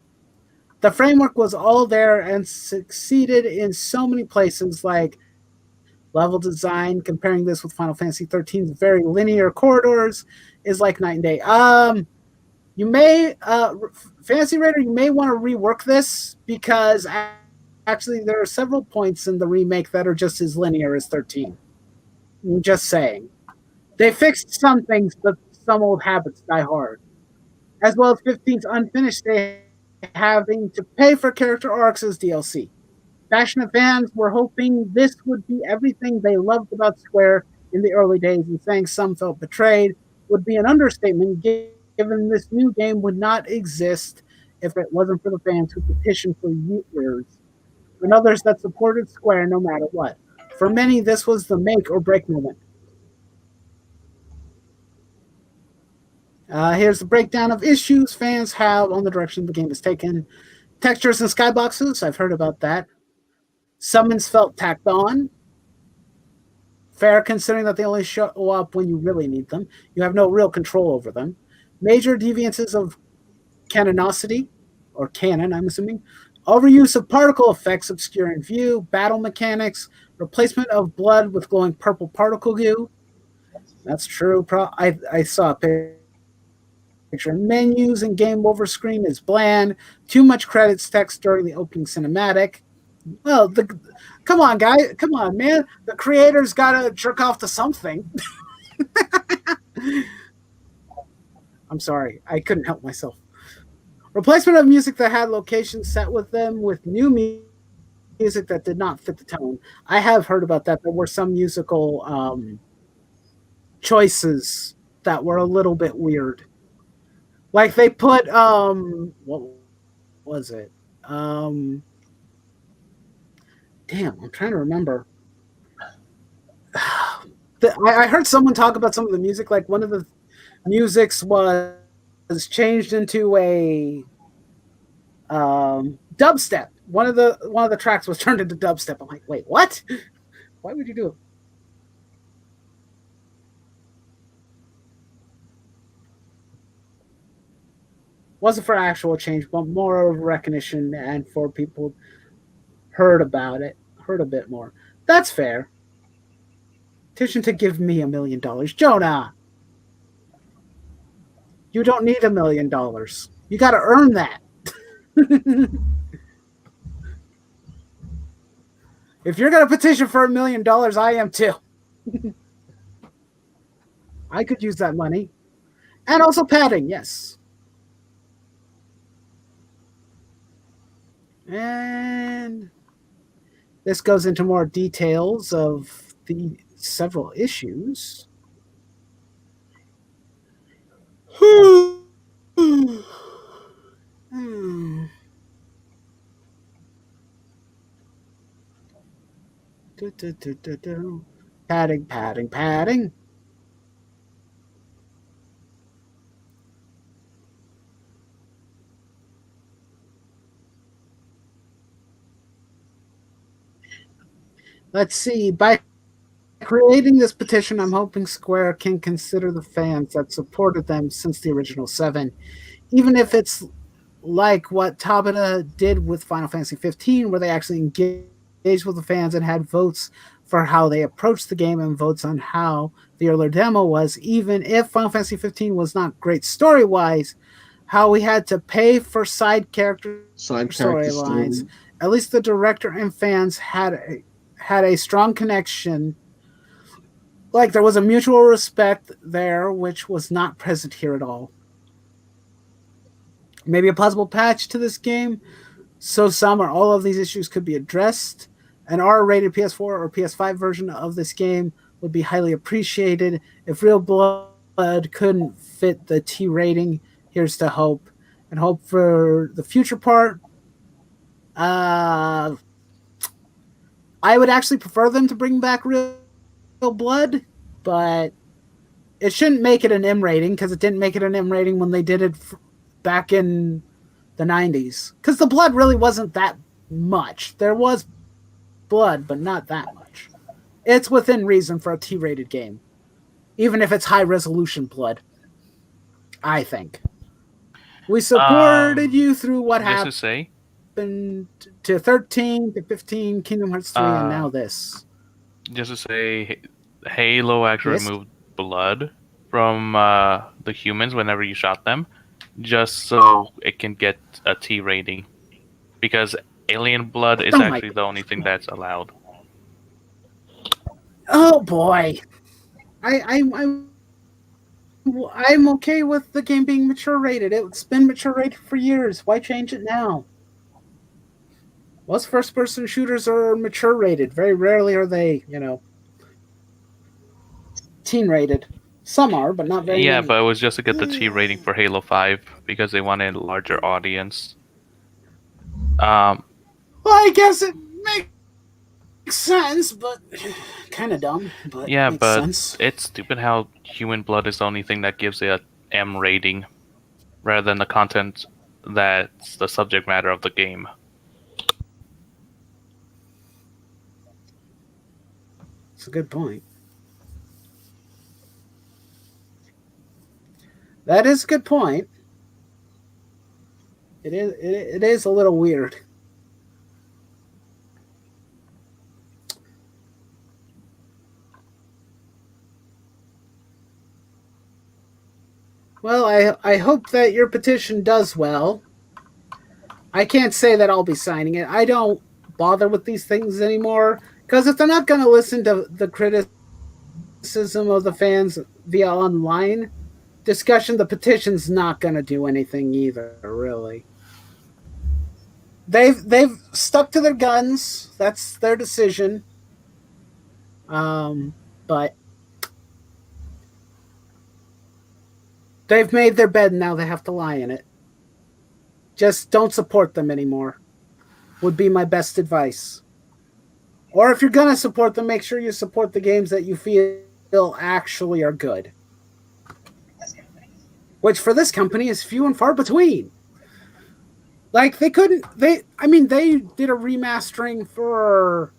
The framework was all there and succeeded in so many places, like level design. Comparing this with Final Fantasy 13's very linear corridors is like night and day. You may, Fantasy Raider, you may want to rework this because actually there are several points in the remake that are just as linear as 13. I'm just saying. They fixed some things, but some old habits die hard. As well as 15's unfinished, they having to pay for character arcs as DLC. Passionate fans were hoping this would be everything they loved about Square in the early days, and saying some felt betrayed would be an understatement given given this new game would not exist if it wasn't for the fans who petitioned for years and others that supported Square no matter what. For many, this was the make or break moment. Here's the breakdown of issues fans have on the direction the game is taken. Textures and skyboxes, I've heard about that. Summons felt tacked on. Fair considering that they only show up when you really need them. You have no real control over them. Major deviances of canonicity, or canon, I'm assuming. Overuse of particle effects obscuring view. Battle mechanics. Replacement of blood with glowing purple particle goo. That's true. I saw a picture. Menus and game over screen is bland. Too much credits text during the opening cinematic. Well, come on, guy. Come on, man. The creator's got to jerk off to something. I'm sorry. I couldn't help myself. Replacement of music that had locations set with them with new music that did not fit the tone. I have heard about that. There were some musical choices that were a little bit weird. Like they put what was it? Damn, I'm trying to remember. I heard someone talk about some of the music. Like one of the musics was changed into a dubstep. One of the tracks was turned into dubstep. I'm like, wait, what? Why would you do it? Wasn't for actual change, but more of recognition and for people heard about it, heard a bit more. That's fair. Petition to give me $1 million. Jonah, you don't need $1 million. You got to earn that. If you're going to petition for $1 million, I am too. I could use that money. And also padding, yes. And this goes into more details of the several issues. Padding, padding, padding. Let's see. By creating this petition, I'm hoping Square can consider the fans that supported them since the original 7, even if it's like what Tabata did with Final Fantasy 15, where they actually engaged with the fans and had votes for how they approached the game and votes on how the earlier demo was. Even if Final Fantasy 15 was not great story-wise, how we had to pay for side character storylines. At least the director and fans had a strong connection. Like there was a mutual respect there, which was not present here at all. Maybe a possible patch to this game, so some or all of these issues could be addressed. An R-rated PS4 or PS5 version of this game would be highly appreciated. If Real Blood couldn't fit the T rating, here's to hope. And hope for the future part. I would actually prefer them to bring back Real Blood, but it shouldn't make it an M rating because it didn't make it an M rating when they did it back in the 90s. Because the blood really wasn't that much. There was blood, but not that much. It's within reason for a T-rated game, even if it's high-resolution blood, I think. We supported you through what happened to 13, to 15, Kingdom Hearts 3, and now this. Just to say, Halo actually removed blood from the humans whenever you shot them, just so it can get a T rating. Because alien blood is actually the only thing that's allowed. Oh boy. I'm okay with the game being mature rated. It's been mature rated for years. Why change it now? Most first-person shooters are mature rated. Very rarely are they, teen rated. Some are, but not very Yeah, many. but it was just to get the T rating for Halo 5 because they wanted a larger audience. Well, I guess it makes sense, but kind of dumb. But Yeah, makes but sense. it's stupid how human blood is the only thing that gives it a M rating rather than the content that's the subject matter of the game. It's a good point. That is a good point. It is a little weird. Well, I hope that your petition does well. I can't say that I'll be signing it. I don't bother with these things anymore because if they're not going to listen to the criticism of the fans via online discussion, the petition's not going to do anything either. Really, they've stuck to their guns. That's their decision. But they've made their bed, now they have to lie in it. Just don't support them anymore, would be my best advice. Or if you're going to support them, make sure you support the games that you feel actually are good. Which for this company is few and far between. Like they did a remastering for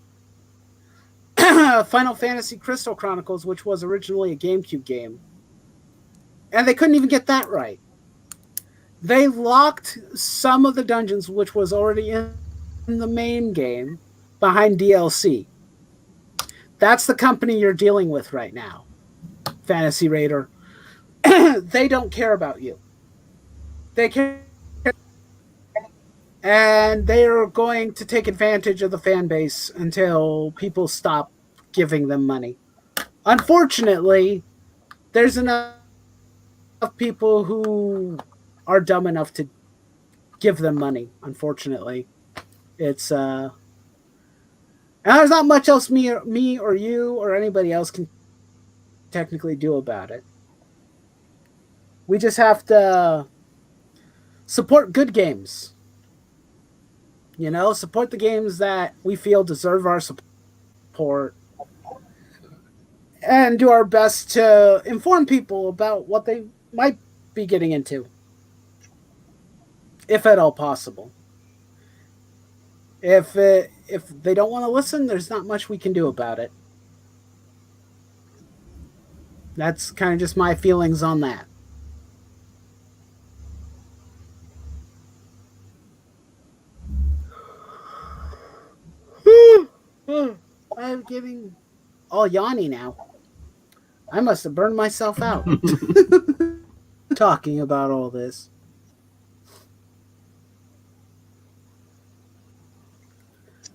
Final Fantasy Crystal Chronicles, which was originally a GameCube game. And they couldn't even get that right. They locked some of the dungeons, which was already in the main game, behind DLC. That's the company you're dealing with right now, Fantasy Raider. They don't care about you. They care, and they are going to take advantage of the fan base until people stop giving them money. Unfortunately, there's enough people who are dumb enough to give them money. Unfortunately, it's and there's not much else me or you or anybody else can technically do about it. We just have to support good games. You know, support the games that we feel deserve our support and do our best to inform people about what they might be getting into, if at all possible. If they don't want to listen, there's not much we can do about it. That's kind of just my feelings on that. I'm getting all yawny now. I must have burned myself out talking about all this.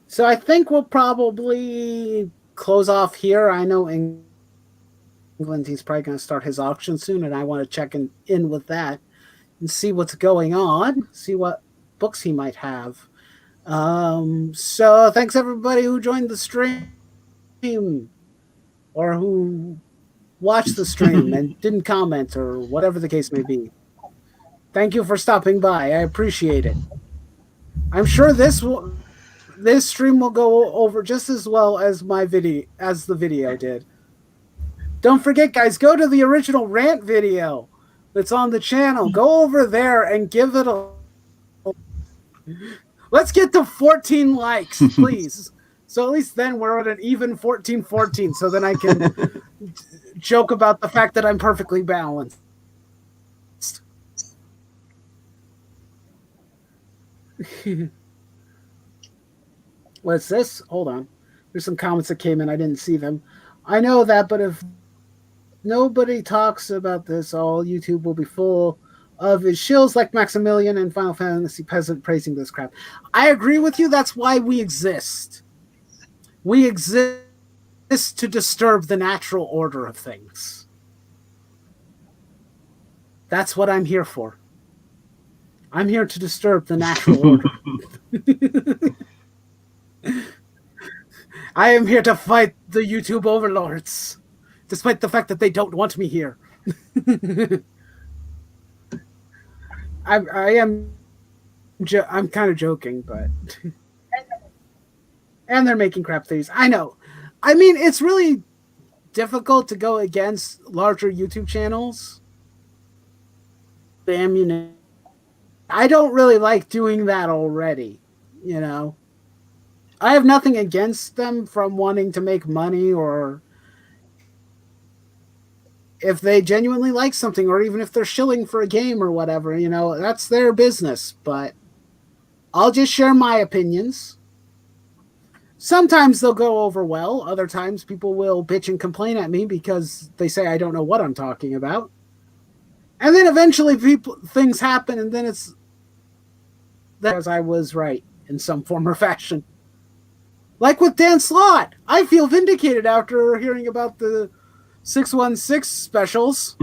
So I think we'll probably close off here. I know England, he's probably going to start his auction soon, and I want to check in with that and see what's going on, see what books he might have. So thanks everybody who joined the stream or who watched the stream and didn't comment or whatever the case may be. Thank you for stopping by. I appreciate it. I'm sure this stream will go over just as well as the video did. Don't forget, guys, go to the original rant video that's on the channel. Go over there and give it a. Let's get to 14 likes, please. So at least then we're at an even 14-14. So then I can joke about the fact that I'm perfectly balanced. What's this? Hold on. There's some comments that came in. I didn't see them. I know that, but if nobody talks about this, all YouTube will be full of his shills like Maximilian and Final Fantasy Peasant praising this crap. I agree with you. That's why we exist. We exist to disturb the natural order of things. That's what I'm here for. I'm here to disturb the natural order. I am here to fight the YouTube overlords, despite the fact that they don't want me here. I'm kind of joking, but and they're making crap things. I know. I mean, it's really difficult to go against larger YouTube channels. The ammunition. I don't really like doing that already. You know, I have nothing against them from wanting to make money, or if they genuinely like something, or even if they're shilling for a game or whatever. You know, that's their business. But I'll just share my opinions. Sometimes they'll go over well. Other times people will bitch and complain at me because they say I don't know what I'm talking about. And then eventually things happen, and then it's because I was right in some form or fashion. Like with Dan Slott, I feel vindicated after hearing about the 616 specials.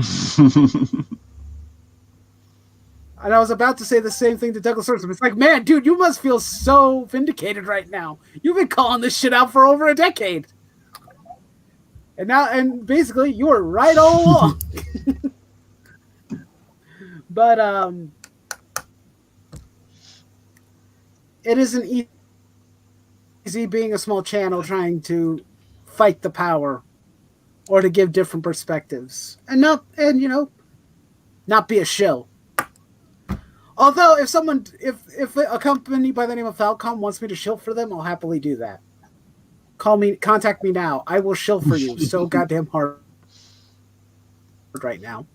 And I was about to say the same thing to Douglas Erskine. It's like, man, dude, you must feel so vindicated right now. You've been calling this shit out for over a decade. And basically, you were right all along. But it isn't easy being a small channel trying to fight the power or to give different perspectives and not be a shill. Although if a company by the name of Falcom wants me to shill for them, I'll happily do that. Contact me now. I will shill for you so goddamn hard right now.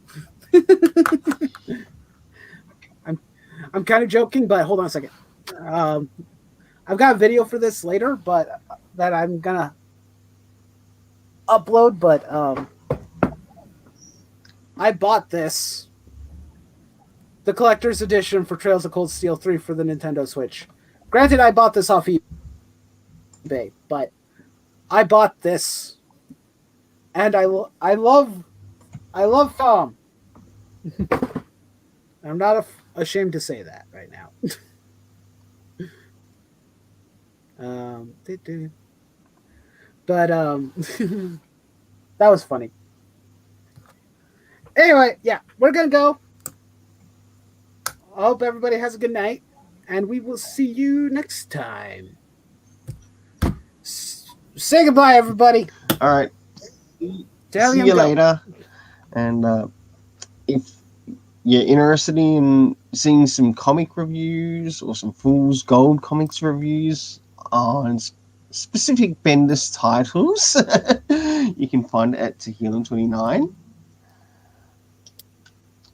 I'm kind of joking, but hold on a second. I've got a video for this later, but that I'm gonna upload. But I bought this, the collector's edition for Trails of Cold Steel 3 for the Nintendo Switch. Granted, I bought this off eBay, but I bought this, and I love Tom. I'm not ashamed to say that right now. But that was funny. Anyway, yeah, we're gonna go. I hope everybody has a good night, and we will see you next time. Say goodbye, everybody. All right. See you later. And if you're interested in seeing some comic reviews or some Fool's Gold comics reviews on specific Bendis titles, you can find it at Tehillim29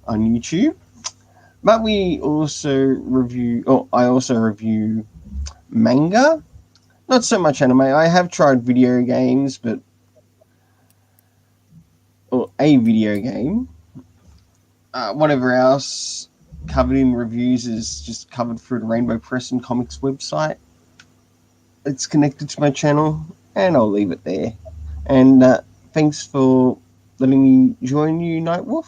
on YouTube. But I also review manga. Not so much anime. I have tried video games, or a video game. Whatever else covered in reviews is just covered through the Rainbow Press and Comics website. It's connected to my channel, and I'll leave it there. And thanks for letting me join you, Nightwolf.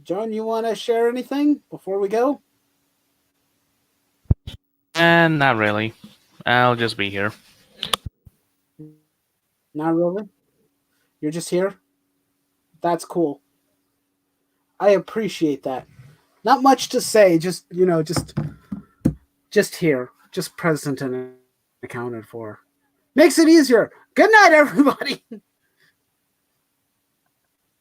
John, you want to share anything before we go? And not really. I'll just be here. Not really. You're just here? That's cool. I appreciate that. Not much to say, just here. Just present and accounted for. Makes it easier. Good night, everybody.